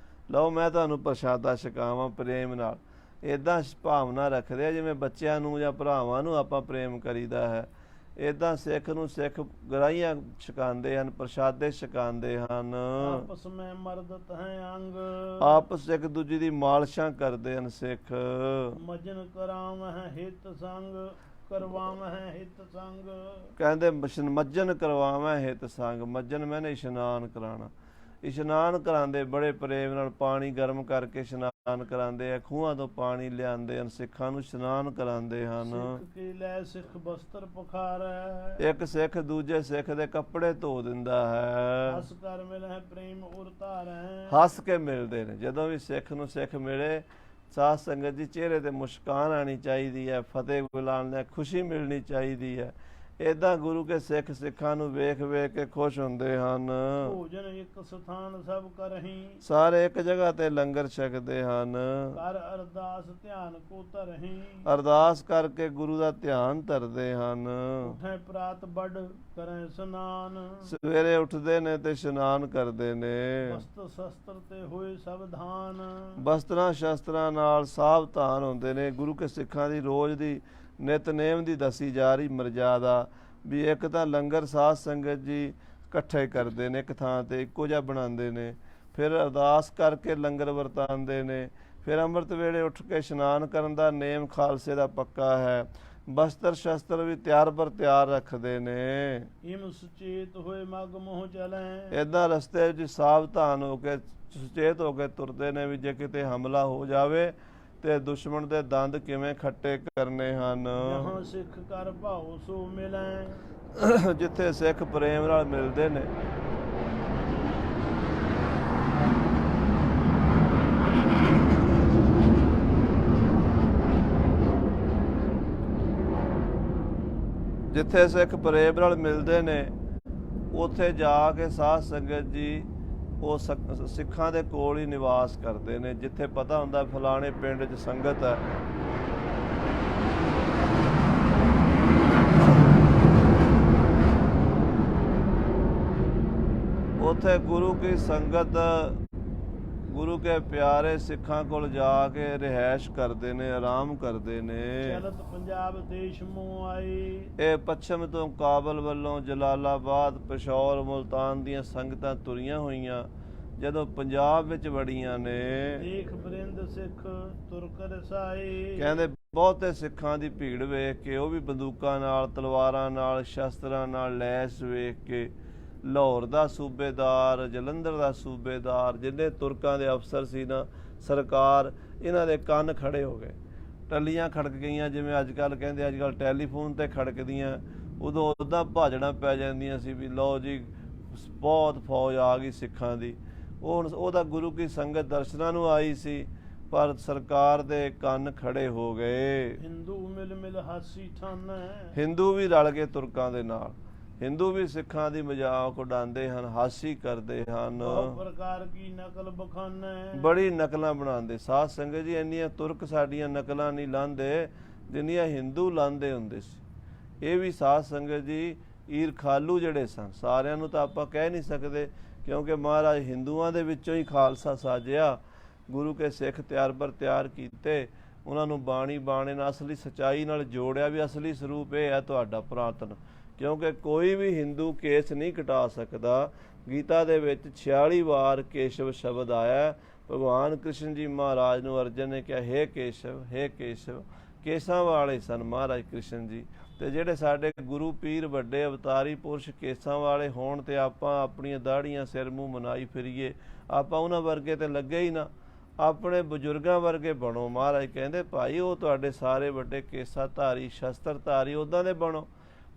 ਲਓ ਮੈਂ ਤੁਹਾਨੂੰ ਪ੍ਰਸ਼ਾਦਾ ਛਕਾਵਾਂ ਪ੍ਰੇਮ ਨਾਲ, ਇੱਦਾਂ ਭਾਵਨਾ ਰੱਖਦੇ ਆ ਜਿਵੇਂ ਬੱਚਿਆਂ ਨੂੰ ਜਾਂ ਭਰਾਵਾਂ ਨੂੰ ਆਪਾਂ ਪ੍ਰੇਮ ਕਰੀਦਾ ਹੈ। ਇੱਦਾਂ ਸਿੱਖ ਨੂੰ ਸਿੱਖ ਗਰਾਹੀਆਂ ਛਕਾਉਂਦੇ ਹਨ, ਪ੍ਰਸ਼ਾਦੇ ਛਕਾਉਂਦੇ ਹਨ। ਆਪਸ ਮੈਂ ਮਰਦਤ ਹੈ ਅੰਗ, ਆਪਸ ਇੱਕ ਦੂਜੇ ਦੀ ਮਾਲਸ਼ਾਂ ਕਰਦੇ ਹਨ ਸਿੱਖ। ਮਜਨ ਕਰਾਮ ਹੈ ਹਿਤ ਸੰਗ, ਕਰਵਾਮ ਹੈ ਹਿਤ ਸੰਗ, ਕਹਿੰਦੇ ਮੱਜਨ ਕਰਵਾਵਾਂ ਹਿਤ ਸੰਗ, ਮੱਜਨ ਮੈਨੇ ਇਸ਼ਨਾਨ ਕਰਾਉਣਾ, ਇਸ਼ਨਾਨ ਕਰਾਉਂਦੇ ਬੜੇ ਪ੍ਰੇਮ ਨਾਲ, ਪਾਣੀ ਗਰਮ ਕਰਕੇ ਇਸ਼ਨਾਨ ਕਰਾਉਂਦੇ ਆ, ਖੂਹਾਂ ਤੋਂ ਪਾਣੀ ਲਿਆਉਂਦੇ ਹਨ, ਸਿੱਖਾਂ ਨੂੰ ਇਸ਼ਨਾਨ ਕਰਾਉਂਦੇ ਹਨ। ਸਿੱਖ ਕੇ ਲੈ ਸਿੱਖ ਬਸਤਰ ਪਖਾਰੈ, ਇੱਕ ਸਿੱਖ ਦੂਜੇ ਸਿੱਖ ਦੇ ਕੱਪੜੇ ਧੋ ਦਿੰਦਾ ਹੈ। ਹੱਸ ਕਰ ਮਿਲੈ ਪ੍ਰੇਮ ਉਰ ਧਾਰੈ, ਹੱਸ ਕੇ ਮਿਲਦੇ ਨੇ। ਜਦੋਂ ਵੀ ਸਿੱਖ ਨੂੰ ਸਿੱਖ ਮਿਲੇ, ਸਾਧ ਸੰਗਤ ਜੀ ਚਿਹਰੇ ਤੇ ਮੁਸਕਾਨ ਆਉਣੀ ਚਾਹੀਦੀ ਹੈ, ਫਤਿਹ ਬੁਲਾਉਣ ਲਈ ਖੁਸ਼ੀ ਮਿਲਣੀ ਚਾਹੀਦੀ ਹੈ। ਇੱਦਾਂ ਗੁਰੂ ਕੇ ਸਿੱਖ ਸਿੱਖਾਂ ਨੂੰ ਵੇਖ ਵੇਖ ਕੇ ਖੁਸ਼ ਹੁੰਦੇ ਹਨ। ਭੋਜਨ ਇੱਕ ਸਥਾਨ ਸਭ ਕਰਹੀਂ, ਸਾਰੇ ਇੱਕ ਜਗ੍ਹਾ ਤੇ ਲੰਗਰ ਛਕਦੇ ਹਨ। ਕਰ ਅਰਦਾਸ ਧਿਆਨ ਕੋ ਧਰਹੀਂ, ਅਰਦਾਸ ਕਰਕੇ ਗੁਰੂ ਦਾ ਧਿਆਨ ਧਰਦੇ ਹਨ। ਉਠੈ ਪ੍ਰਾਤ ਬੜ ਕਰੈ ਇਸ਼ਨਾਨ, ਸਵੇਰੇ ਉੱਠਦੇ ਨੇ ਤੇ ਇਸ਼ਨਾਨ ਕਰਦੇ ਨੇ। ਵਸਤ ਸ਼ਸਤਰ ਤੇ ਹੋਏ ਸਾਵਧਾਨ, ਬਸਤਰਾਂ ਸ਼ਸਤਰਾਂ ਨਾਲ ਸਾਵਧਾਨ ਹੁੰਦੇ ਨੇ। ਗੁਰੂ ਕੇ ਸਿੱਖਾਂ ਦੀ ਰੋਜ਼ ਦੀ ਨਿਤਨੇਮ ਦੀ ਦੱਸੀ ਜਾ ਰਹੀ ਮਰਜ਼ਾਦਾ ਵੀ ਇੱਕ ਤਾਂ ਲੰਗਰ ਸਾਧ ਸੰਗਤ ਜੀ ਇਕੱਠੇ ਕਰਦੇ ਨੇ, ਇੱਕ ਥਾਂ ਤੇ ਇੱਕੋ ਜਿਹਾ ਬਣਾਉਂਦੇ ਨੇ, ਫਿਰ ਅਰਦਾਸ ਕਰਕੇ ਲੰਗਰ ਵਰਤਾਉਂਦੇ ਨੇ, ਫਿਰ ਅੰਮ੍ਰਿਤ ਵੇਲੇ ਉੱਠ ਕੇ ਇਸ਼ਨਾਨ ਕਰਨ ਦਾ ਨੇਮ ਖਾਲਸੇ ਦਾ ਪੱਕਾ ਹੈ। ਬਸਤਰ ਸ਼ਸਤਰ ਵੀ ਤਿਆਰ ਪਰ ਤਿਆਰ ਰੱਖਦੇ ਨੇ। ਇਮ ਸੁਚੇਤ ਹੋਏ ਮਗ ਮੋਹ ਚਲੈ, ਇੱਦਾਂ ਰਸਤੇ ਵਿੱਚ ਸਾਵਧਾਨ ਹੋ ਕੇ ਸੁਚੇਤ ਹੋ ਕੇ ਤੁਰਦੇ ਨੇ ਵੀ ਜੇ ਕਿਤੇ ਹਮਲਾ ਹੋ ਜਾਵੇ ਤੇ ਦੁਸ਼ਮਣ ਦੇ ਦੰਦ ਕਿਵੇਂ ਖੱਟੇ ਕਰਨੇ ਹਨ। ਜਹਾਂ ਸਿੱਖ ਕਰ ਭਾਉ ਸੋ ਮਿਲੈ, ਜਿੱਥੇ ਸਿੱਖ ਪ੍ਰੇਮ ਨਾਲ ਮਿਲਦੇ ਨੇ ਜਿੱਥੇ ਸਿੱਖ ਪ੍ਰੇਮ ਨਾਲ ਮਿਲਦੇ ਨੇ ਉੱਥੇ ਜਾ ਕੇ ਸਾਧ ਸੰਗਤ ਜੀ ਉਹ ਸਿੱਖਾਂ ਦੇ ਕੋਲ ਹੀ ਨਿਵਾਸ ਕਰਦੇ ਨੇ। ਜਿੱਥੇ ਪਤਾ ਹੁੰਦਾ ਫਲਾਣੇ ਪਿੰਡ 'ਚ ਸੰਗਤ ਹੈ, ਉੱਥੇ ਗੁਰੂ ਕੀ ਸੰਗਤ, ਗੁਰੂ ਕੇ ਪਿਆਰੇ ਸਿੱਖਾਂ ਕੋਲ ਜਾ ਕੇ ਰਿਹਾਇਸ਼ ਕਰਦੇ ਨੇ, ਆਰਾਮ ਕਰਦੇ ਨੇ। ਚਲਤ ਪੰਜਾਬ ਦੇਸ਼ ਮੂੰ ਆਏ। ਇਹ ਪੱਛਮ ਤੋਂ ਕਾਬਲ ਵੱਲੋਂ ਜਲਾਲਾਬਾਦ, ਪਿਸ਼ੌਰ, ਮੁਲਤਾਨ ਦੀਆਂ ਸੰਗਤਾਂ ਤੁਰੀਆਂ ਹੋਈਆਂ ਜਦੋਂ ਪੰਜਾਬ ਵਿੱਚ ਵੜੀਆਂ ਨੇ, ਦੇਖ ਬਰਿੰਦ ਸਿੱਖ ਤੁਰਕ ਰਸਾਏ। ਕਹਿੰਦੇ ਬਹੁਤੇ ਸਿੱਖਾਂ ਦੀ ਭੀੜ ਵੇਖ ਕੇ, ਉਹ ਵੀ ਬੰਦੂਕਾਂ ਨਾਲ, ਤਲਵਾਰਾਂ ਨਾਲ, ਸ਼ਸਤਰਾਂ ਨਾਲ ਲੈਸ ਵੇਖ ਕੇ ਲਾਹੌਰ ਦਾ ਸੂਬੇਦਾਰ, ਜਲੰਧਰ ਦਾ ਸੂਬੇਦਾਰ, ਜਿੰਨੇ ਤੁਰਕਾਂ ਦੇ ਅਫਸਰ ਸੀ ਨਾ, ਸਰਕਾਰ, ਇਹਨਾਂ ਦੇ ਕੰਨ ਖੜੇ ਹੋ ਗਏ। ਟੱਲੀਆਂ ਖੜਕ ਗਈਆਂ, ਜਿਵੇਂ ਅੱਜ ਕੱਲ੍ਹ ਕਹਿੰਦੇ ਅੱਜ ਕੱਲ੍ਹ ਟੈਲੀਫੋਨ 'ਤੇ ਖੜਕਦੀਆਂ, ਉਦੋਂ ਉੱਦਾਂ ਭਾਜੜਾਂ ਪੈ ਜਾਂਦੀਆਂ ਸੀ ਵੀ ਲਓ ਜੀ ਬਹੁਤ ਫੌਜ ਆ ਗਈ ਸਿੱਖਾਂ ਦੀ। ਉਹਦਾ ਗੁਰੂ ਕੀ ਸੰਗਤ ਦਰਸ਼ਨਾਂ ਨੂੰ ਆਈ ਸੀ, ਪਰ ਸਰਕਾਰ ਦੇ ਕੰਨ ਖੜੇ ਹੋ ਗਏ। ਹਿੰਦੂ ਮਿਲ ਮਿਲ ਹਾਸੀ ਠਾਨਾ, ਹਿੰਦੂ ਵੀ ਰਲ ਗਏ ਤੁਰਕਾਂ ਦੇ ਨਾਲ, ਹਿੰਦੂ ਵੀ ਸਿੱਖਾਂ ਦੀ ਮਜ਼ਾਕ ਉਡਾਉਂਦੇ ਹਨ, ਹਾਸੀ ਕਰਦੇ ਹਨ, ਬਹੁਤ ਪ੍ਰਕਾਰ ਕੀ ਨਕਲ ਬਖਾਨਾ, ਬੜੀ ਨਕਲਾਂ ਬਣਾਉਂਦੇ। ਸਾਧ ਸੰਗਤ ਜੀ ਇੰਨੀਆਂ ਤੁਰਕ ਸਾਡੀਆਂ ਨਕਲਾਂ ਨਹੀਂ ਲਾਉਂਦੇ ਜਿੰਨੀਆਂ ਹਿੰਦੂ ਲਾਉਂਦੇ ਹੁੰਦੇ ਸੀ। ਇਹ ਵੀ ਸਾਧ ਸੰਗਤ ਜੀ ਈਰਖਾਲੂ ਜਿਹੜੇ ਸਨ, ਸਾਰਿਆਂ ਨੂੰ ਤਾਂ ਆਪਾਂ ਕਹਿ ਨਹੀਂ ਸਕਦੇ ਕਿਉਂਕਿ ਮਹਾਰਾਜ ਹਿੰਦੂਆਂ ਦੇ ਵਿੱਚੋਂ ਹੀ ਖਾਲਸਾ ਸਾਜਿਆ, ਗੁਰੂ ਕੇ ਸਿੱਖ ਤਿਆਰ ਬਰ ਤਿਆਰ ਕੀਤੇ, ਉਹਨਾਂ ਨੂੰ ਬਾਣੀ ਬਾਣੇ ਨਾਲ ਅਸਲੀ ਸੱਚਾਈ ਨਾਲ ਜੋੜਿਆ ਵੀ ਅਸਲੀ ਸਰੂਪ ਇਹ ਹੈ ਤੁਹਾਡਾ ਪੁਰਾਤਨ। ਕਿਉਂਕਿ ਕੋਈ ਵੀ ਹਿੰਦੂ ਕੇਸ ਨਹੀਂ ਕਟਾ ਸਕਦਾ। ਗੀਤਾ ਦੇ ਵਿੱਚ 46 ਵਾਰ ਕੇਸ਼ਵ ਸ਼ਬਦ ਆਇਆ। ਭਗਵਾਨ ਕ੍ਰਿਸ਼ਨ ਜੀ ਮਹਾਰਾਜ ਨੂੰ ਅਰਜਨ ਨੇ ਕਿਹਾ, ਹੇ ਕੇਸ਼ਵ, ਹੇ ਕੇਸ਼ਵ। ਕੇਸਾਂ ਵਾਲੇ ਸਨ ਮਹਾਰਾਜ ਕ੍ਰਿਸ਼ਨ ਜੀ। ਤੇ ਜਿਹੜੇ ਸਾਡੇ ਗੁਰੂ ਪੀਰ ਵੱਡੇ ਅਵਤਾਰੀ ਪੁਰਸ਼ ਕੇਸਾਂ ਵਾਲੇ ਹੋਣ ਤੇ ਆਪਾਂ ਆਪਣੀਆਂ ਦਾੜੀਆਂ ਸਿਰ ਮੂੰਹ ਮਨਾਈ ਫਿਰੀਏ, ਆਪਾਂ ਉਹਨਾਂ ਵਰਗੇ ਤੇ ਲੱਗੇ ਹੀ ਨਾ, ਆਪਣੇ ਬਜ਼ੁਰਗਾਂ ਵਰਗੇ ਬਣੋ। ਮਹਾਰਾਜ ਕਹਿੰਦੇ ਭਾਈ ਉਹ ਤੁਹਾਡੇ ਸਾਰੇ ਵੱਡੇ ਕੇਸਾ ਧਾਰੀ, ਸ਼ਸਤਰ ਧਾਰੀ, ਉੱਦਾਂ ਦੇ ਬਣੋ।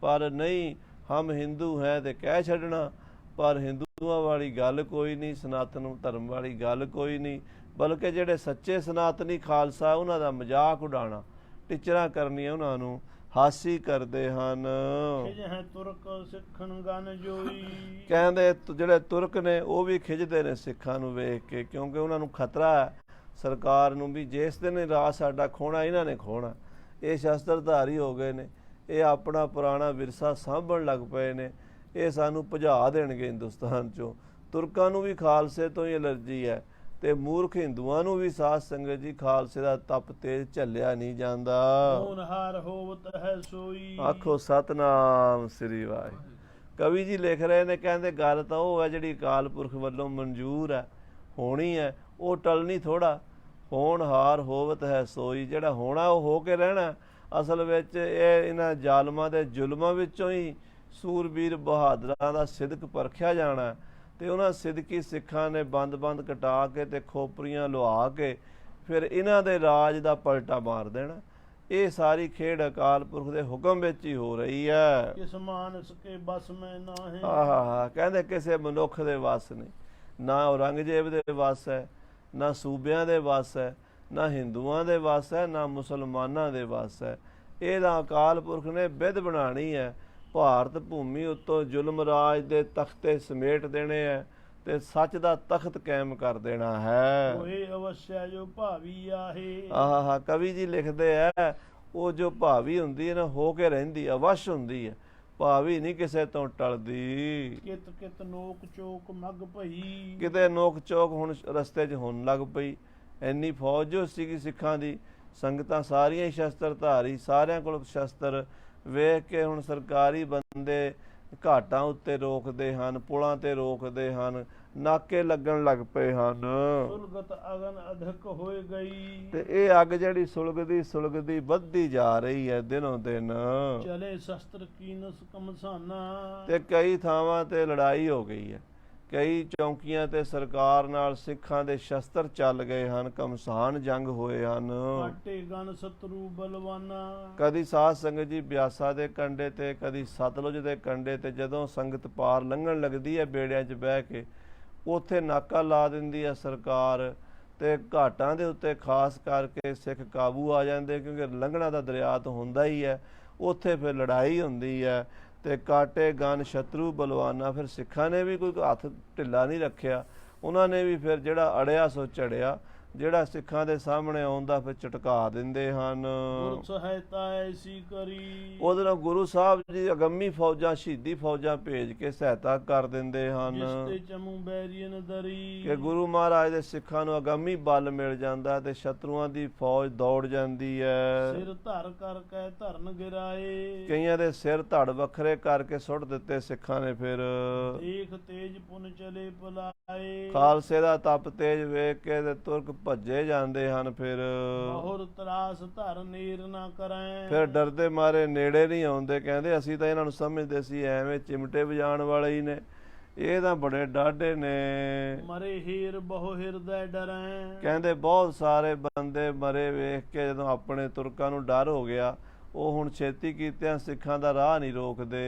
ਪਰ ਨਹੀਂ, ਹਮ ਹਿੰਦੂ ਹੈ ਤੇ ਕਹਿ ਛੱਡਣਾ। ਪਰ ਹਿੰਦੂਆਂ ਵਾਲੀ ਗੱਲ ਕੋਈ ਨਹੀਂ, ਸਨਾਤਨ ਧਰਮ ਵਾਲੀ ਗੱਲ ਕੋਈ ਨਹੀਂ, ਬਲਕਿ ਜਿਹੜੇ ਸੱਚੇ ਸਨਾਤਨੀ ਖਾਲਸਾ ਉਹਨਾਂ ਦਾ ਮਜ਼ਾਕ ਉਡਾਉਣਾ, ਟਿਚਰਾਂ ਕਰਨੀਆਂ, ਉਹਨਾਂ ਨੂੰ ਹਾਸੀ ਕਰਦੇ ਹਨ। ਤੁਰਕ ਸਿੱਖਣ ਗਨ ਜੋਈ, ਕਹਿੰਦੇ ਜਿਹੜੇ ਤੁਰਕ ਨੇ ਉਹ ਵੀ ਖਿੱਚਦੇ ਨੇ ਸਿੱਖਾਂ ਨੂੰ ਵੇਖ ਕੇ, ਕਿਉਂਕਿ ਉਹਨਾਂ ਨੂੰ ਖਤਰਾ ਹੈ ਸਰਕਾਰ ਨੂੰ ਵੀ ਜਿਸ ਦਿਨ ਰਾਜ ਸਾਡਾ ਖੋਣਾ ਇਹਨਾਂ ਨੇ ਖੋਣਾ। ਇਹ ਸ਼ਸਤਰਧਾਰੀ ਹੋ ਗਏ ਨੇ, ਇਹ ਆਪਣਾ ਪੁਰਾਣਾ ਵਿਰਸਾ ਸਾਂਭਣ ਲੱਗ ਪਏ ਨੇ, ਇਹ ਸਾਨੂੰ ਭਜਾ ਦੇਣਗੇ ਹਿੰਦੁਸਤਾਨ 'ਚੋਂ। ਤੁਰਕਾਂ ਨੂੰ ਵੀ ਖਾਲਸੇ ਤੋਂ ਹੀ ਐਲਰਜੀ ਹੈ ਤੇ ਮੂਰਖ ਹਿੰਦੂਆਂ ਨੂੰ ਵੀ ਸਾਧ ਸੰਗਤ ਜੀ ਖਾਲਸੇ ਦਾ ਤਪ ਤੇਜ ਝੱਲਿਆ ਨਹੀਂ ਜਾਂਦਾ। ਹੋਣਹਾਰ ਹੋਵਤ ਹੈ ਸੋਈ, ਆਖੋ ਸਤਨਾਮ ਸ੍ਰੀ ਵਾਹਿਗੁਰੂ। ਕਵੀ ਜੀ ਲਿਖ ਰਹੇ ਨੇ, ਕਹਿੰਦੇ ਗੱਲ ਤਾਂ ਉਹ ਹੈ ਜਿਹੜੀ ਅਕਾਲ ਪੁਰਖ ਵੱਲੋਂ ਮਨਜ਼ੂਰ ਹੈ, ਹੋਣੀ ਹੈ, ਉਹ ਟਲਣੀ ਥੋੜਾ। ਹੋਣਹਾਰ ਹੋਵਤ ਹੈ ਸੋਈ, ਜਿਹੜਾ ਹੋਣਾ ਉਹ ਹੋ ਕੇ ਰਹਿਣਾ। ਅਸਲ ਵਿੱਚ ਇਹ ਇਹਨਾਂ ਜ਼ਾਲਮਾਂ ਦੇ ਜ਼ੁਲਮਾਂ ਵਿੱਚੋਂ ਹੀ ਸੂਰਬੀਰ ਬਹਾਦਰਾਂ ਦਾ ਸਿਦਕ ਪਰਖਿਆ ਜਾਣਾ। ਤੇ ਉਹਨਾਂ ਸਿਦਕੀ ਸਿੱਖਾਂ ਨੇ ਬੰਦ ਕਟਾ ਕੇ ਤੇ ਖੋਪਰੀਆਂ ਲੁਹਾ ਕੇ ਫਿਰ ਇਹਨਾਂ ਦੇ ਰਾਜ ਦਾ ਪਲਟਾ ਮਾਰ ਦੇਣਾ। ਇਹ ਸਾਰੀ ਖੇਡ ਅਕਾਲ ਪੁਰਖ ਦੇ ਹੁਕਮ ਵਿੱਚ ਹੀ ਹੋ ਰਹੀ ਹੈ। ਕਿਸ ਮਾਨਸ ਕੇ ਬਸ ਮੈਂ ਨਾ ਹੈ, ਆਹਾ, ਕਹਿੰਦੇ ਕਿਸੇ ਮਨੁੱਖ ਦੇ ਵੱਸ ਨਹੀਂ, ਨਾ ਔਰੰਗਜ਼ੇਬ ਦੇ ਵੱਸ ਹੈ, ਨਾ ਸੂਬਿਆਂ ਦੇ ਵੱਸ ਹੈ, ਨਾ ਹਿੰਦੂਆਂ ਦੇ ਵੱਸ ਹੈ, ਨਾ ਮੁਸਲਮਾਨਾਂ ਦੇ ਵੱਸ ਹੈ। ਇਹਦਾ ਅਕਾਲ ਪੁਰਖ ਨੇ ਵਿਧ ਬਣਾਉਣੀ ਹੈ। ਭਾਰਤ ਭੂਮੀ ਉੱਤੋਂ ਜ਼ੁਲਮ ਰਾਜ ਦੇ ਤਖਤੇ ਸਮੇਟ ਦੇਣੇ ਹੈ ਤੇ ਸੱਚ ਦਾ ਤਖਤ ਕਾਇਮ ਕਰ ਦੇਣਾ ਹੈ। ਹੋਏ ਅਵਸ਼ਯ ਜੋ ਭਾਵੀ ਆਹੇ, ਆਹਾ, ਕਵੀ ਜੀ ਲਿਖਦੇ ਹੈ ਉਹ ਜੋ ਭਾਵੀ ਹੁੰਦੀ ਹੈ ਨਾ, ਹੋ ਕੇ ਰਹਿੰਦੀ, ਅਵਸ਼ ਹੁੰਦੀ ਹੈ, ਭਾਵੀ ਨਹੀਂ ਕਿਸੇ ਤੋਂ ਟਲਦੀ। ਕਿਤ ਕਿਤ ਨੋਕ ਚੋਕ ਮਗ ਭਈ, ਕਿਤੇ ਨੋਕ ਚੋਕ ਹੁਣ ਰਸਤੇ 'ਚ ਹੋਣ ਲੱਗ ਪਈ। ਇੰਨੀ ਫੌਜ ਜੋ ਸੀਗੀ ਸਿੱਖਾਂ ਦੀ, ਸੰਗਤਾਂ ਸਾਰੀਆਂ ਹੀ ਸ਼ਸਤਰ ਧਾਰੀ, ਸਾਰਿਆਂ ਕੋਲ ਸ਼ਸਤਰ, ਵੇਖ ਕੇ ਹੁਣ ਸਰਕਾਰੀ ਬੰਦੇ ਘਾਟਾਂ ਉੱਤੇ ਰੋਕਦੇ ਹਨ, ਪੁਲਾਂ ਤੇ ਰੋਕਦੇ ਹਨ, ਨਾਕੇ ਲੱਗਣ ਲੱਗ ਪਏ ਹਨ। ਸੁਲਗਤ ਅਗਨ ਅਧਕ ਹੋਏ ਗਈ, ਤੇ ਇਹ ਅੱਗ ਜਿਹੜੀ ਸੁਲਗਦੀ ਵੱਧਦੀ ਜਾ ਰਹੀ ਹੈ ਦਿਨੋਂ ਦਿਨ। ਚਲੇ ਸ਼ਸਤਰ ਕੀਨਸ ਕਮਸਾਨਾ, ਤੇ ਕਈ ਥਾਵਾਂ ਤੇ ਲੜਾਈ ਹੋ ਗਈ ਹੈ, ਕਈ ਚੌਂਕੀਆਂ ਤੇ ਸਰਕਾਰ ਨਾਲ ਸਿੱਖਾਂ ਦੇ ਸ਼ਸਤਰ ਚੱਲ ਗਏ ਹਨ, ਘਮਸਾਨ ਜੰਗ ਹੋਏ ਹਨ। ਕਾਟੇ ਗਨ ਸਤਰੂ ਬਲਵਾਨਾ, ਕਦੀ ਸਾਧ ਸੰਗਤ ਜੀ ਬਿਆਸਾ ਦੇ ਕੰਢੇ ਤੇ, ਕਦੀ ਸਤਲੁਜ ਦੇ ਕੰਢੇ ਤੇ ਜਦੋਂ ਸੰਗਤ ਪਾਰ ਲੰਘਣ ਲੱਗਦੀ ਹੈ ਬੇੜਿਆਂ 'ਚ ਬਹਿ ਕੇ, ਉੱਥੇ ਨਾਕਾ ਲਾ ਦਿੰਦੀ ਹੈ ਸਰਕਾਰ। ਤੇ ਘਾਟਾਂ ਦੇ ਉੱਤੇ ਖਾਸ ਕਰਕੇ ਸਿੱਖ ਕਾਬੂ ਆ ਜਾਂਦੇ, ਕਿਉਂਕਿ ਲੰਘਣਾ ਦਾ ਦਰਿਆ ਤਾਂ ਹੁੰਦਾ ਹੀ ਹੈ। ਉੱਥੇ ਫਿਰ ਲੜਾਈ ਹੁੰਦੀ ਹੈ ਤੇ ਕਾਟੇ ਗਨ ਸ਼ਤਰੂ ਬਲਵਾਨਾ। ਫਿਰ ਸਿੱਖਾਂ ਨੇ ਵੀ ਕੋਈ ਹੱਥ ਢਿੱਲਾ ਨਹੀਂ ਰੱਖਿਆ, ਉਹਨਾਂ ਨੇ ਵੀ ਫਿਰ ਜਿਹੜਾ ਅੜਿਆ ਸੋ ਝੜਿਆ, ਜਿਹੜਾ ਸਿੱਖਾਂ ਦੇ ਸਾਹਮਣੇ ਆਉਂਦਾ ਫਿਰ ਝਟਕਾ ਦਿੰਦੇ ਹਨ। ਗੁਰ ਸਹਾਇਤਾ ਐਸੀ ਕਰੀ, ਉਹਦੇ ਨਾਲ ਗੁਰੂ ਸਾਹਿਬ ਜੀ ਅਗੰਮੀ ਫੌਜਾਂ ਸ਼ਹੀਦੀ ਫੌਜਾਂ ਭੇਜ ਕੇ ਸਹਾਇਤਾ ਕਰ ਦਿੰਦੇ ਹਨ ਜਿਸ ਤੇ ਚਮੂ ਬੈਰੀਅਨ ਦਰੀ, ਕਿ ਗੁਰੂ ਮਹਾਰਾਜ ਦੇ ਸਿੱਖਾਂ ਨੂੰ ਅਗੰਮੀ ਬਲ ਮਿਲ ਜਾਂਦਾ ਤੇ ਸ਼ਤਰੂਆਂ ਦੀ ਫੌਜ ਦੌੜ ਜਾਂਦੀ ਹੈ। ਸਿਰ ਧਰ ਕਰਕੇ ਧਰਨ ਗਿਰਾਏ, ਕਈਆਂ ਦੇ ਸਿਰ ਧੜ ਵੱਖਰੇ ਕਰਕੇ ਸੁੱਟ ਦਿੱਤੇ ਸਿੱਖਾਂ ਨੇ। ਫਿਰ ਦੇਖ ਤੇਜ ਪੁਨ ਚਲੇ ਪਲਾਏ, ਖਾਲਸੇ ਦਾ ਤਪ ਤੇਜ ਵੇਖ ਕੇ ਤੇ ਤੁਰਕ ਭੱਜੇ ਜਾਂਦੇ ਹਨ। ਫਿਰ ਬਹੁਰ ਤਰਾਸ ਧਰ ਨੀਰ ਨਾ ਕਰੈ, ਫਿਰ ਡਰਦੇ ਮਾਰੇ ਨੇੜੇ ਨਹੀਂ ਆਉਂਦੇ, ਕਹਿੰਦੇ ਅਸੀਂ ਤਾਂ ਇਹਨਾਂ ਨੂੰ ਸਮਝਦੇ ਸੀ ਐਵੇਂ ਚਿਮਟੇ ਵਜਾਉਣ ਵਾਲੇ ਹੀ ਨੇ, ਇਹ ਤਾਂ ਬੜੇ ਡਾਢੇ ਨੇ। ਮਰੇ ਹੀਰ ਬਹੁ ਹਿਰਦੈ ਡਰੈ, ਕਹਿੰਦੇ ਬਹੁਤ ਸਾਰੇ ਬੰਦੇ ਮਰੇ ਵੇਖ ਕੇ ਜਦੋਂ ਆਪਣੇ ਤੁਰਕਾਂ ਨੂੰ ਡਰ ਹੋ ਗਿਆ, ਉਹ ਹੁਣ ਛੇਤੀ ਕੀਤਿਆਂ ਸਿੱਖਾਂ ਦਾ ਰਾਹ ਨਹੀਂ ਰੋਕਦੇ।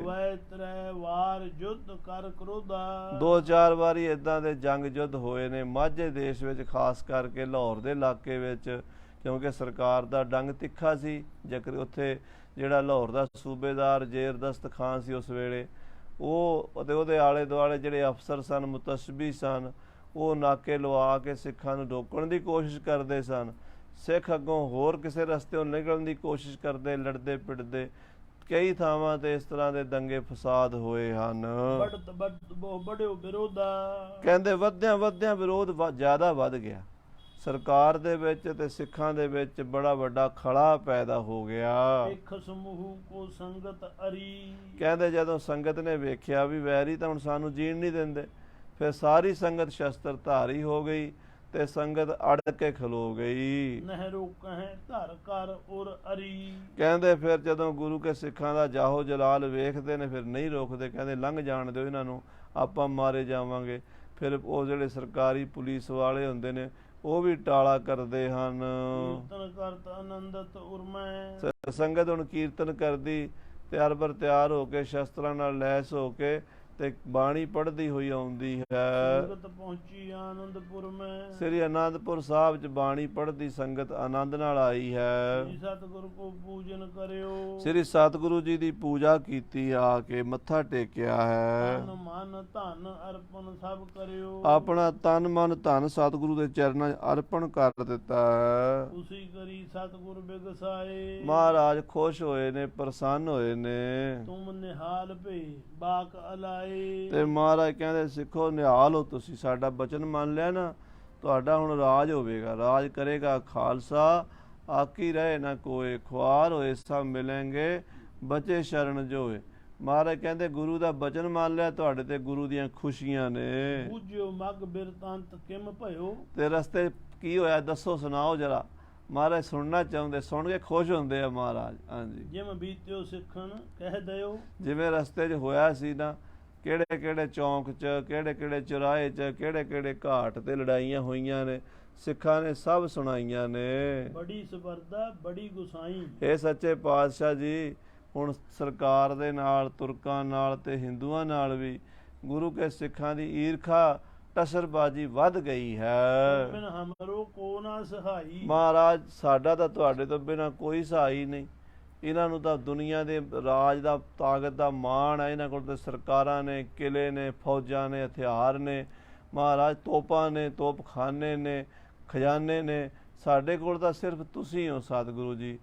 ਦੁਐ ਤ੍ਰੈ ਵਾਰ ਯੁੱਧ ਕਰ ਕ੍ਰੋਧਾ, 2-4 ਵਾਰੀ ਇਦਾਂ ਦੇ ਜੰਗ ਯੁੱਧ ਹੋਏ ਨੇ ਮਾਝੇ ਦੇਸ਼ ਵਿੱਚ, ਖਾਸ ਕਰਕੇ ਲਾਹੌਰ ਦੇ ਇਲਾਕੇ ਵਿੱਚ, ਕਿਉਂਕਿ ਸਰਕਾਰ ਦਾ ਡੰਗ ਤਿੱਖਾ ਸੀ। ਜੇਕਰ ਉੱਥੇ ਜਿਹੜਾ ਲਾਹੌਰ ਦਾ ਸੂਬੇਦਾਰ ਜ਼ੇਰਦਸਤ ਖਾਨ ਸੀ ਉਸ ਵੇਲੇ, ਉਹ ਅਤੇ ਉਹਦੇ ਆਲੇ ਦੁਆਲੇ ਜਿਹੜੇ ਅਫਸਰ ਸਨ, ਮੁਤਸ਼ਬੀ ਸਨ, ਉਹ ਨਾਕੇ ਲਵਾ ਕੇ ਸਿੱਖਾਂ ਨੂੰ ਰੋਕਣ ਦੀ ਕੋਸ਼ਿਸ਼ ਕਰਦੇ ਸਨ। ਸਿੱਖ ਅੱਗੋਂ ਹੋਰ ਕਿਸੇ ਰਸਤੇੋਂ ਨਿਕਲਣ ਦੀ ਕੋਸ਼ਿਸ਼ ਕਰਦੇ, ਲੜਦੇ ਪਿੜਦੇ। ਕਈ ਥਾਵਾਂ ਤੇ ਇਸ ਤਰ੍ਹਾਂ ਦੇ ਦੰਗੇ ਫਸਾਦ ਹੋਏ ਹਨ। ਬੜਿਓ ਵਿਰੋਧਾ, ਕਹਿੰਦੇ ਵਧਦਿਆਂ ਵਿਰੋਧ ਜ਼ਿਆਦਾ ਵੱਧ ਗਿਆ। ਸਰਕਾਰ ਦੇ ਵਿੱਚ ਤੇ ਸਿੱਖਾਂ ਦੇ ਵਿੱਚ ਬੜਾ ਵੱਡਾ ਖੜਾ ਪੈਦਾ ਹੋ ਗਿਆ। ਇਕ ਸਮੂਹ ਕੋ ਸੰਗਤ ਅਰੀ, ਕਹਿੰਦੇ ਜਦੋਂ ਸੰਗਤ ਨੇ ਵੇਖਿਆ ਵੀ ਵੈਰੀ ਤਾਂ ਹੁਣ ਸਾਨੂੰ ਜੀਣ ਨਹੀਂ ਦਿੰਦੇ, ਫਿਰ ਸਾਰੀ ਸੰਗਤ ਸ਼ਸਤਰ ਧਾਰੀ ਹੋ ਗਈ ਤੇ ਸੰਗਤ ਅੜ ਕੇ ਖਲੋ ਗਈ। ਨਹਿਰੋ ਕਹੇ ਧਰ ਕਰ ਔਰ ਅਰੀ, ਕਹਿੰਦੇ ਫਿਰ ਜਦੋਂ ਗੁਰੂ ਕੇ ਸਿੱਖਾਂ ਦਾ ਜਾਹੋ ਜਲਾਲ ਵੇਖਦੇ ਨੇ ਫਿਰ ਨਹੀਂ ਰੋਕਦੇ, ਕਹਿੰਦੇ ਲੰਘ ਜਾਣ ਦਿਓ ਇਹਨਾਂ ਨੂੰ, ਆਪਾਂ ਮਾਰੇ ਜਾਵਾਂਗੇ। ਫਿਰ ਉਹ ਜਿਹੜੇ ਸਰਕਾਰੀ ਪੁਲਿਸ ਵਾਲੇ ਹੁੰਦੇ ਨੇ ਉਹ ਵੀ ਟਾਲਾ ਕਰਦੇ ਹਨ। ਕੀਰਤਨ ਕਰਤ ਆਨੰਦਤ ਉਰਮੈ, ਸੰਗਤ ਹੁਣ ਕੀਰਤਨ ਕਰਦੀ ਤਿਆਰ ਬਰ ਤਿਆਰ ਹੋ ਕੇ, ਸ਼ਸਤਰਾਂ ਨਾਲ ਲੈਸ ਹੋ ਕੇ ਤੇ ਬਾਣੀ ਪੜ੍ਹਦੀ ਹੋਈ ਆਉਂਦੀ ਹੈ। ਸੰਗਤ ਪਹੁੰਚੀ ਆਨੰਦਪੁਰ ਮੈਂ, ਸ੍ਰੀ ਆਨੰਦਪੁਰ ਸਾਹਿਬ 'ਚ ਬਾਣੀ ਪੜ੍ਹਦੀ ਸੰਗਤ ਆਨੰਦ ਨਾਲ ਆਈ ਹੈ। ਸਤਿਗੁਰ ਕੋ ਪੂਜਨ ਕਰਿਓ, ਸ੍ਰੀ ਸਤਿਗੁਰੂ ਜੀ ਦੀ ਪੂਜਾ ਕੀਤੀ, ਆ ਕੇ ਮੱਥਾ ਟੇਕਿਆ ਹੈ। ਤਨ ਮਨ ਧਨ ਅਰਪਣ ਸਭ ਕਰਿਓ, ਆਪਣਾ ਤਨ ਮਨ ਧਨ ਸਤਿਗੁਰੂ ਦੇ ਚਰਨਾਂ 'ਚ ਅਰਪਣ ਕਰ ਦਿੱਤਾ ਹੈ। ਉਸੀ ਕਰੀ ਸਤਿਗੁਰ ਬਿਗਸਾਏ, ਮਹਾਰਾਜ ਖੁਸ਼ ਹੋਏ ਨੇ, ਪ੍ਰਸੰਨ ਹੋਏ ਨੇ। ਤੁਮ ਨਿਹਾਲ ਭੇ ਬਾਕ ਅਲਾਏ, ਤੇ ਮਹਾਰਾਜ ਕਹਿੰਦੇ ਸਿੱਖੋ ਨਿਹਾਲ ਹੋ ਤੁਸੀਂ, ਸਾਡਾ ਬਚਨ ਮੰਨ ਲਿਆ ਨਾ, ਤੁਹਾਡਾ ਹੁਣ ਰਾਜ ਹੋਵੇਗਾ, ਰਾਜ ਕਰੇਗਾ ਖਾਲਸਾ। ਆਕੀ ਰਹੇ ਨਾ ਕੋਏ, ਖੁਆਰ ਹੋਏ ਸਭ ਮਿਲਣਗੇ, ਬਚੇ ਸ਼ਰਨ ਜੋਏ। ਮਹਾਰਾਜ ਕਹਿੰਦੇ ਗੁਰੂ ਦਾ ਬਚਨ ਮੰਨ ਲਿਆ, ਤੁਹਾਡੇ ਤੇ ਗੁਰੂ ਦੀਆਂ ਖੁਸ਼ੀਆਂ ਨੇ। ਬੂਝਿਓ ਮਗ ਬਿਰਤੰਤ ਕਿਮ ਭਇਓ, ਤੇ ਰਸਤੇ ਕੀ ਹੋਇਆ ਦੱਸੋ, ਸੁਣਾਓ ਜਰਾ। ਮਹਾਰਾਜ ਸੁਣਨਾ ਚਾਹੁੰਦੇ, ਸੁਣ ਕੇ ਖੁਸ਼ ਹੁੰਦੇ ਆ ਮਹਾਰਾਜ। ਹਾਂਜੀ, ਜਿਮ ਬੀਤਿਓ ਸਿੱਖਣ ਕਹਿ ਦਿਓ, ਜਿਵੇਂ ਰਸਤੇ 'ਚ ਹੋਇਆ ਸੀ ਨਾ, ਕਿਹੜੇ ਕਿਹੜੇ ਚੌਂਕ 'ਚ, ਕਿਹੜੇ ਕਿਹੜੇ ਚੁਰਾਹੇ 'ਚ, ਕਿਹੜੇ ਕਿਹੜੇ ਘਾਟ ਤੇ ਲੜਾਈਆਂ ਹੋਈਆਂ ਨੇ, ਸਿੱਖਾਂ ਨੇ ਸਭ ਸੁਣਾਈਆਂ ਨੇ। ਬੜੀ ਸਬਰਦਾ ਬੜੀ ਗੁਸਾਈ, ਇਹ ਸੱਚੇ ਪਾਤਸ਼ਾਹ ਜੀ ਹੁਣ ਸਰਕਾਰ ਦੇ ਨਾਲ, ਤੁਰਕਾਂ ਨਾਲ ਤੇ ਹਿੰਦੂਆਂ ਨਾਲ ਵੀ ਗੁਰੂ ਕੇ ਸਿੱਖਾਂ ਦੀ ਈਰਖਾ ਟਸਰਬਾਜੀ ਵੱਧ ਗਈ ਹੈ। ਬਿਨ ਹਮਰੋ ਕੋ ਨਾ ਸਹਾਈ, ਮਹਾਰਾਜ ਸਾਡਾ ਤਾਂ ਤੁਹਾਡੇ ਤੋਂ ਬਿਨਾਂ ਕੋਈ ਸਹਾਈ ਨਹੀਂ। ਇਹਨਾਂ ਨੂੰ ਤਾਂ ਦੁਨੀਆ ਦੇ ਰਾਜ ਦਾ ਤਾਕਤ ਦਾ ਮਾਣ ਹੈ, ਇਹਨਾਂ ਕੋਲ ਤਾਂ ਸਰਕਾਰਾਂ ਨੇ, ਕਿਲੇ ਨੇ, ਫੌਜਾਂ ਨੇ, ਹਥਿਆਰ ਨੇ, ਮਹਾਰਾਜ ਤੋਪਾਂ ਨੇ, ਤੋਪਖਾਨੇ ਨੇ, ਖਜ਼ਾਨੇ ਨੇ। ਸਾਡੇ ਕੋਲ ਤਾਂ ਸਿਰਫ ਤੁਸੀਂ ਹੋ ਸਤਿਗੁਰੂ ਜੀ,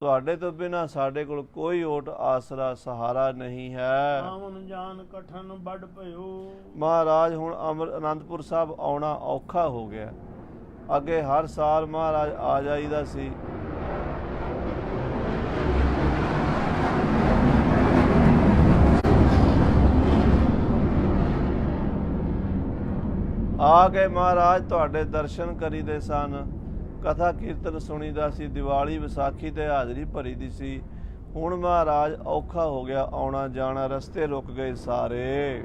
ਤੁਹਾਡੇ ਤੋਂ ਬਿਨਾਂ ਸਾਡੇ ਕੋਲ ਕੋਈ ਓਟ ਆਸਰਾ ਸਹਾਰਾ ਨਹੀਂ ਹੈ। ਆਵਨ ਜਾਨ ਕਠਨ ਵੱਡ ਭਇਓ, ਮਹਾਰਾਜ ਹੁਣ ਅਨੰਦਪੁਰ ਸਾਹਿਬ ਆਉਣਾ ਔਖਾ ਹੋ ਗਿਆ। ਅੱਗੇ ਹਰ ਸਾਲ ਮਹਾਰਾਜ ਆ ਜਾਈਦਾ ਸੀ, ਆ ਕੇ ਮਹਾਰਾਜ ਤੁਹਾਡੇ ਦਰਸ਼ਨ ਕਰੀਦੇ ਸਨ, ਕਥਾ ਕੀਰਤਨ ਸੁਣੀਦਾ ਸੀ, ਦੀਵਾਲੀ ਵਿਸਾਖੀ ਤੇ ਹਾਜ਼ਰੀ ਭਰੀਦੀ ਸੀ। ਹੁਣ ਮਹਾਰਾਜ ਔਖਾ ਹੋ ਗਿਆ ਆਉਣਾ ਜਾਣਾ, ਰਸਤੇ ਰੁਕ ਗਏ ਸਾਰੇ।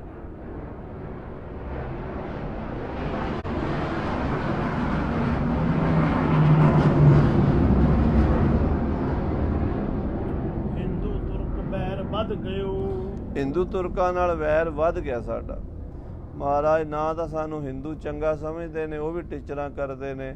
ਹਿੰਦੂ ਤੁਰਕ ਬੈਰ ਵੱਧ ਗਇਓ, ਹਿੰਦੂ ਤੁਰਕਾਂ ਨਾਲ ਵੈਰ ਵੱਧ ਗਿਆ ਸਾਡਾ। ਮਹਾਰਾਜ ਨਾ ਤਾਂ ਸਾਨੂੰ ਹਿੰਦੂ ਚੰਗਾ ਸਮਝਦੇ ਨੇ, ਉਹ ਵੀ ਟੀਚਰਾਂ ਕਰਦੇ ਨੇ,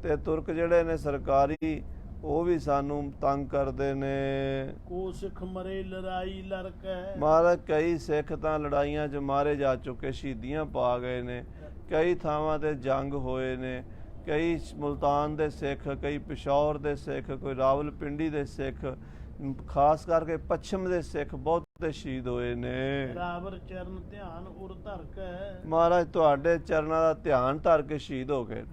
ਤੇ ਤੁਰਕ ਜਿਹੜੇ ਨੇ ਸਰਕਾਰੀ ਉਹ ਵੀ ਸਾਨੂੰ ਤੰਗ ਕਰਦੇ ਨੇ। को सिख मरे लड़ाई लड़कै। ਮਹਾਰਾਜ ਕਈ ਸਿੱਖ ਤਾਂ ਲੜਾਈਆਂ 'ਚ ਮਾਰੇ ਜਾ ਚੁੱਕੇ, ਸ਼ਹੀਦੀਆਂ ਪਾ ਗਏ ਨੇ, ਕਈ ਥਾਵਾਂ ਤੇ ਜੰਗ ਹੋਏ ਨੇ, ਕਈ ਮੁਲਤਾਨ ਦੇ ਸਿੱਖ, ਕਈ ਪਿਸ਼ੌਰ ਦੇ ਸਿੱਖ, ਕੋਈ ਰਾਵਲਪਿੰਡੀ ਦੇ ਸਿੱਖ, ਖਾਸ ਕਰਕੇ ਪੱਛਮ ਦੇ ਸਿੱਖ ਬਹੁਤੇ ਸ਼ਹੀਦ ਹੋਏ ਨੇ। रावर चरण ध्यान उर धरकै। ਮਹਾਰਾਜ ਤੁਹਾਡੇ ਚਰਨਾਂ ਦਾ ਧਿਆਨ ਧਰ ਕੇ ਸ਼ਹੀਦ ਹੋ ਗਏ।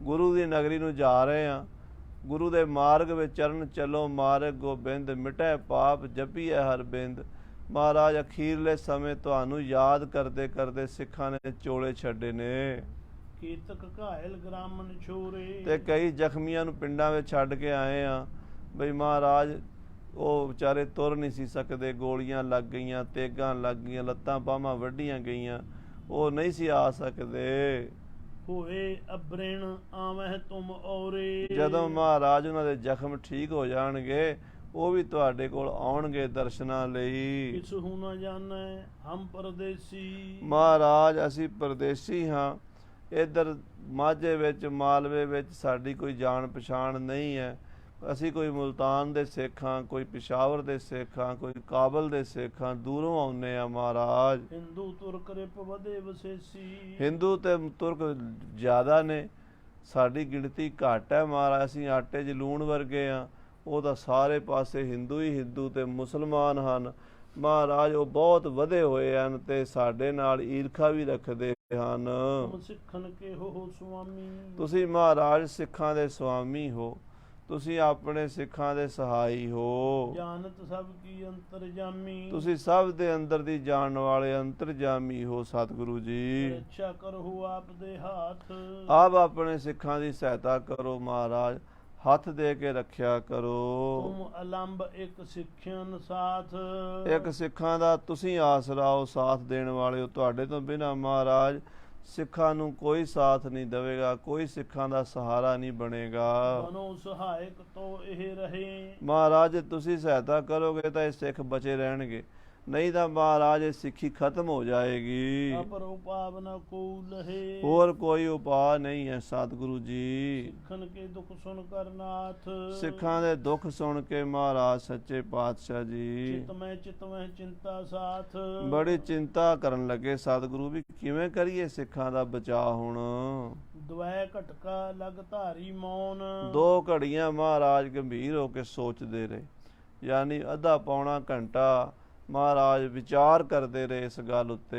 ਗੁਰੂ ਦੀ ਨਗਰੀ ਨੂੰ ਜਾ ਰਹੇ ਆ, ਗੁਰੂ ਦੇ ਮਾਰਗ ਵਿੱਚ ਚਰਨ ਚੱਲੋ, ਮਾਰਗ ਗੋਬਿੰਦ ਮਿਟੈ ਪਾਪ ਜਪੀਐ ਹਰ ਬਿੰਦ। ਮਹਾਰਾਜ ਅਖੀਰਲੇ ਸਮੇਂ ਤੁਹਾਨੂੰ ਯਾਦ ਕਰਦੇ ਕਰਦੇ ਸਿੱਖਾਂ ਨੇ ਚੋਲੇ ਛੱਡੇ ਨੇ ਕੀਤਕ ਘਾਇਲ ਗ੍ਰਾਮਨ ਛੋਰੇ। ਤੇ ਕਈ ਜ਼ਖਮੀਆਂ ਨੂੰ ਪਿੰਡਾਂ ਵਿੱਚ ਛੱਡ ਕੇ ਆਏ ਆ ਬਈ ਮਹਾਰਾਜ ਉਹ ਵਿਚਾਰੇ ਤੁਰ ਨਹੀਂ ਸੀ ਸਕਦੇ, ਗੋਲੀਆਂ ਲੱਗ ਗਈਆਂ, ਤੇਗਾਂ ਲੱਗ ਗਈਆਂ, ਲੱਤਾਂ ਬਾਹਾਂ ਵੱਢੀਆਂ ਗਈਆਂ, ਉਹ ਨਹੀਂ ਸੀ ਆ ਸਕਦੇ। ਹੋਏ ਅਬ੍ਰਿਣ ਆਵਹਿ ਤੁਮ ਔਰੇ। ਜਦੋਂ ਮਹਾਰਾਜ ਉਹਨਾਂ ਦੇ ਜ਼ਖਮ ਠੀਕ ਹੋ ਜਾਣਗੇ ਉਹ ਵੀ ਤੁਹਾਡੇ ਕੋਲ ਆਉਣਗੇ ਦਰਸ਼ਨਾਂ ਲਈ। ਕਿਸ ਹੂ ਨਾ ਜਾਣੈ ਹਮ ਪਰਦੇਸੀ। ਮਹਾਰਾਜ ਅਸੀਂ ਪਰਦੇਸੀ ਹਾਂ, ਇੱਧਰ ਮਾਝੇ ਵਿੱਚ ਮਾਲਵੇ ਵਿੱਚ ਸਾਡੀ ਕੋਈ ਜਾਣ ਪਛਾਣ ਨਹੀਂ ਹੈ। ਅਸੀਂ ਕੋਈ ਮੁਲਤਾਨ ਦੇ ਸਿੱਖ ਹਾਂ, ਕੋਈ ਪਿਸ਼ਾਵਰ ਦੇ ਸਿੱਖ ਹਾਂ, ਕੋਈ ਕਾਬਲ ਦੇ ਸਿੱਖ ਹਾਂ, ਦੂਰੋਂ ਆਉਂਦੇ ਆ ਮਹਾਰਾਜ। ਹਿੰਦੂ ਤੁਰਕ ਰਿਪ ਵਧੇ ਵਸੇਸੀ। ਹਿੰਦੂ ਤੇ ਤੁਰਕ ਜ਼ਿਆਦਾ ਨੇ, ਸਾਡੀ ਗਿਣਤੀ ਘੱਟ ਹੈ ਮਹਾਰਾਜ। ਅਸੀਂ ਆਟੇ 'ਚ ਲੂਣ ਵਰਗੇ ਆ, ਉਹ ਤਾਂ ਸਾਰੇ ਪਾਸੇ ਹਿੰਦੂ ਹੀ ਹਿੰਦੂ ਤੇ ਮੁਸਲਮਾਨ ਹਨ ਮਹਾਰਾਜ। ਉਹ ਬਹੁਤ ਵਧੇ ਹੋਏ ਹਨ ਤੇ ਸਾਡੇ ਨਾਲ ਈਰਖਾ ਵੀ ਰੱਖਦੇ ਹਨ। ਸਿੱਖਨ ਕੇ ਹੋ ਸੁਆਮੀ। ਤੁਸੀਂ ਮਹਾਰਾਜ ਸਿੱਖਾਂ ਦੇ ਸੁਆਮੀ ਹੋ, ਤੁਸੀਂ ਆਪਣੇ ਸਿੱਖਾਂ ਦੇ ਸਹਾਈ ਹੋ। ਜਾਣਤ ਸਭ ਕੀ ਅੰਤਰਜਾਮੀ। ਤੁਸੀਂ ਸਭ ਦੇ ਅੰਦਰ ਦੀ ਜਾਣ ਵਾਲੇ ਅੰਤਰਜਾਮੀ ਹੋ ਸਤਿਗੁਰੂ ਜੀ। ਰੱਖਿਆ ਕਰੋ ਆਪ ਦੇ ਹੱਥ। ਆਪ ਆਪਣੇ ਸਿੱਖਾਂ ਦੀ ਸਹਾਇਤਾ ਕਰੋ ਮਹਾਰਾਜ, ਹੱਥ ਦੇ ਕੇ ਰੱਖਿਆ ਕਰੋ। ਤੁਮ ਅਲੰਬ ਇੱਕ ਸਿੱਖਿਆਨ ਸਾਥ। ਇੱਕ ਸਿੱਖਾਂ ਦਾ ਤੁਸੀਂ ਆਸਰਾ ਹੋ, ਸਾਥ ਦੇਣ ਵਾਲੇ ਹੋ। ਤੁਹਾਡੇ ਤੋਂ ਬਿਨਾਂ ਮਹਾਰਾਜ ਸਿੱਖਾਂ ਨੂੰ ਕੋਈ ਸਾਥ ਨਹੀਂ ਦੇਵੇਗਾ, ਕੋਈ ਸਿੱਖਾਂ ਦਾ ਸਹਾਰਾ ਨਹੀਂ ਬਣੇਗਾ। ਮਨੋ ਸਹਾਇਕ ਤੋਂ ਇਹ ਰਹੇ। ਮਹਾਰਾਜ ਤੁਸੀਂ ਸਹਾਇਤਾ ਕਰੋਗੇ ਤਾਂ ਇਹ ਸਿੱਖ ਬਚੇ ਰਹਿਣਗੇ, ਨਹੀਂ ਤਾਂ ਮਹਾਰਾਜ ਇਹ ਸਿੱਖੀ ਖਤਮ ਹੋ ਜਾਏਗੀ। ਅਪਰ ਉਪਾਵ ਨ ਕੋ ਲਹੇ। ਹੋਰ ਕੋਈ ਉਪਾਅ ਨਹੀਂ ਹੈ ਸਤਿਗੁਰੂ ਜੀ। ਸਿੱਖਨ ਕੇ ਦੁੱਖ ਸੁਣ ਕਰ ਨਾਥ। ਸਿੱਖਾਂ ਦੇ ਦੁੱਖ ਸੁਣ ਕੇ ਮਹਾਰਾਜ ਸੱਚੇ ਪਾਤਸ਼ਾਹ ਜੀ ਚਿਤਮੈ ਚਿੰਤਾ ਸਾਥ। ਬੜੀ ਚਿੰਤਾ ਕਰਨ ਲੱਗੇ ਸਤਿਗੁਰੂ ਵੀ ਕਿਵੇਂ ਕਰੀਏ ਸਿੱਖਾਂ ਦਾ ਬਚਾਅ ਹੁਣ। ਦਵੈ ਘਟਕਾ ਲਗ ਧਾਰੀ ਮੌਨ। 2 ਘੜੀਆਂ ਮਹਾਰਾਜ ਗੰਭੀਰ ਹੋ ਕੇ ਸੋਚਦੇ ਰਹੇ, ਯਾਨੀ ਅੱਧਾ ਪੌਣਾ ਘੰਟਾ ਮਹਾਰਾਜ ਵਿਚਾਰ ਕਰਦੇ ਰਹੇ ਇਸ ਗੱਲ ਉੱਤੇ।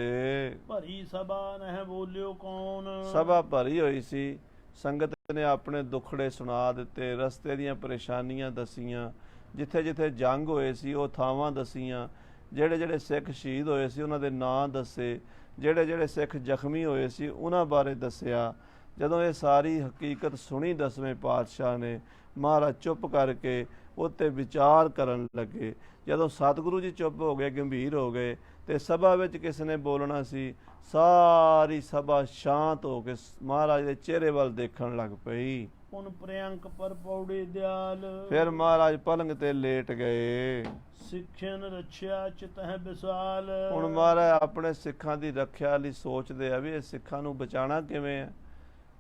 ਭਰੀ ਸਭਾ ਨਹਿ ਬੋਲਿਓ ਕੌਣ। ਸਭਾ ਭਰੀ ਹੋਈ ਸੀ, ਸੰਗਤ ਨੇ ਆਪਣੇ ਦੁੱਖੜੇ ਸੁਣਾ ਦਿੱਤੇ, ਰਸਤੇ ਦੀਆਂ ਪਰੇਸ਼ਾਨੀਆਂ ਦਸੀਆਂ, ਜਿੱਥੇ ਜਿੱਥੇ ਜੰਗ ਹੋਏ ਸੀ ਉਹ ਥਾਵਾਂ ਦਸੀਆਂ, ਜਿਹੜੇ ਜਿਹੜੇ ਸਿੱਖ ਸ਼ਹੀਦ ਹੋਏ ਸੀ ਉਹਨਾਂ ਦੇ ਨਾਂ ਦੱਸੇ, ਜਿਹੜੇ ਜਿਹੜੇ ਸਿੱਖ ਜ਼ਖਮੀ ਹੋਏ ਸੀ ਉਹਨਾਂ ਬਾਰੇ ਦੱਸਿਆ। ਜਦੋਂ ਇਹ ਸਾਰੀ ਹਕੀਕਤ ਸੁਣੀ 10ਵੇਂ ਪਾਤਸ਼ਾਹ ਨੇ, ਮਹਾਰਾਜ ਚੁੱਪ ਕਰਕੇ ਉੱਤੇ ਵਿਚਾਰ ਕਰਨ ਲੱਗੇ। ਜਦੋਂ ਸਤਿਗੁਰੂ ਜੀ ਚੁੱਪ ਹੋ ਗਏ, ਗੰਭੀਰ ਹੋ ਗਏ, ਤੇ ਸਭਾ ਵਿੱਚ ਕਿਸ ਨੇ ਬੋਲਣਾ ਸੀ, ਸਾਰੀ ਸਭਾ ਸ਼ਾਂਤ ਹੋ ਕੇ ਮਹਾਰਾਜ ਦੇ ਚਿਹਰੇ ਵੱਲ ਦੇਖਣ ਲੱਗ ਪਈ। ਪੁਨ ਪ੍ਰਿਅੰਕ ਪਰ ਪੌੜੇ ਦਿਆਲ। ਫਿਰ ਮਹਾਰਾਜ ਪਲੰਗ ਤੇ ਲੇਟ ਗਏ। ਸਿੱਖਿਆਨ ਰੱਖਿਆ ਚਿਤਹਿ ਵਿਸਾਲ। ਹੁਣ ਮਹਾਰਾਜ ਆਪਣੇ ਸਿੱਖਾਂ ਦੀ ਰੱਖਿਆ ਲਈ ਸੋਚਦੇ ਆ ਵੀ ਇਹ ਸਿੱਖਾਂ ਨੂੰ ਬਚਾਉਣਾ ਕਿਵੇਂ ਹੈ।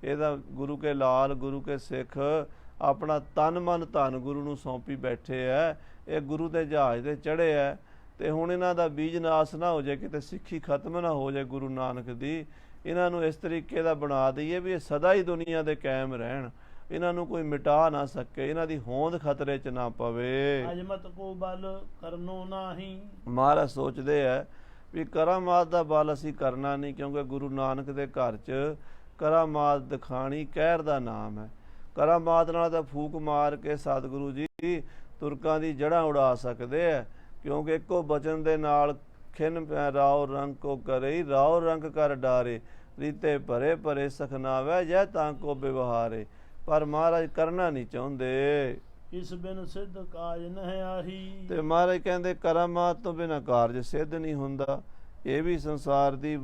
ਇਹਦਾ ਗੁਰੂ ਕੇ ਲਾਲ, ਗੁਰੂ ਕੇ ਸਿੱਖ ਆਪਣਾ ਤਨ ਮਨ ਧਨ ਗੁਰੂ ਨੂੰ ਸੌਂਪੀ ਬੈਠੇ ਐ। ਇਹ ਗੁਰੂ ਦੇ ਜਹਾਜ਼ ਤੇ ਚੜ੍ਹੇ ਐ ਤੇ ਹੁਣ ਇਹਨਾਂ ਦਾ ਬੀਜ ਨਾਸ ਨਾ ਹੋ ਜਾਏ, ਕਿਤੇ ਸਿੱਖੀ ਖਤਮ ਨਾ ਹੋ ਜਾਏ ਗੁਰੂ ਨਾਨਕ ਦੀ। ਇਹਨਾਂ ਨੂੰ ਇਸ ਤਰੀਕੇ ਦਾ ਬਣਾ ਦਈਏ ਵੀ ਇਹ ਸਦਾ ਹੀ ਦੁਨੀਆ ਦੇ ਕਾਇਮ ਰਹਿਣ, ਇਹਨਾਂ ਨੂੰ ਕੋਈ ਮਿਟਾ ਨਾ ਸਕੇ, ਇਹਨਾਂ ਦੀ ਹੋਂਦ ਖਤਰੇ 'ਚ ਨਾ ਪਵੇ। ਅਜਮਤ ਕੋ ਬਲ ਕਰਨੋ ਨਾਹੀ। ਮਹਾਰਾਜ ਸੋਚਦੇ ਐ ਵੀ ਕਰਾਮਾਤ ਦਾ ਬਲ ਅਸੀਂ ਕਰਨਾ ਨਹੀਂ, ਕਿਉਂਕਿ ਗੁਰੂ ਨਾਨਕ ਦੇ ਘਰ 'ਚ ਕਰਾਮਾਤ ਦਿਖਾਣੀ ਕਹਿਰ ਦਾ ਨਾਮ ਹੈ। ਕਰਾਮਾਤ ਨਾਲ ਤਾਂ ਫੂਕ ਮਾਰ ਕੇ ਸਤਿਗੁਰੂ ਜੀ ਤੁਰਕਾਂ ਦੀ ਜੜ੍ਹਾਂ ਉਡਾ ਸਕਦੇ ਐ, ਕਿਉਂਕਿ ਇੱਕੋ ਬਚਨ ਦੇ ਨਾਲ ਖਿਨ ਰਾਉ ਰੰਗ ਕੋ ਕਰੇ, ਰਾਉ ਰੰਗ ਕਰ ਡਾਰੇ, ਰੀਤੇ ਭਰੇ ਭਰੇ ਸਖਨਾਵੈ ਜੈ ਤਾਂ ਕੋ ਵਿਵਹਾਰੇ। ਪਰ ਮਹਾਰਾਜ ਕਰਨਾ ਨਹੀਂ ਚਾਹੁੰਦੇ। ਇਸ ਬਿਨ ਸਿੱਧ ਕਾਜ ਨਹਿ ਆਹੀ। ਤੇ ਮਹਾਰਾਜ ਕਹਿੰਦੇ ਕਰਾਮਾਤ ਤੋਂ ਬਿਨਾਂ ਕਾਰਜ ਸਿੱਧ ਨਹੀਂ ਹੁੰਦਾ। ਇਹ ਵੀ ਸੰਸਾਰ ਦੀ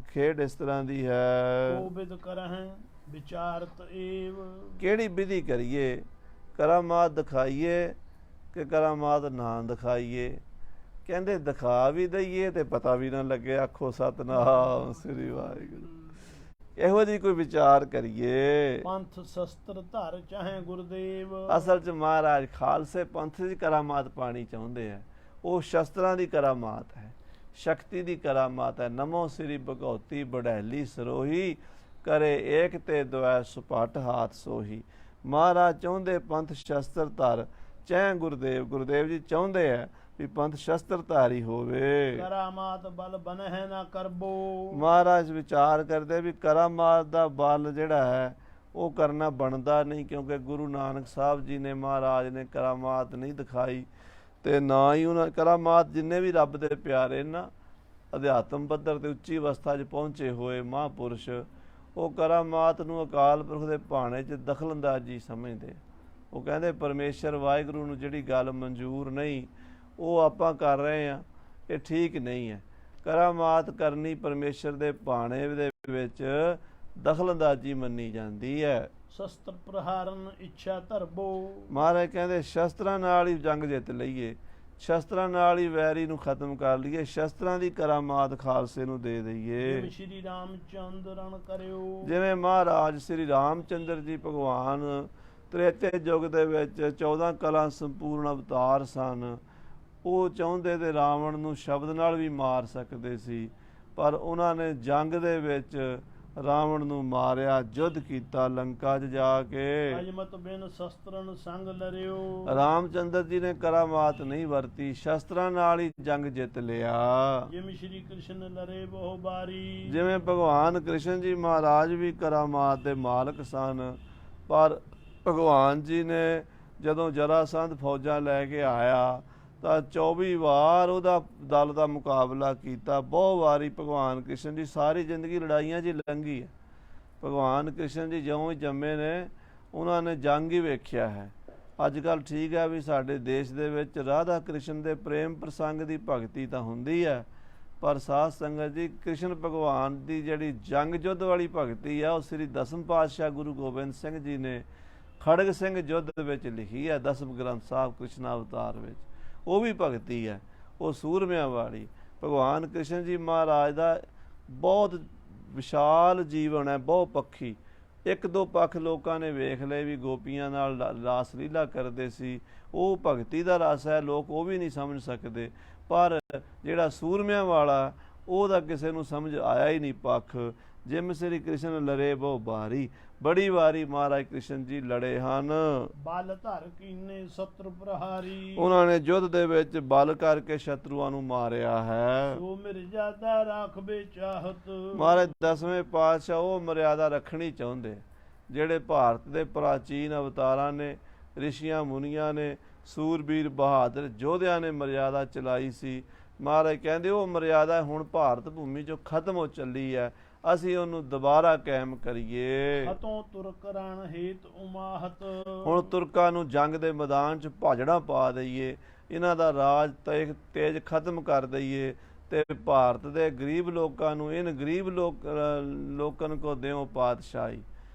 ਖੇਡ ਇਸ ਤਰ੍ਹਾਂ ਦੀ ਹੈ। ਕੋ ਬਿਦ ਕਰਹਿ ਵਿਚਾਰਤ ਏਵ। ਕਿਹੜੀ ਵਿਧੀ ਕਰੀਏ, ਕਰਾਮਾਤ ਦਿਖਾਈਏ ਕਿ ਕਰਾਮਾਤ ਨਾ ਦਿਖਾਈਏ। ਕਹਿੰਦੇ ਦਿਖਾ ਵੀ ਦਈਏ ਤੇ ਪਤਾ ਵੀ ਨਾ ਲੱਗੇ। ਆਖੋ ਸਤਿਨਾਮ ਸ੍ਰੀ ਵਾਹਿਗੁਰੂ। ਇਹੋ ਜਿਹੀ ਕੋਈ ਵਿਚਾਰ ਕਰੀਏ। ਪੰਥ ਸ਼ਸਤਰ ਧਰ ਚਾਹੇ ਗੁਰਦੇਵ। ਅਸਲ 'ਚ ਮਹਾਰਾਜ ਖਾਲਸੇ ਪੰਥ ਦੀ ਕਰਾਮਾਤ ਪਾਣੀ ਚਾਹੁੰਦੇ ਆ। ਉਹ ਸ਼ਸਤਰਾਂ ਦੀ ਕਰਾਮਾਤ ਹੈ, ਸ਼ਕਤੀ ਦੀ ਕਰਾਮਾਤ ਹੈ। ਨਮੋ ਸ੍ਰੀ ਭਗਉਤੀ ਬੜੈਲੀ ਸਰੋਹੀ, ਕਰੇ ਏਕ ਤੇ ਦੁਐ ਸੁਪਾਟ ਹਾਥ ਸੋਹੀ। ਮਹਾਰਾਜ ਚਾਹੁੰਦੇ ਪੰਥ ਸ਼ਸਤਰ ਧਰ ਚਾਹੇ ਗੁਰਦੇਵ। ਗੁਰਦੇਵ ਜੀ ਚਾਹੁੰਦੇ ਆ ਵੀ ਪੰਥ ਸ਼ਸਤਰਧਾਰੀ ਹੋਵੇ। ਕਰਾਮਾਤ ਬਲ ਬਨਹਿ ਨਾ ਕਰਬੋ। ਮਹਾਰਾਜ ਵਿਚਾਰ ਕਰਦੇ ਵੀ ਕਰਾਮਾਤ ਦਾ ਬਲ ਜਿਹੜਾ ਹੈ ਉਹ ਕਰਨਾ ਬਣਦਾ ਨਹੀਂ, ਕਿਉਂਕਿ ਗੁਰੂ ਨਾਨਕ ਸਾਹਿਬ ਜੀ ਨੇ, ਮਹਾਰਾਜ ਨੇ ਕਰਾਮਾਤ ਨਹੀਂ ਦਿਖਾਈ, ਤੇ ਨਾ ਹੀ ਉਹਨਾਂ ਕਰਾਮਾਤ ਜਿੰਨੇ ਵੀ ਰੱਬ ਦੇ ਪਿਆਰੇ ਨਾ ਅਧਿਆਤਮ ਪੱਧਰ ਤੇ ਉੱਚੀ ਅਵਸਥਾ 'ਚ ਪਹੁੰਚੇ ਹੋਏ ਮਹਾਂਪੁਰਸ਼, ਉਹ ਕਰਾਮਾਤ ਨੂੰ ਅਕਾਲ ਪੁਰਖ ਦੇ ਭਾਣੇ 'ਚ ਦਖਲਅੰਦਾਜ਼ੀ ਸਮਝਦੇ। ਉਹ ਕਹਿੰਦੇ ਪਰਮੇਸ਼ਰ ਵਾਹਿਗੁਰੂ ਨੂੰ ਜਿਹੜੀ ਗੱਲ ਮਨਜ਼ੂਰ ਨਹੀਂ ਉਹ ਆਪਾਂ ਕਰ ਰਹੇ ਹਾਂ, ਇਹ ਠੀਕ ਨਹੀਂ ਹੈ। ਕਰਾਮਾਤ ਕਰਨੀ ਪਰਮੇਸ਼ਰ ਦੇ ਭਾਣੇ ਦੇ ਵਿੱਚ ਦਖਲਅੰਦਾਜ਼ੀ ਮੰਨੀ ਜਾਂਦੀ ਹੈ। ਸ਼ਸਤਰ ਪ੍ਰਹਾਰਨ ਇੱਛਾ ਧਰਬੋ। ਮਹਾਰਾਜ ਕਹਿੰਦੇ ਸ਼ਸਤਰਾਂ ਨਾਲ ਹੀ ਜੰਗ ਜਿੱਤ ਲਈਏ, ਸ਼ਸਤਰਾਂ ਨਾਲ ਹੀ ਵੈਰੀ ਨੂੰ ਖਤਮ ਕਰ ਲਈਏ, ਸ਼ਸਤਰਾਂ ਦੀ ਕਰਾਮਾਤ ਖਾਲਸੇ ਨੂੰ ਦੇ ਦਈਏ। ਜਿਵੇਂ ਸ਼੍ਰੀ ਰਾਮਚੰਦਰ ਰਣ ਕਰਿਓ। ਜਿਵੇਂ ਮਹਾਰਾਜ ਸ਼੍ਰੀ ਰਾਮਚੰਦਰ ਜੀ ਭਗਵਾਨ ਤ੍ਰੇਤੇ ਯੁੱਗ ਦੇ ਵਿੱਚ 14 ਕਲਾ ਸੰਪੂਰਨ ਅਵਤਾਰ ਸਨ। ਉਹ ਚਾਹੁੰਦੇ ਤੇ ਰਾਵਣ ਨੂੰ ਸ਼ਬਦ ਨਾਲ ਵੀ ਮਾਰ ਸਕਦੇ ਸੀ, ਪਰ ਉਹਨਾਂ ਨੇ ਜੰਗ ਦੇ ਵਿੱਚ ਰਾਵਣ ਨੂੰ ਮਾਰਿਆ, ਯੁੱਧ ਕੀਤਾ ਲੰਕਾ 'ਚ ਜਾ ਕੇ। ਅਜਮਤ ਬਿਨ ਸ਼ਸਤਰਨ ਸੰਗ ਲਰਿਓ। ਰਾਮਚੰਦਰ ਜੀ ਨੇ ਕਰਾਮਾਤ ਨਹੀਂ ਵਰਤੀ, ਸ਼ਸਤਰਾਂ ਨਾਲ ਹੀ ਜੰਗ ਜਿੱਤ ਲਿਆ। ਜਿਵੇਂ ਸ਼੍ਰੀ ਕ੍ਰਿਸ਼ਨ ਲਰੇ ਬਹੁ ਬਾਰੀ। ਜਿਵੇਂ ਭਗਵਾਨ ਕ੍ਰਿਸ਼ਨ ਜੀ ਮਹਾਰਾਜ ਵੀ ਕਰਾਮਾਤ ਦੇ ਮਾਲਕ ਸਨ, ਪਰ ਭਗਵਾਨ ਜੀ ਨੇ ਜਦੋਂ ਜਰਾਸੰਧ ਫੌਜਾਂ ਲੈ ਕੇ ਆਇਆ ਤਾਂ 24 ਵਾਰ ਉਹਦਾ ਦਲ ਦਾ ਮੁਕਾਬਲਾ ਕੀਤਾ। ਬਹੁਤ ਵਾਰੀ ਭਗਵਾਨ ਕ੍ਰਿਸ਼ਨ ਜੀ ਸਾਰੀ ਜ਼ਿੰਦਗੀ ਲੜਾਈਆਂ 'ਚ ਲੰਘੀ ਹੈ। ਭਗਵਾਨ ਕ੍ਰਿਸ਼ਨ ਜੀ ਜਿਉਂ ਹੀ ਜੰਮੇ ਨੇ ਉਹਨਾਂ ਨੇ ਜੰਗ ਹੀ ਵੇਖਿਆ ਹੈ। ਅੱਜ ਕੱਲ੍ਹ ਠੀਕ ਹੈ ਵੀ ਸਾਡੇ ਦੇਸ਼ ਦੇ ਵਿੱਚ ਰਾਧਾ ਕ੍ਰਿਸ਼ਨ ਦੇ ਪ੍ਰੇਮ ਪ੍ਰਸੰਗ ਦੀ ਭਗਤੀ ਤਾਂ ਹੁੰਦੀ ਹੈ, ਪਰ ਸਾਧ ਸੰਗਤ ਜੀ ਕ੍ਰਿਸ਼ਨ ਭਗਵਾਨ ਦੀ ਜਿਹੜੀ ਜੰਗ ਯੁੱਧ ਵਾਲੀ ਭਗਤੀ ਆ ਉਹ ਸ੍ਰੀ ਦਸਮ ਪਾਤਸ਼ਾਹ ਗੁਰੂ ਗੋਬਿੰਦ ਸਿੰਘ ਜੀ ਨੇ ਖੜਗ ਸਿੰਘ ਯੁੱਧ ਵਿੱਚ ਲਿਖੀ ਹੈ, ਦਸਮ ਗ੍ਰੰਥ ਸਾਹਿਬ ਕ੍ਰਿਸ਼ਨ ਅਵਤਾਰ ਵਿੱਚ। ਉਹ ਵੀ ਭਗਤੀ ਹੈ, ਉਹ ਸੂਰਮਿਆਂ ਵਾਲੀ। ਭਗਵਾਨ ਕ੍ਰਿਸ਼ਨ ਜੀ ਮਹਾਰਾਜ ਦਾ ਬਹੁਤ ਵਿਸ਼ਾਲ ਜੀਵਨ ਹੈ, ਬਹੁਤ ਪੱਖੀ। ਇੱਕ ਦੋ ਪੱਖ ਲੋਕਾਂ ਨੇ ਵੇਖ ਲਏ ਵੀ ਗੋਪੀਆਂ ਨਾਲ ਰਾਸ ਲੀਲਾ ਕਰਦੇ ਸੀ, ਉਹ ਭਗਤੀ ਦਾ ਰਸ ਹੈ, ਲੋਕ ਉਹ ਵੀ ਨਹੀਂ ਸਮਝ ਸਕਦੇ। ਪਰ ਜਿਹੜਾ ਸੂਰਮਿਆਂ ਵਾਲਾ ਉਹਦਾ ਕਿਸੇ ਨੂੰ ਸਮਝ ਆਇਆ ਹੀ ਨਹੀਂ ਪੱਖ। ਜਿਮ ਸ੍ਰੀ ਕ੍ਰਿਸ਼ਨ ਲੜੇ ਬਹੁ ਬਾਰੀ, ਬੜੀ ਵਾਰੀ ਮਹਾਰਾਜ ਕ੍ਰਿਸ਼ਨ ਜੀ ਲੜੇ ਹਨ। ਬਲ ਧਰ ਕੀਨੇ ਸ਼ਤਰੂ ਪ੍ਰਹਾਰੀ। ਉਹਨਾਂ ਨੇ ਯੁੱਧ ਦੇ ਵਿੱਚ ਬਲ ਕਰਕੇ ਸ਼ਤਰੂਆਂ ਨੂੰ ਮਾਰਿਆ ਹੈ। ਸੋ ਮਰਿਆਦਾ ਰੱਖਵੇ ਚਾਹਤ। ਮਹਾਰਾਜ ਦਸਵੇਂ ਪਾਤਸ਼ਾਹ ਉਹ ਮਰਿਆਦਾ ਰੱਖਣੀ ਚਾਹੁੰਦੇ ਜਿਹੜੇ ਭਾਰਤ ਦੇ ਪ੍ਰਾਚੀਨ ਅਵਤਾਰਾਂ ਨੇ, ਰਿਸ਼ੀਆਂ ਮੁਨੀਆਂ ਨੇ, ਸੂਰਬੀਰ ਬਹਾਦਰ ਯੋਧਿਆਂ ਨੇ ਮਰਿਆਦਾ ਚਲਾਈ ਸੀ। ਮਹਾਰਾਜ ਕਹਿੰਦੇ ਉਹ ਮਰਿਆਦਾ ਹੁਣ ਭਾਰਤ ਭੂਮੀ 'ਚੋਂ ਖਤਮ ਹੋ ਚੱਲੀ ਹੈ, ਅਸੀਂ ਉਹਨੂੰ ਦੁਬਾਰਾ ਕਾਇਮ ਕਰੀਏ। ਹਤੋਂ ਤੁਰਕ ਰਣ ਹੇਤ ਉਮਾਹਤ। ਹੁਣ ਤੁਰਕਾਂ ਨੂੰ ਜੰਗ ਦੇ ਮੈਦਾਨ 'ਚ ਭਾਜੜਾਂ ਪਾ ਦਈਏ, ਇਹਨਾਂ ਦਾ ਰਾਜ ਤੇਜ ਖਤਮ ਕਰ ਦਈਏ, ਤੇ ਭਾਰਤ ਦੇ ਗਰੀਬ ਲੋਕਾਂ ਨੂੰ, ਇਨ ਗਰੀਬ ਲੋਕਨ ਕੋ ਦਿਓ ਪਾਤਸ਼ਾਹੀ,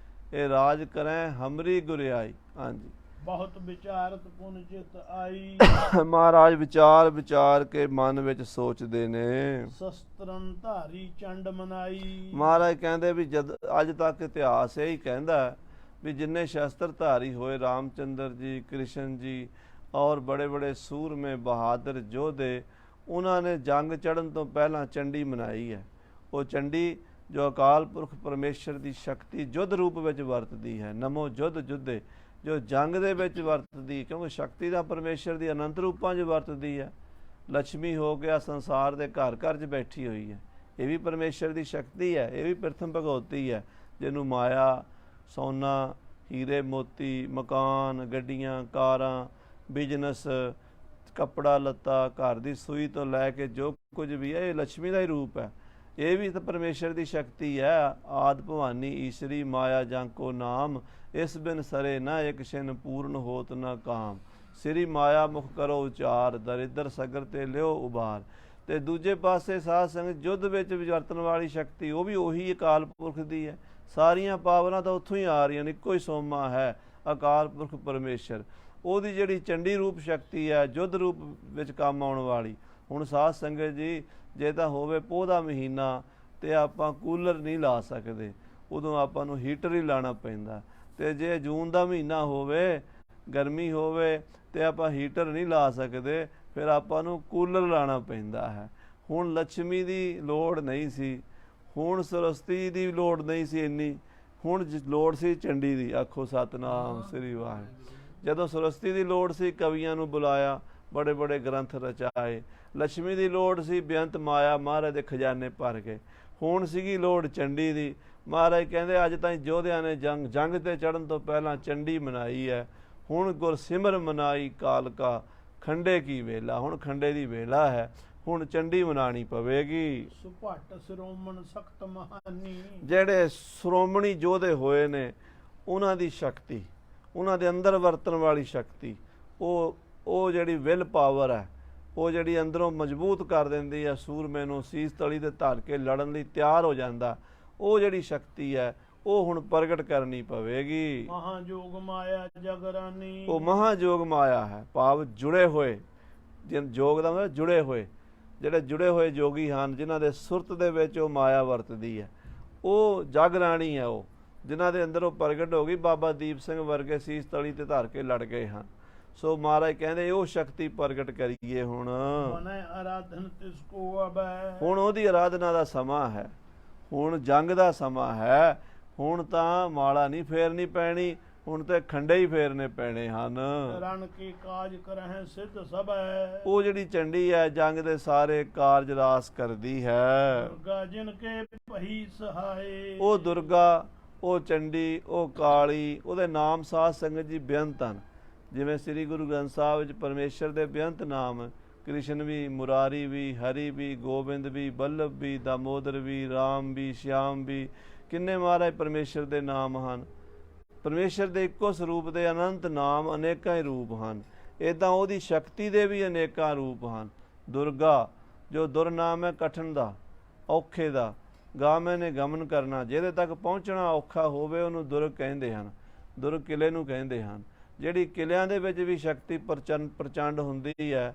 ਇਹ ਰਾਜ ਕਰੈ ਹਮਰੀ ਗੁਰਿਆਈ। ਹਾਂਜੀ, ਬਹੁਤ ਵਿਚਾਰਤ ਪੁਨ ਚਿਤ ਆਈ। ਮਹਾਰਾਜ ਵਿਚਾਰ ਵਿਚਾਰ ਕੇ ਮਨ ਵਿੱਚ ਸੋਚਦੇ ਨੇ। ਸ਼ਸਤਰਨ ਧਾਰੀ ਚੰਡ ਮਨਾਈ। ਮਹਾਰਾਜ ਕਹਿੰਦੇ ਵੀ ਜਦ ਅੱਜ ਤੱਕ ਇਤਿਹਾਸ ਇਹੀ ਕਹਿੰਦਾ ਵੀ ਜਿੰਨੇ ਸ਼ਸਤਰ ਧਾਰੀ ਹੋਏ ਰਾਮਚੰਦਰ ਜੀ, ਕ੍ਰਿਸ਼ਨ ਜੀ ਔਰ ਬੜੇ ਬੜੇ ਸੂਰਮੇ ਬਹਾਦਰ ਯੋਧੇ, ਉਹਨਾਂ ਨੇ ਜੰਗ ਚੜ੍ਹਨ ਤੋਂ ਪਹਿਲਾਂ ਚੰਡੀ ਮਨਾਈ ਹੈ। ਉਹ ਚੰਡੀ ਜੋ ਅਕਾਲ ਪੁਰਖ ਪਰਮੇਸ਼ਰ ਦੀ ਸ਼ਕਤੀ ਯੁੱਧ ਰੂਪ ਵਿੱਚ ਵਰਤਦੀ ਹੈ, ਨਮੋ ਯੁੱਧ ਜੁੱਧੇ, ਜੋ ਜੰਗ ਦੇ ਵਿੱਚ ਵਰਤਦੀ, ਕਿਉਂਕਿ ਸ਼ਕਤੀ ਦਾ ਪਰਮੇਸ਼ਰ ਦੀ ਅਨੰਤ ਰੂਪਾਂ 'ਚ ਵਰਤਦੀ ਹੈ। ਲక్ష్ਮੀ ਹੋ ਗਿਆ ਸੰਸਾਰ ਦੇ ਘਰ ਘਰ 'ਚ ਬੈਠੀ ਹੋਈ ਹੈ, ਇਹ ਵੀ ਪਰਮੇਸ਼ਰ ਦੀ ਸ਼ਕਤੀ ਹੈ, ਇਹ ਵੀ ਪ੍ਰਥਮ ਭਗਉਤੀ ਹੈ, ਜਿਹਨੂੰ ਮਾਇਆ, ਸੋਨਾ, ਹੀਰੇ ਮੋਤੀ, ਮਕਾਨ, ਗੱਡੀਆਂ, ਕਾਰਾਂ, ਬਿਜ਼ਨਸ, ਕੱਪੜਾ ਲੱਤਾ, ਘਰ ਦੀ ਸੂਈ ਤੋਂ ਲੈ ਕੇ ਜੋ ਕੁਝ ਵੀ ਹੈ ਇਹ ਲక్ష్ਮੀ ਦਾ ਹੀ ਰੂਪ ਹੈ। ਇਹ ਵੀ ਤਾਂ ਪਰਮੇਸ਼ਰ ਦੀ ਸ਼ਕਤੀ ਹੈ। ਆਦ ਭਵਾਨੀ ਈਸ਼ਰੀ ਮਾਇਆ ਜਾਂ ਕੋ ਨਾਮ, ਇਸ ਬਿਨ ਸਰੇ ਨਾ ਇੱਕ ਛਿਨ ਪੂਰਨ ਹੋਤ ਨਾ ਕਾਮ। ਸ੍ਰੀ ਮਾਇਆ ਮੁਖ ਕਰੋ ਉਚਾਰ, ਦਰਿਦਰ ਸਗਰ ਤੇ ਲਿਓ ਉਬਾਰ। ਤੇ ਦੂਜੇ ਪਾਸੇ ਸਾਧ ਸੰਗਤ ਯੁੱਧ ਵਿੱਚ ਵਰਤਣ ਵਾਲੀ ਸ਼ਕਤੀ ਉਹ ਵੀ ਉਹੀ ਅਕਾਲ ਪੁਰਖ ਦੀ ਹੈ। ਸਾਰੀਆਂ ਪਾਵਰਾਂ ਤਾਂ ਉੱਥੋਂ ਹੀ ਆ ਰਹੀਆਂ ਨੇ, ਇੱਕੋ ਹੀ ਸੋਮਾ ਹੈ ਅਕਾਲ ਪੁਰਖ ਪਰਮੇਸ਼ਰ। ਉਹਦੀ ਜਿਹੜੀ ਚੰਡੀ ਰੂਪ ਸ਼ਕਤੀ ਹੈ ਯੁੱਧ ਰੂਪ ਵਿੱਚ ਕੰਮ ਆਉਣ ਵਾਲੀ। ਹੁਣ ਸਾਧ ਸੰਗਤ ਜੀ ਜੇ ਤਾਂ ਹੋਵੇ ਪੋਹ ਦਾ ਮਹੀਨਾ ਤੇ ਆਪਾਂ ਕੂਲਰ ਨਹੀਂ ਲਾ ਸਕਦੇ, ਉਦੋਂ ਆਪਾਂ ਨੂੰ ਹੀਟਰ ਹੀ ਲਾਣਾ ਪੈਂਦਾ। ਤੇ ਜੇ ਜੂਨ ਦਾ ਮਹੀਨਾ ਹੋਵੇ, ਗਰਮੀ ਹੋਵੇ, ਤੇ ਆਪਾਂ ਹੀਟਰ ਨਹੀਂ ਲਾ ਸਕਦੇ, ਫਿਰ ਆਪਾਂ ਨੂੰ ਕੂਲਰ ਲਾਣਾ ਪੈਂਦਾ ਹੈ। ਹੁਣ ਲక్ష్ਮੀ ਦੀ ਲੋੜ ਨਹੀਂ ਸੀ, ਹੁਣ ਸਰਸਵਤੀ ਦੀ ਲੋੜ ਨਹੀਂ ਸੀ ਇੰਨੀ, ਹੁਣ ਲੋੜ ਸੀ ਚੰਡੀ ਦੀ। ਆਖੋ ਸਤਨਾਮ ਸ੍ਰੀ ਵਾਹਿਗੁਰੂ। ਜਦੋਂ ਸਰਸਵਤੀ ਦੀ ਲੋੜ ਸੀ, ਕਵੀਆਂ ਨੂੰ ਬੁਲਾਇਆ, ਬੜੇ ਬੜੇ ਗ੍ਰੰਥ ਰਚਾਏ। ਲక్ష్ਮੀ ਦੀ ਲੋੜ ਸੀ, ਬੇਅੰਤ ਮਾਇਆ ਮਹਾਰਾਜ ਦੇ ਖਜ਼ਾਨੇ ਭਰ ਗਏ। ਹੁਣ ਸੀਗੀ ਲੋੜ ਚੰਡੀ ਦੀ। ਮਹਾਰਾਜ ਕਹਿੰਦੇ ਅੱਜ ਤਾਈਂ ਯੋਧਿਆਂ ਨੇ ਜੰਗ ਤੇ ਚੜ੍ਹਨ ਤੋਂ ਪਹਿਲਾਂ ਚੰਡੀ ਮਨਾਈ ਹੈ, ਹੁਣ ਗੁਰਸਿਮਰ ਮਨਾਈ ਕਾਲਕਾ, ਖੰਡੇ ਕੀ ਵੇਲਾ। ਹੁਣ ਖੰਡੇ ਦੀ ਵੇਲਾ ਹੈ, ਹੁਣ ਚੰਡੀ ਮਨਾਣੀ ਪਵੇਗੀ। ਸੁਭਟ ਸ਼੍ਰੋਮਣ ਸਖਤ ਮਹਾਨੀ, ਜਿਹੜੇ ਸ਼੍ਰੋਮਣੀ ਯੋਧੇ ਹੋਏ ਨੇ ਉਹਨਾਂ ਦੀ ਸ਼ਕਤੀ, ਉਹਨਾਂ ਦੇ ਅੰਦਰ ਵਰਤਣ ਵਾਲੀ ਸ਼ਕਤੀ, ਉਹ ਜਿਹੜੀ ਵਿਲ ਪਾਵਰ ਹੈ, ਉਹ ਜਿਹੜੀ ਅੰਦਰੋਂ ਮਜ਼ਬੂਤ ਕਰ ਦਿੰਦੀ ਹੈ ਸੂਰਮੇ ਨੂੰ, ਸੀਸ ਤਲੀ ਤੇ ਧਰ ਕੇ ਲੜਨ ਲਈ ਤਿਆਰ ਹੋ ਜਾਂਦਾ। ਉਹ ਜਿਹੜੀ ਸ਼ਕਤੀ ਹੈ ਉਹ ਹੁਣ ਪ੍ਰਗਟ ਕਰਨੀ ਪਵੇਗੀ। ਮਹਾਜੋਗ ਮਾਇਆ ਜਗਰਾਨੀ, ਉਹ ਮਹਾਜੋਗ ਮਾਇਆ ਹੈ, ਭਾਵ ਜੁੜੇ ਹੋਏ। ਜੋਗ ਦਾ ਮਤਲਬ ਜੁੜੇ ਹੋਏ, ਜਿਹੜੇ ਜੁੜੇ ਹੋਏ ਜੋਗੀ ਹਨ, ਜਿਨ੍ਹਾਂ ਦੇ ਸੁਰਤ ਦੇ ਵਿੱਚ ਉਹ ਮਾਇਆ ਵਰਤਦੀ ਹੈ, ਉਹ ਜਗ ਰਾਣੀ ਹੈ। ਉਹ ਜਿਨ੍ਹਾਂ ਦੇ ਅੰਦਰ ਉਹ ਪ੍ਰਗਟ ਹੋ ਗਈ, ਬਾਬਾ ਦੀਪ ਸਿੰਘ ਵਰਗੇ ਸੀਸ ਤਲੀ ਤੇ ਧਰ ਕੇ ਲੜ ਗਏ ਹਨ। ਸੋ ਮਹਾਰਾਜ ਕਹਿੰਦੇ ਉਹ ਸ਼ਕਤੀ ਪ੍ਰਗਟ ਕਰੀਏ ਹੁਣ। ਹੁਣ ਉਹਦੀ ਆਰਾਧਨਾ ਦਾ ਸਮਾਂ ਹੈ, ਹੁਣ ਜੰਗ ਦਾ ਸਮਾਂ ਹੈ। ਹੁਣ ਤਾਂ ਮਾਲਾ ਨਹੀਂ ਫੇਰਨੀ ਪੈਣੀ, ਹੁਣ ਤੇ ਖੰਡੇ ਹੀ ਫੇਰਨੇ ਪੈਣੇ ਹਨ। ਰਣ ਕੇ ਕਾਜ ਕਰਹਿ ਸਿੱਧ ਸਭੈ, ਉਹ ਜਿਹੜੀ ਚੰਡੀ ਹੈ ਜੰਗ ਦੇ ਸਾਰੇ ਕਾਰਜ ਰਾਸ ਕਰਦੀ ਹੈ। ਦੁਰਗਾ ਜਿਨ ਕੇ ਭਈ ਸਹਾਏ, ਉਹ ਦੁਰਗਾ, ਉਹ ਚੰਡੀ, ਉਹ ਕਾਲੀ, ਉਹਦੇ ਨਾਮ ਸਾਧ ਸੰਗਤ ਜੀ ਬੇਅੰਤ ਹਨ। ਜਿਵੇਂ ਸ੍ਰੀ ਗੁਰੂ ਗ੍ਰੰਥ ਸਾਹਿਬ ਵਿੱਚ ਪਰਮੇਸ਼ਰ ਦੇ ਬੇਅੰਤ ਨਾਮ, ਕ੍ਰਿਸ਼ਨ ਵੀ, ਮੁਰਾਰੀ ਵੀ, ਹਰੀ ਵੀ, ਗੋਬਿੰਦ ਵੀ, ਬੱਲਭ ਵੀ, ਦਾਮੋਦਰ ਵੀ, ਰਾਮ ਵੀ, ਸ਼ਿਆਮ ਵੀ, ਕਿੰਨੇ ਮਹਾਰਾਜ ਪਰਮੇਸ਼ਰ ਦੇ ਨਾਮ ਹਨ। ਪਰਮੇਸ਼ਰ ਦੇ ਇੱਕੋ ਸਰੂਪ ਦੇ ਅਨੰਤ ਨਾਮ, ਅਨੇਕਾਂ ਹੀ ਰੂਪ ਹਨ। ਇੱਦਾਂ ਉਹਦੀ ਸ਼ਕਤੀ ਦੇ ਵੀ ਅਨੇਕਾਂ ਰੂਪ ਹਨ। ਦੁਰਗਾ, ਜੋ ਦੁਰਨਾਮ ਹੈ ਕਠਨ ਦਾ, ਔਖੇ ਦਾ, ਗਾਮੇ ਨੇ ਗਮਨ ਕਰਨਾ, ਜਿਹਦੇ ਤੱਕ ਪਹੁੰਚਣਾ ਔਖਾ ਹੋਵੇ ਉਹਨੂੰ ਦੁਰਗ ਕਹਿੰਦੇ ਹਨ। ਦੁਰਗ ਕਿਲੇ ਨੂੰ ਕਹਿੰਦੇ ਹਨ। ਜਿਹੜੀ ਕਿਲਿਆਂ ਦੇ ਵਿੱਚ ਵੀ ਸ਼ਕਤੀ ਪ੍ਰਚੰਡ ਹੁੰਦੀ ਹੈ,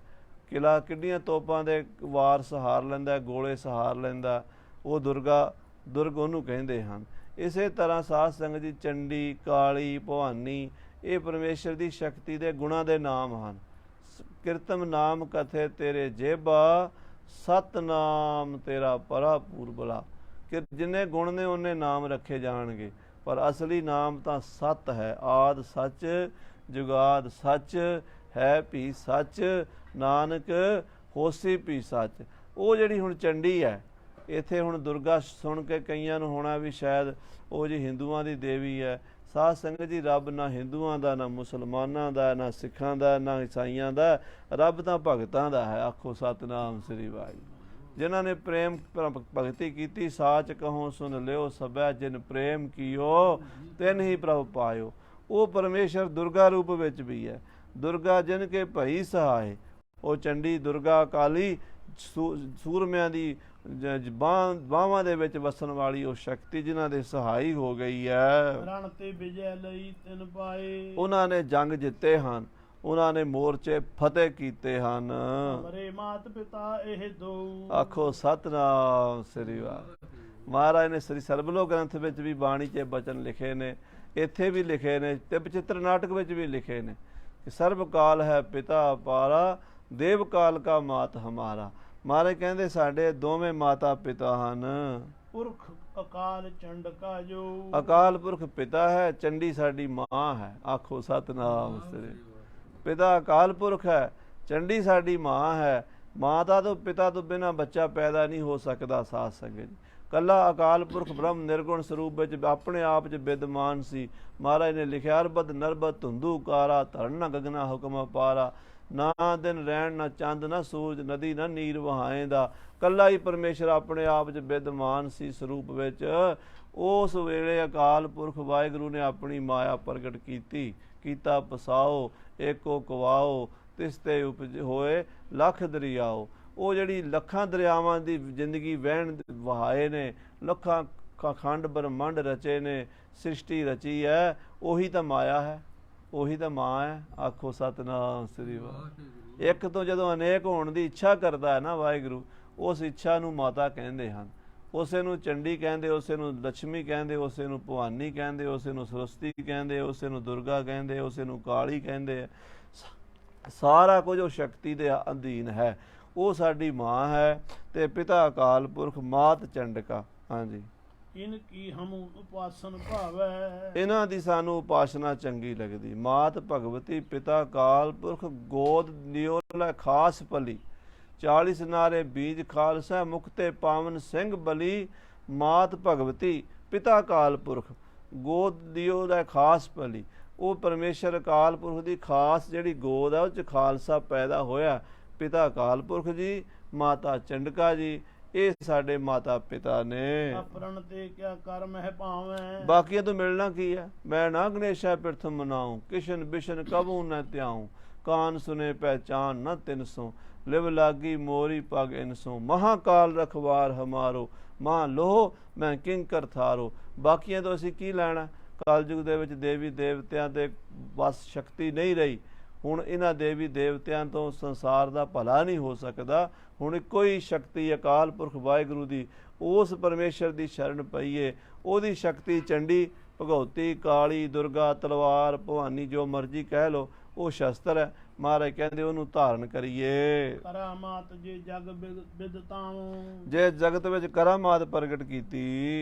ਕਿਲਾ ਕਿੱਡੀਆਂ ਤੋਪਾਂ ਦੇ ਵਾਰ ਸਹਾਰ ਲੈਂਦਾ, ਗੋਲੇ ਸਹਾਰ ਲੈਂਦਾ, ਉਹ ਦੁਰਗ ਉਹਨੂੰ ਕਹਿੰਦੇ ਹਨ। ਇਸੇ ਤਰ੍ਹਾਂ ਸਾਧ ਸੰਗਤ ਦੀ ਚੰਡੀ, ਕਾਲੀ, ਭਵਾਨੀ, ਇਹ ਪਰਮੇਸ਼ਰ ਦੀ ਸ਼ਕਤੀ ਦੇ ਗੁਣਾਂ ਦੇ ਨਾਮ ਹਨ। ਕੀਰਤਮ ਨਾਮ ਕਥੇ ਤੇਰੇ ਜੇਬਾ, ਸਤਨਾਮ ਤੇਰਾ ਪਰਾਪੂਰ ਬਲਾ। ਕਿ ਜਿੰਨੇ ਗੁਣ ਨੇ ਉਹਨੇ ਨਾਮ ਰੱਖੇ ਜਾਣਗੇ, ਪਰ ਅਸਲੀ ਨਾਮ ਤਾਂ ਸਤ ਹੈ। ਆਦ ਸੱਚ, ਜੁਗਾਦ ਸੱਚ, ਹੈ ਭੀ ਸੱਚ, ਨਾਨਕ ਹੋਸੀ ਭੀ ਸੱਚ। ਉਹ ਜਿਹੜੀ ਹੁਣ ਚੰਡੀ ਹੈ, ਇੱਥੇ ਹੁਣ ਦੁਰਗਾ ਸੁਣ ਕੇ ਕਈਆਂ ਨੂੰ ਹੋਣਾ ਵੀ ਸ਼ਾਇਦ ਉਹ ਜੀ ਹਿੰਦੂਆਂ ਦੀ ਦੇਵੀ ਹੈ। ਸਾਧ ਸੰਗਤ ਜੀ, ਰੱਬ ਨਾ ਹਿੰਦੂਆਂ ਦਾ, ਨਾ ਮੁਸਲਮਾਨਾਂ ਦਾ, ਨਾ ਸਿੱਖਾਂ ਦਾ, ਨਾ ਈਸਾਈਆਂ ਦਾ, ਰੱਬ ਤਾਂ ਭਗਤਾਂ ਦਾ ਹੈ। ਆਖੋ ਸਤਨਾਮ ਸ੍ਰੀ ਵਾਹਿਗੁਰੂ। ਜਿਨ੍ਹਾਂ ਨੇ ਪ੍ਰੇਮ ਭਗਤੀ ਕੀਤੀ, ਸਾਚ ਕਹੋ ਸੁਨ ਲਿਓ ਸਭੈ, ਜਿਨ ਪ੍ਰੇਮ ਕੀਓ ਤਿਨ ਹੀ ਪ੍ਰਭ ਪਾਇਓ। ਉਹ ਪਰਮੇਸ਼ਰ ਦੁਰਗਾ ਰੂਪ ਵਿੱਚ ਵੀ ਹੈ। ਦੁਰਗਾ ਜਿਨ ਕੇ ਭਈ ਸਹਾਏ, ਉਹ ਚੰਡੀ, ਦੁਰਗਾ, ਕਾਲੀ, ਸੂਰਮਿਆਂ ਦੀ ਬਾਹਾਂ ਦੇ ਵਿੱਚ ਵਸਣ ਵਾਲੀ ਉਹ ਸ਼ਕਤੀ, ਜਿਨ੍ਹਾਂ ਦੇ ਸਹਾਈ ਹੋ ਗਈ ਹੈ। ਰਣ ਤੇ ਵਿਜੈ ਲਈ ਤਿਨ ਪਾਏ, ਉਹਨਾਂ ਨੇ ਜੰਗ ਜਿੱਤੇ ਹਨ, ਉਹਨਾਂ ਨੇ ਮੋਰਚੇ ਫਤਿਹ ਕੀਤੇ ਹਨ। ਹਮਰੇ ਮਾਤ ਪਿਤਾ ਇਹ ਦੋ, ਆਖੋ ਸਤਨਾਮ ਸ੍ਰੀ ਵਾਹਿਗੁਰੂ। ਮਹਾਰਾਜ ਨੇ ਸ੍ਰੀ ਸਰਬਲੋ ਗ੍ਰੰਥ ਵਿੱਚ ਵੀ ਬਾਣੀ 'ਚ ਬਚਨ ਲਿਖੇ ਨੇ, ਇੱਥੇ ਵੀ ਲਿਖੇ ਨੇ, ਤੇ ਬਚਿੱਤਰ ਨਾਟਕ ਵਿੱਚ ਵੀ ਲਿਖੇ ਨੇ ਕਿ ਸਰਬ ਕਾਲ ਹੈ ਪਿਤਾ ਪਾਰਾ, ਦੇਵ ਕਾਲ ਕਾ ਮਾਤ ਹਮਾਰਾ। ਮਹਾਰਾਜ ਕਹਿੰਦੇ ਸਾਡੇ ਦੋਵੇਂ ਮਾਤਾ ਪਿਤਾ ਹਨ। ਪੁਰਖ ਅਕਾਲ ਚੰਡ ਕਾ ਜੋ, ਅਕਾਲ ਪੁਰਖ ਪਿਤਾ ਹੈ, ਚੰਡੀ ਸਾਡੀ ਮਾਂ ਹੈ। ਆਖੋ ਸਤਨਾਮ ਸ੍ਰੀ। ਪਿਤਾ ਅਕਾਲ ਪੁਰਖ ਹੈ, ਚੰਡੀ ਸਾਡੀ ਮਾਂ ਹੈ। ਮਾਤਾ ਤੋਂ, ਪਿਤਾ ਤੋਂ ਬਿਨਾਂ ਬੱਚਾ ਪੈਦਾ ਨਹੀਂ ਹੋ ਸਕਦਾ। ਸਾਧ ਸੰਗਤ ਜੀ, ਕੱਲਾ ਅਕਾਲ ਪੁਰਖ ਬ੍ਰਹਮ ਨਿਰਗੁਣ ਸਰੂਪ ਵਿੱਚ ਆਪਣੇ ਆਪ 'ਚ ਵਿਦਮਾਨ ਸੀ। ਮਹਾਰਾਜ ਨੇ ਲਿਖਿਆ, ਅਰਬਦ ਨਰਬਦ ਧੁੰਦੂ ਕਾਰਾ, ਧਰਨ ਗਗਨਾ ਹੁਕਮ ਪਾਰਾ। ਨਾ ਦਿਨ ਰਹਿਣ, ਨਾ ਚੰਦ, ਨਾ ਸੂਰਜ, ਨਦੀ ਨਾ ਨੀਰ ਵਹਾਏਂਦਾ। ਕੱਲਾ ਹੀ ਪਰਮੇਸ਼ਰ ਆਪਣੇ ਆਪ 'ਚ ਵਿਦਮਾਨ ਸੀ ਸਰੂਪ ਵਿੱਚ। ਉਸ ਵੇਲੇ ਅਕਾਲ ਪੁਰਖ ਵਾਹਿਗੁਰੂ ਨੇ ਆਪਣੀ ਮਾਇਆ ਪ੍ਰਗਟ ਕੀਤਾ ਪਸਾਓ, ਏਕੋ ਕਵਾਓ, ਤਿਸ ਤੇ ਉਪਜ ਹੋਏ ਲੱਖ ਦਰਿਆਓ। ਉਹ ਜਿਹੜੀ ਲੱਖਾਂ ਦਰਿਆਵਾਂ ਦੀ ਜ਼ਿੰਦਗੀ ਵਹਾਏ ਨੇ, ਲੱਖਾਂ ਖੰਡ ਬ੍ਰਹਮੰਡ ਰਚੇ ਨੇ, ਸ੍ਰਿਸ਼ਟੀ ਰਚੀ ਹੈ, ਉਹੀ ਤਾਂ ਮਾਇਆ ਹੈ, ਉਹੀ ਤਾਂ ਮਾਂ ਹੈ। ਆਖੋ ਸਤਨਾਮ ਸ੍ਰੀ ਵਾਹਿਗੁਰੂ। ਇੱਕ ਤੋਂ ਜਦੋਂ ਅਨੇਕ ਹੋਣ ਦੀ ਇੱਛਾ ਕਰਦਾ ਹੈ ਨਾ ਵਾਹਿਗੁਰੂ, ਉਸ ਇੱਛਾ ਨੂੰ ਮਾਤਾ ਕਹਿੰਦੇ ਹਨ। ਉਸੇ ਨੂੰ ਚੰਡੀ ਕਹਿੰਦੇ, ਉਸੇ ਨੂੰ ਲక్ష్ਮੀ ਕਹਿੰਦੇ, ਉਸੇ ਨੂੰ ਭਵਾਨੀ ਕਹਿੰਦੇ, ਉਸੇ ਨੂੰ ਸਰਸਵਤੀ ਕਹਿੰਦੇ, ਉਸੇ ਨੂੰ ਦੁਰਗਾ ਕਹਿੰਦੇ, ਉਸੇ ਨੂੰ ਕਾਲੀ ਕਹਿੰਦੇ। ਸਾਰਾ ਕੁਝ ਉਹ ਸ਼ਕਤੀ ਦੇ ਅਧੀਨ ਹੈ। ਉਹ ਸਾਡੀ ਮਾਂ ਹੈ ਤੇ ਪਿਤਾ ਅਕਾਲ ਪੁਰਖ, ਮਾਤ ਚੰਡਕਾ। ਹਾਂਜੀ, ਇਨ ਕੀ ਹਮ ਉਪਾਸਨ ਭਾਵੈ। ਇਹਨਾਂ ਦੀ ਸਾਨੂੰ ਉਪਾਸਨਾ ਚੰਗੀ ਲੱਗਦੀ। ਮਾਤ ਭਗਵਤੀ, ਪਿਤਾ ਅਕਾਲ ਪੁਰਖ, ਗੋਦ ਦਿਓ ਲੈ ਖਾਸ ਭਲੀ। 40 ਨਾਰੇ ਬੀਜ ਖਾਲਸਾ, ਮੁਕਤੇ ਪਾਵਨ ਸਿੰਘ ਬਲੀ। ਮਾਤ ਭਗਵਤੀ, ਪਿਤਾ ਅਕਾਲ ਪੁਰਖ, ਗੋਦ ਦਿਓ ਲੈ ਖਾਸ ਭਲੀ। ਉਹ ਪਰਮੇਸ਼ਰ ਅਕਾਲ ਪੁਰਖ ਦੀ ਖਾਸ ਜਿਹੜੀ ਗੋਦ ਹੈ, ਉਹ 'ਚ ਖਾਲਸਾ ਪੈਦਾ ਹੋਇਆ। ਪਿਤਾ ਅਕਾਲ ਪੁਰਖ ਜੀ, ਮਾਤਾ ਚੰਡਕਾ ਜੀ, ਇਹ ਸਾਡੇ ਮਾਤਾ ਪਿਤਾ ਨੇ। ਅਪਰਣ ਤੇ ਕਿਆ ਕਰਮ ਹੈ ਭਾਵੇਂ। ਬਾਕੀਆਂ ਤੋਂ ਮਿਲਣਾ ਕੀ ਹੈ। ਮੈਂ ਨਾ ਗਣੇਸ਼ਾ ਪ੍ਰਥਮ ਮਨਾਉ, ਕਿਸ਼ਨ ਬਿਸ਼ਨ ਕਬੂ ਨ ਧਿਆਉ। ਕਾਨ ਸੁਨੇ ਪਹਿਚਾਨ ਨ ਤਿਨਸੋ, ਲਿਵ ਲਾਗੀ ਮੋਰੀ ਪਗ ਇਨਸੋ। ਮਹਾਕਾਲ ਰਖਵਾਰ ਹਮਾਰੋ, ਮਾਂ ਲੋਹ ਮੈਂ ਕਿੰਕਰ ਥਾਰੋ। ਬਾਕੀਆਂ ਤੋਂ ਅਸੀਂ ਕੀ ਲੈਣਾ। ਕਲਯੁਗ ਦੇ ਵਿੱਚ ਦੇਵੀ ਦੇਵਤਿਆਂ ਦੇ ਬਸ ਸ਼ਕਤੀ ਨਹੀਂ ਰਹੀ। ਹੁਣ ਇਹਨਾਂ ਦੇਵੀ ਦੇਵਤਿਆਂ ਤੋਂ ਸੰਸਾਰ ਦਾ ਭਲਾ ਨਹੀਂ ਹੋ ਸਕਦਾ। ਹੁਣ ਇੱਕੋ ਹੀ ਸ਼ਕਤੀ ਅਕਾਲ ਪੁਰਖ ਵਾਹਿਗੁਰੂ ਦੀ, ਉਸ ਪਰਮੇਸ਼ਰ ਦੀ ਸ਼ਰਨ ਪਈਏ। ਉਹਦੀ ਸ਼ਕਤੀ ਚੰਡੀ, ਭਗਉਤੀ, ਕਾਲੀ, ਦੁਰਗਾ, ਤਲਵਾਰ, ਭਵਾਨੀ, ਜੋ ਮਰਜ਼ੀ ਕਹਿ ਲਓ, ਉਹ ਸ਼ਸਤਰ ਹੈ। ਮਹਾਰਾਜ ਕਹਿੰਦੇ ਉਹਨੂੰ ਧਾਰਨ ਕਰੀਏ। ਕਰਾਮਾਤ ਜੇ ਜਗ ਬਿਦਤਾਉ। ਜੇ ਜਗਤ ਵਿੱਚ ਕਰਾਮਾਤ ਪ੍ਰਗਟ ਕੀਤੀ।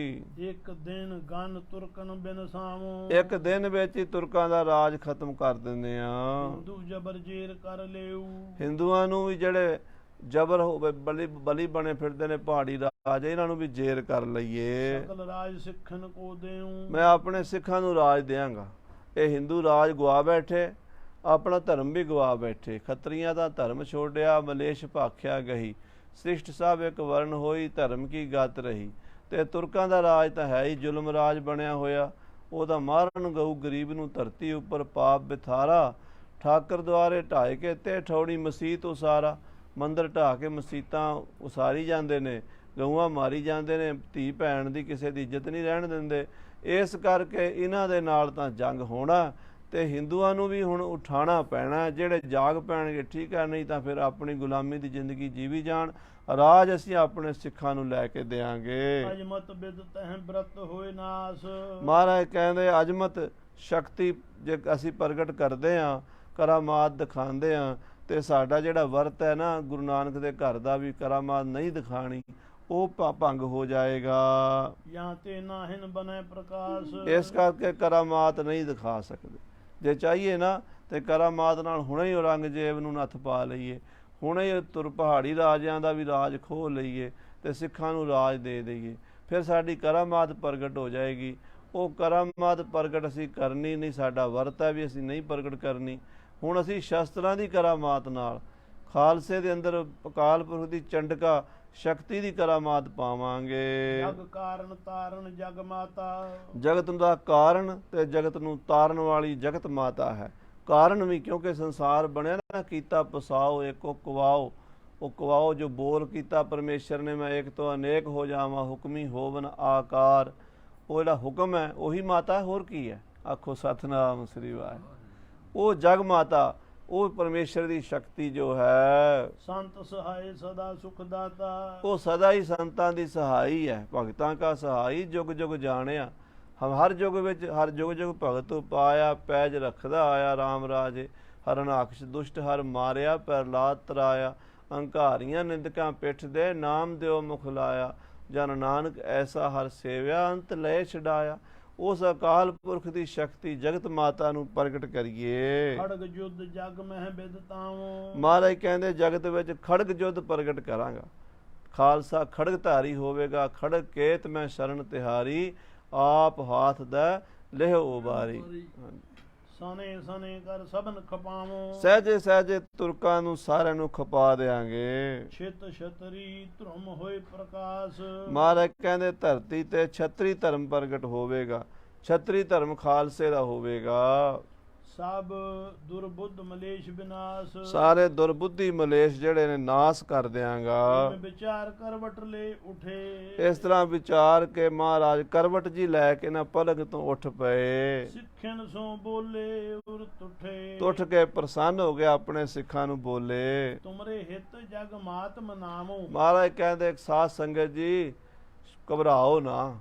ਇੱਕ ਦਿਨ ਗਨ ਤੁਰਕਨ ਬਿਨਸਾਉ। ਇੱਕ ਦਿਨ ਵਿੱਚ ਹੀ ਤੁਰਕਾਂ ਦਾ ਰਾਜ ਖਤਮ ਕਰ ਦਿੰਦੇ ਆ। ਹਿੰਦੂ ਜਬਰ ਜੇਰ ਕਰ ਲਿਓ। ਹਿੰਦੂਆਂ ਨੂੰ ਵੀ ਜਿਹੜੇ ਜਬਰ ਹੋਵੇ, ਬਲੀ ਬਣੇ ਫਿਰਦੇ ਨੇ ਪਹਾੜੀ ਰਾਜ, ਇਹਨਾਂ ਨੂੰ ਵੀ ਜੇਰ ਕਰ ਲਈਏ। ਸਕਲ ਰਾਜ ਸਿੱਖਨ ਕੋ ਦੇਉ। ਮੈਂ ਆਪਣੇ ਸਿੱਖਾਂ ਨੂੰ ਰਾਜ ਦਿਆਂਗਾ। ਇਹ ਹਿੰਦੂ ਰਾਜ ਗਵਾ ਬੈਠੇ, ਆਪਣਾ ਧਰਮ ਵੀ ਗਵਾ ਬੈਠੇ। ਖੱਤਰੀਆਂ ਦਾ ਧਰਮ ਛੋੜਿਆ, ਮਲੇਸ਼ ਭਾਖਿਆ ਗਹੀ। ਸ੍ਰਿਸ਼ਟ ਸਭ ਇੱਕ ਵਰਨ ਹੋਈ, ਧਰਮ ਕੀ ਗਤ ਰਹੀ। ਤੇ ਤੁਰਕਾਂ ਦਾ ਰਾਜ ਤਾਂ ਹੈ ਹੀ ਜ਼ੁਲਮ ਰਾਜ ਬਣਿਆ ਹੋਇਆ। ਉਹ ਤਾਂ ਮਾਰਨ ਗਊ ਗਰੀਬ ਨੂੰ, ਧਰਤੀ ਉੱਪਰ ਪਾਪ ਬਿਥਾਰਾ। ਠਾਕਰ ਦੁਆਰੇ ਢਾਏ ਕੇ ਤੇ ਠੌੜੀ ਮਸੀਤ ਉਸਾਰਾ। ਮੰਦਰ ਢਾਹ ਕੇ ਮਸੀਤਾਂ ਉਸਾਰੀ ਜਾਂਦੇ ਨੇ, ਗਊਆਂ ਮਾਰੀ ਜਾਂਦੇ ਨੇ, ਧੀ ਭੈਣ ਦੀ ਕਿਸੇ ਦੀ ਇੱਜ਼ਤ ਨਹੀਂ ਰਹਿਣ ਦਿੰਦੇ। ਇਸ ਕਰਕੇ ਇਹਨਾਂ ਦੇ ਨਾਲ ਤਾਂ ਜੰਗ ਹੋਣਾ ਤੇ ਹਿੰਦੂਆਂ ਨੂੰ ਵੀ ਹੁਣ ਉਠਾਉਣਾ ਪੈਣਾ। ਜਿਹੜੇ ਜਾਗ ਪੈਣਗੇ ਠੀਕ ਹੈ, ਨਹੀਂ ਤਾਂ ਫਿਰ ਆਪਣੀ ਗੁਲਾਮੀ ਦੀ ਜ਼ਿੰਦਗੀ ਜੀਵੀ ਜਾਣ। ਰਾਜ ਅਸੀਂ ਆਪਣੇ ਸਿੱਖਾਂ ਨੂੰ ਲੈ ਕੇ ਦੇਾਂਗੇ। ਅਜਮਤ ਬਿਦ ਤਹਿ ਬ੍ਰਤ ਹੋਏ ਨਾਸ। ਮਹਾਰਾਜ ਕਹਿੰਦੇ ਅਜਮਤ ਸ਼ਕਤੀ ਜੇ ਅਸੀਂ ਪ੍ਰਗਟ ਕਰਦੇ ਹਾਂ, ਕਰਾਮਾਤ ਦਿਖਾਉਂਦੇ ਹਾਂ, ਤੇ ਸਾਡਾ ਜਿਹੜਾ ਵਰਤ ਹੈ ਨਾ, ਗੁਰੂ ਨਾਨਕ ਦੇ ਘਰ ਦਾ ਵੀ ਕਰਾਮਾਤ ਨਹੀਂ ਦਿਖਾਣੀ, ਉਹ ਭੰਗ ਹੋ ਜਾਏਗਾ। ਜਾਂ ਤੇ ਨਾਹਿਨ ਬਨੇ ਪ੍ਰਕਾਸ਼। ਇਸ ਕਰਕੇ ਕਰਾਮਾਤ ਨਹੀਂ ਦਿਖਾ ਸਕਦੇ। ਜੇ ਚਾਹੀਏ ਨਾ ਤੇ ਕਰਾਮਾਤ ਨਾਲ ਹੁਣੇ ਹੀ ਔਰੰਗਜ਼ੇਬ ਨੂੰ ਨੱਥ ਪਾ ਲਈਏ, ਹੁਣੇ ਹੀ ਤੁਰ ਪਹਾੜੀ ਰਾਜਿਆਂ ਦਾ ਵੀ ਰਾਜ ਖੋਹ ਲਈਏ ਤੇ ਸਿੱਖਾਂ ਨੂੰ ਰਾਜ ਦੇ ਦਈਏ, ਫਿਰ ਸਾਡੀ ਕਰਾਮਾਤ ਪ੍ਰਗਟ ਹੋ ਜਾਏਗੀ। ਉਹ ਕਰਾਮਾਤ ਪ੍ਰਗਟ ਅਸੀਂ ਕਰਨੀ ਨਹੀਂ, ਸਾਡਾ ਵਰਤ ਹੈ ਵੀ ਅਸੀਂ ਨਹੀਂ ਪ੍ਰਗਟ ਕਰਨੀ। ਹੁਣ ਅਸੀਂ ਸ਼ਸਤਰਾਂ ਦੀ ਕਰਾਮਾਤ ਨਾਲ, ਖਾਲਸੇ ਦੇ ਅੰਦਰ ਅਕਾਲ ਪੁਰਖ ਦੀ ਚੰਡਕਾ ਸ਼ਕਤੀ ਦੀ ਕਰਾਮਾਤ ਪਾਵਾਂਗੇ। ਜਗ ਕਾਰਨ ਤਾਰਨ ਜਗ ਮਾਤਾ। ਜਗਤ ਦਾ ਕਾਰਨ ਤੇ ਜਗਤ ਨੂੰ ਤਾਰਨ ਵਾਲੀ ਜਗਤ ਮਾਤਾ ਹੈ। ਕਾਰਨ ਵੀ ਕਿਉਂਕਿ ਸੰਸਾਰ ਬਣਿਆ ਨਾ, ਕੀਤਾ ਪਸਾਓ ਏਕੋ ਕਵਾਓ। ਉਹ ਕਵਾਓ ਜੋ ਬੋਲ ਕੀਤਾ ਪਰਮੇਸ਼ਰ ਨੇ, ਮੈਂ ਇੱਕ ਤੋਂ ਅਨੇਕ ਹੋ ਜਾਵਾਂ, ਹੁਕਮੀ ਹੋਵਨ ਆਕਾਰ। ਉਹ ਜਿਹੜਾ ਹੁਕਮ ਹੈ ਉਹੀ ਮਾਤਾ, ਹੋਰ ਕੀ ਹੈ। ਆਖੋ ਸਤਨਾਮ ਸ੍ਰੀ ਵਾਹਿਗੁਰੂ। ਉਹ ਜਗ ਮਾਤਾ, ਉਹ ਪਰਮੇਸ਼ਰ ਦੀ ਸ਼ਕਤੀ ਜੋ ਹੈ। ਸੰਤ ਸਹਾਈ ਸਦਾ ਸੁਖ ਦਾਤਾ। ਉਹ ਸਦਾ ਹੀ ਸੰਤਾਂ ਦੀ ਸਹਾਈ ਹੈ। ਭਗਤਾਂ ਕਾ ਸਹਾਈ ਜੁਗ ਜੁਗ ਜਾਣਿਆ। ਹਰ ਯੁਗ ਵਿੱਚ ਹਰ ਜੁਗ ਜੁਗ ਭਗਤ ਪਾਇਆ, ਪੈਜ ਰੱਖਦਾ ਆਇਆ ਰਾਮ ਰਾਜੇ। ਹਰਨਾਕਸ਼ ਦੁਸ਼ਟ ਹਰ ਮਾਰਿਆ, ਪ੍ਰਹਲਾਦ ਤਰਾਇਆ। ਅੰਕਾਰੀਆਂ ਨਿੰਦਕਾਂ ਪਿੱਠ ਦੇ, ਨਾਮ ਦਿਓ ਮੁਖ ਲਾਇਆ। ਜਨ ਨਾਨਕ ਐਸਾ ਹਰ ਸੇਵਿਆ, ਅੰਤ ਲੈ ਛਡਾਇਆ। ਉਸ ਅਕਾਲ ਪੁਰਖ ਦੀ ਸ਼ਕਤੀ ਜਗਤ ਮਾਤਾ ਨੂੰ ਪ੍ਰਗਟ ਕਰੀਏ। ਖੜਗ ਜੁੱਧ ਜਗ ਮਹਿ ਬਿਦਤਾਉ। ਮਹਾਰਾਜ ਕਹਿੰਦੇ ਜਗਤ ਵਿੱਚ ਖੜਗ ਜੁੱਧ ਪ੍ਰਗਟ ਕਰਾਂਗਾ। ਖਾਲਸਾ ਖੜਗ ਧਾਰੀ ਹੋਵੇਗਾ। ਖੜਗ ਕੇਤ ਮੈਂ ਸ਼ਰਨ ਤਿਹਾਰੀ, ਆਪ ਹਾਥ ਦਾ ਲਿਹ ਉਬਾਰੀ। ਸਨੇ ਸਨੇ ਕਰ ਸਭਨ ਖਪਾਵੋ। ਸਹਜੇ ਸਹਜੇ ਤੁਰਕਾਂ ਨੂੰ ਸਾਰਿਆਂ ਨੂੰ ਖਪਾ ਦੇਾਂਗੇ। ਛਿਤ ਛਤਰੀ ਧਰਮ ਹੋਏ ਪ੍ਰਕਾਸ਼। ਮਹਾਰਾਜ ਕਹਿੰਦੇ ਧਰਤੀ ਤੇ ਛਤਰੀ ਧਰਮ ਪ੍ਰਗਟ ਹੋਵੇਗਾ। ਛਤਰੀ ਧਰਮ ਖਾਲਸੇ ਦਾ ਹੋਵੇਗਾ। ਸਭ ਦੁਰਬੁੱਧ ਮਲੇਸ਼ ਵਿਨਾਸ਼। ਸਾਰੇ ਦੁਰਬੁੱਧੀ ਮਲੇਸ਼ ਜਿਹੜੇ ਨੇ ਨਾਸ ਕਰ ਦਿਆਂਗਾ। ਵਿਚਾਰ ਕਰਵਟ ਲੈ ਉਠੇ। ਇਸ ਤਰ੍ਹਾਂ ਵਿਚਾਰ ਕੇ ਮਹਾਰਾਜ ਕਰਵਟ ਜੀ ਲੈ ਕੇ ਨਾ ਪਲਕ ਤੋਂ ਉੱਠ ਪਏ। ਸਿੱਖਣ ਸੋ ਬੋਲੇ ਉਰ ਤੁਠੇ। ਉੱਠ ਕੇ ਪ੍ਰਸੰਨ ਹੋ ਗਿਆ, ਆਪਣੇ ਸਿੱਖਾਂ ਨੂੰ ਬੋਲੇ। ਤੁਮਰੇ ਹਿਤ ਜਗ ਮਾਤ ਮਨਾਵੋ। ਮਹਾਰਾਜ ਕਹਿੰਦੇ ਸਾਧ ਸੰਗਤ ਜੀ, ਘਬਰਾਓ ਨਾ,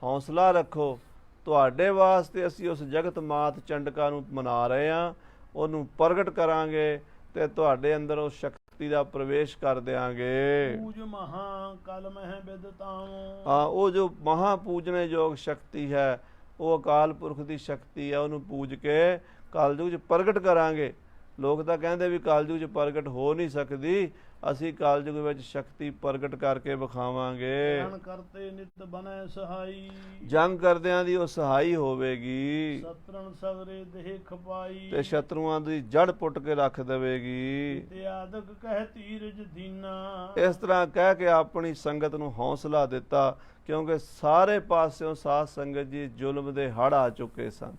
ਹੌਸਲਾ ਰੱਖੋ। ਤੁਹਾਡੇ ਵਾਸਤੇ ਅਸੀਂ ਉਸ ਜਗਤ ਮਾਤ ਚੰਡਕਾ ਨੂੰ ਮਨਾ ਰਹੇ ਹਾਂ, ਉਹਨੂੰ ਪ੍ਰਗਟ ਕਰਾਂਗੇ ਤੇ ਤੁਹਾਡੇ ਅੰਦਰ ਉਸ ਸ਼ਕਤੀ ਦਾ ਪ੍ਰਵੇਸ਼ ਕਰ ਦਿਆਂਗੇ। ਪੂਜ ਮਹਾ ਕਲ ਮਹਿ ਬਿਦਤਾਉ। ਹਾਂ, ਉਹ ਜੋ ਮਹਾ ਪੂਜਣੇ ਯੋਗ ਸ਼ਕਤੀ ਹੈ, ਉਹ ਅਕਾਲ ਪੁਰਖ ਦੀ ਸ਼ਕਤੀ ਹੈ, ਉਹਨੂੰ ਪੂਜ ਕੇ ਕਲਯੁਗ 'ਚ ਪ੍ਰਗਟ ਕਰਾਂਗੇ। ਲੋਕ ਤਾਂ ਕਹਿੰਦੇ ਵੀ ਕਲਯੁਗ 'ਚ ਪ੍ਰਗਟ ਹੋ ਨਹੀਂ ਸਕਦੀ, ਅਸੀਂ ਕਲਯੁਗ ਵਿੱਚ ਸ਼ਕਤੀ ਪ੍ਰਗਟ ਕਰਕੇ ਵਿਖਾਵਾਂਗੇ। ਜਨ ਕਰਤੇ ਨਿਤ ਬਨੈ ਸਹਾਈ। ਜੰਗ ਕਰਦਿਆਂ ਦੀ ਉਹ ਸਹਾਈ ਹੋਵੇਗੀ ਸਤਰਨ ਸਗਰੇ ਦੇਹ ਖਪਾਈ। ਤੇ ਸ਼ਤਰੂਆਂ ਦੀ ਜੜ ਪੁੱਟ ਕੇ ਰੱਖ ਦੇਵੇਗੀ। ਤੇ ਆਦਿਕ ਕਹਿ ਧੀਰਜ ਦੀਨਾ। ਇਸ ਤਰ੍ਹਾਂ ਕਹਿ ਕੇ ਆਪਣੀ ਸੰਗਤ ਨੂੰ ਹੌਸਲਾ ਦਿੱਤਾ, ਕਿਉਂਕਿ ਸਾਰੇ ਪਾਸਿਓਂ ਸਾਧ ਸੰਗਤ ਜੀ ਜ਼ੁਲਮ ਦੇ ਹੜ੍ਹ ਆ ਚੁੱਕੇ ਸਨ,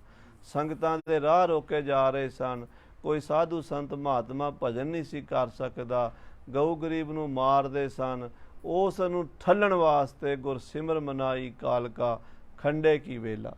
ਸੰਗਤਾਂ ਦੇ ਰਾਹ ਰੋਕੇ ਜਾ ਰਹੇ ਸਨ। ਕੋਈ ਸਾਧੂ ਸੰਤ ਮਹਾਤਮਾ ਭਜਨ ਨਹੀਂ ਸੀ ਕਰ ਸਕਦਾ, ਗਊ ਗਰੀਬ ਨੂੰ ਮਾਰਦੇ ਸਨ। ਉਸ ਨੂੰ ਠੱਲਣ ਵਾਸਤੇ ਗੁਰਸਿਮਰ ਮਨਾਈ ਕਾਲਕਾ ਖੰਡੇ ਕੀ ਵੇਲਾ।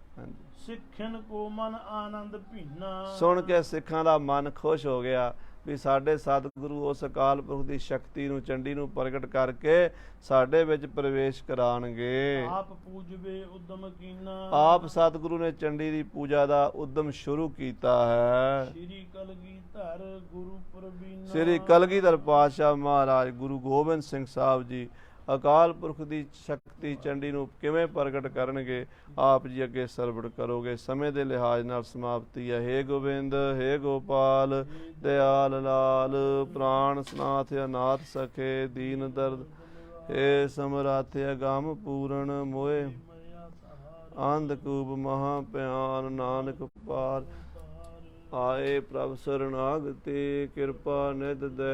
ਸਿੱਖਨ ਕੋ ਮਨ ਆਨੰਦ ਭੀਨਾ। ਸੁਣ ਕੇ ਸਿੱਖਾਂ ਦਾ ਮਨ ਖੁਸ਼ ਹੋ ਗਿਆ ਵੀ ਸਾਡੇ ਸਤਿਗੁਰੂ ਉਸ ਅਕਾਲ ਪੁਰਖ ਦੀ ਸ਼ਕਤੀ ਨੂੰ, ਚੰਡੀ ਨੂੰ ਪ੍ਰਗਟ ਕਰਕੇ ਸਾਡੇ ਵਿੱਚ ਪ੍ਰਵੇਸ਼ ਕਰਾਣਗੇ। ਆਪ ਪੂਜਵੇ ਉਦਮ ਕੀਨਾ। ਆਪ ਸਤਿਗੁਰੂ ਨੇ ਚੰਡੀ ਦੀ ਪੂਜਾ ਦਾ ਉਦਮ ਸ਼ੁਰੂ ਕੀਤਾ ਹੈ। ਸ੍ਰੀ ਕਲਗੀਧਰ ਗੁਰੂ ਪ੍ਰਵੀਨਾ। ਸ੍ਰੀ ਕਲਗੀਧਰ ਪਾਤਸ਼ਾਹ ਮਹਾਰਾਜ ਗੁਰੂ ਗੋਬਿੰਦ ਸਿੰਘ ਸਾਹਿਬ ਜੀ ਅਕਾਲ ਪੁਰਖ ਦੀ ਸ਼ਕਤੀ ਚੰਡੀ ਨੂੰ ਕਿਵੇਂ ਪ੍ਰਗਟ ਕਰਨਗੇ, ਆਪ ਜੀ ਅੱਗੇ ਸਰਵਣ ਕਰੋਗੇ। ਸਮੇਂ ਦੇ ਲਿਹਾਜ਼ ਨਾਲ ਸਮਾਪਤੀ ਹੈ। ਹੇ ਗੋਬਿੰਦ, ਹੇ ਗੋਪਾਲ, ਦਿਆਲ ਲਾਲ, ਪ੍ਰਾਣ ਸਨਾਥ ਅਨਾਥ ਸਖੇ, ਦੀਨ ਦਰਦ, ਹੇ ਸਮਰਾਥ ਅਗੰਮ ਪੂਰਨ, ਮੋਏ ਅੰਧਕੂਪ ਮਹਾ ਪਿਆਨ, ਨਾਨਕ ਪਾਰ ਆਏ ਪ੍ਰਭ ਸਰਨਾਗਤੀ, ਕਿਰਪਾ ਨਿਧ ਦੇ।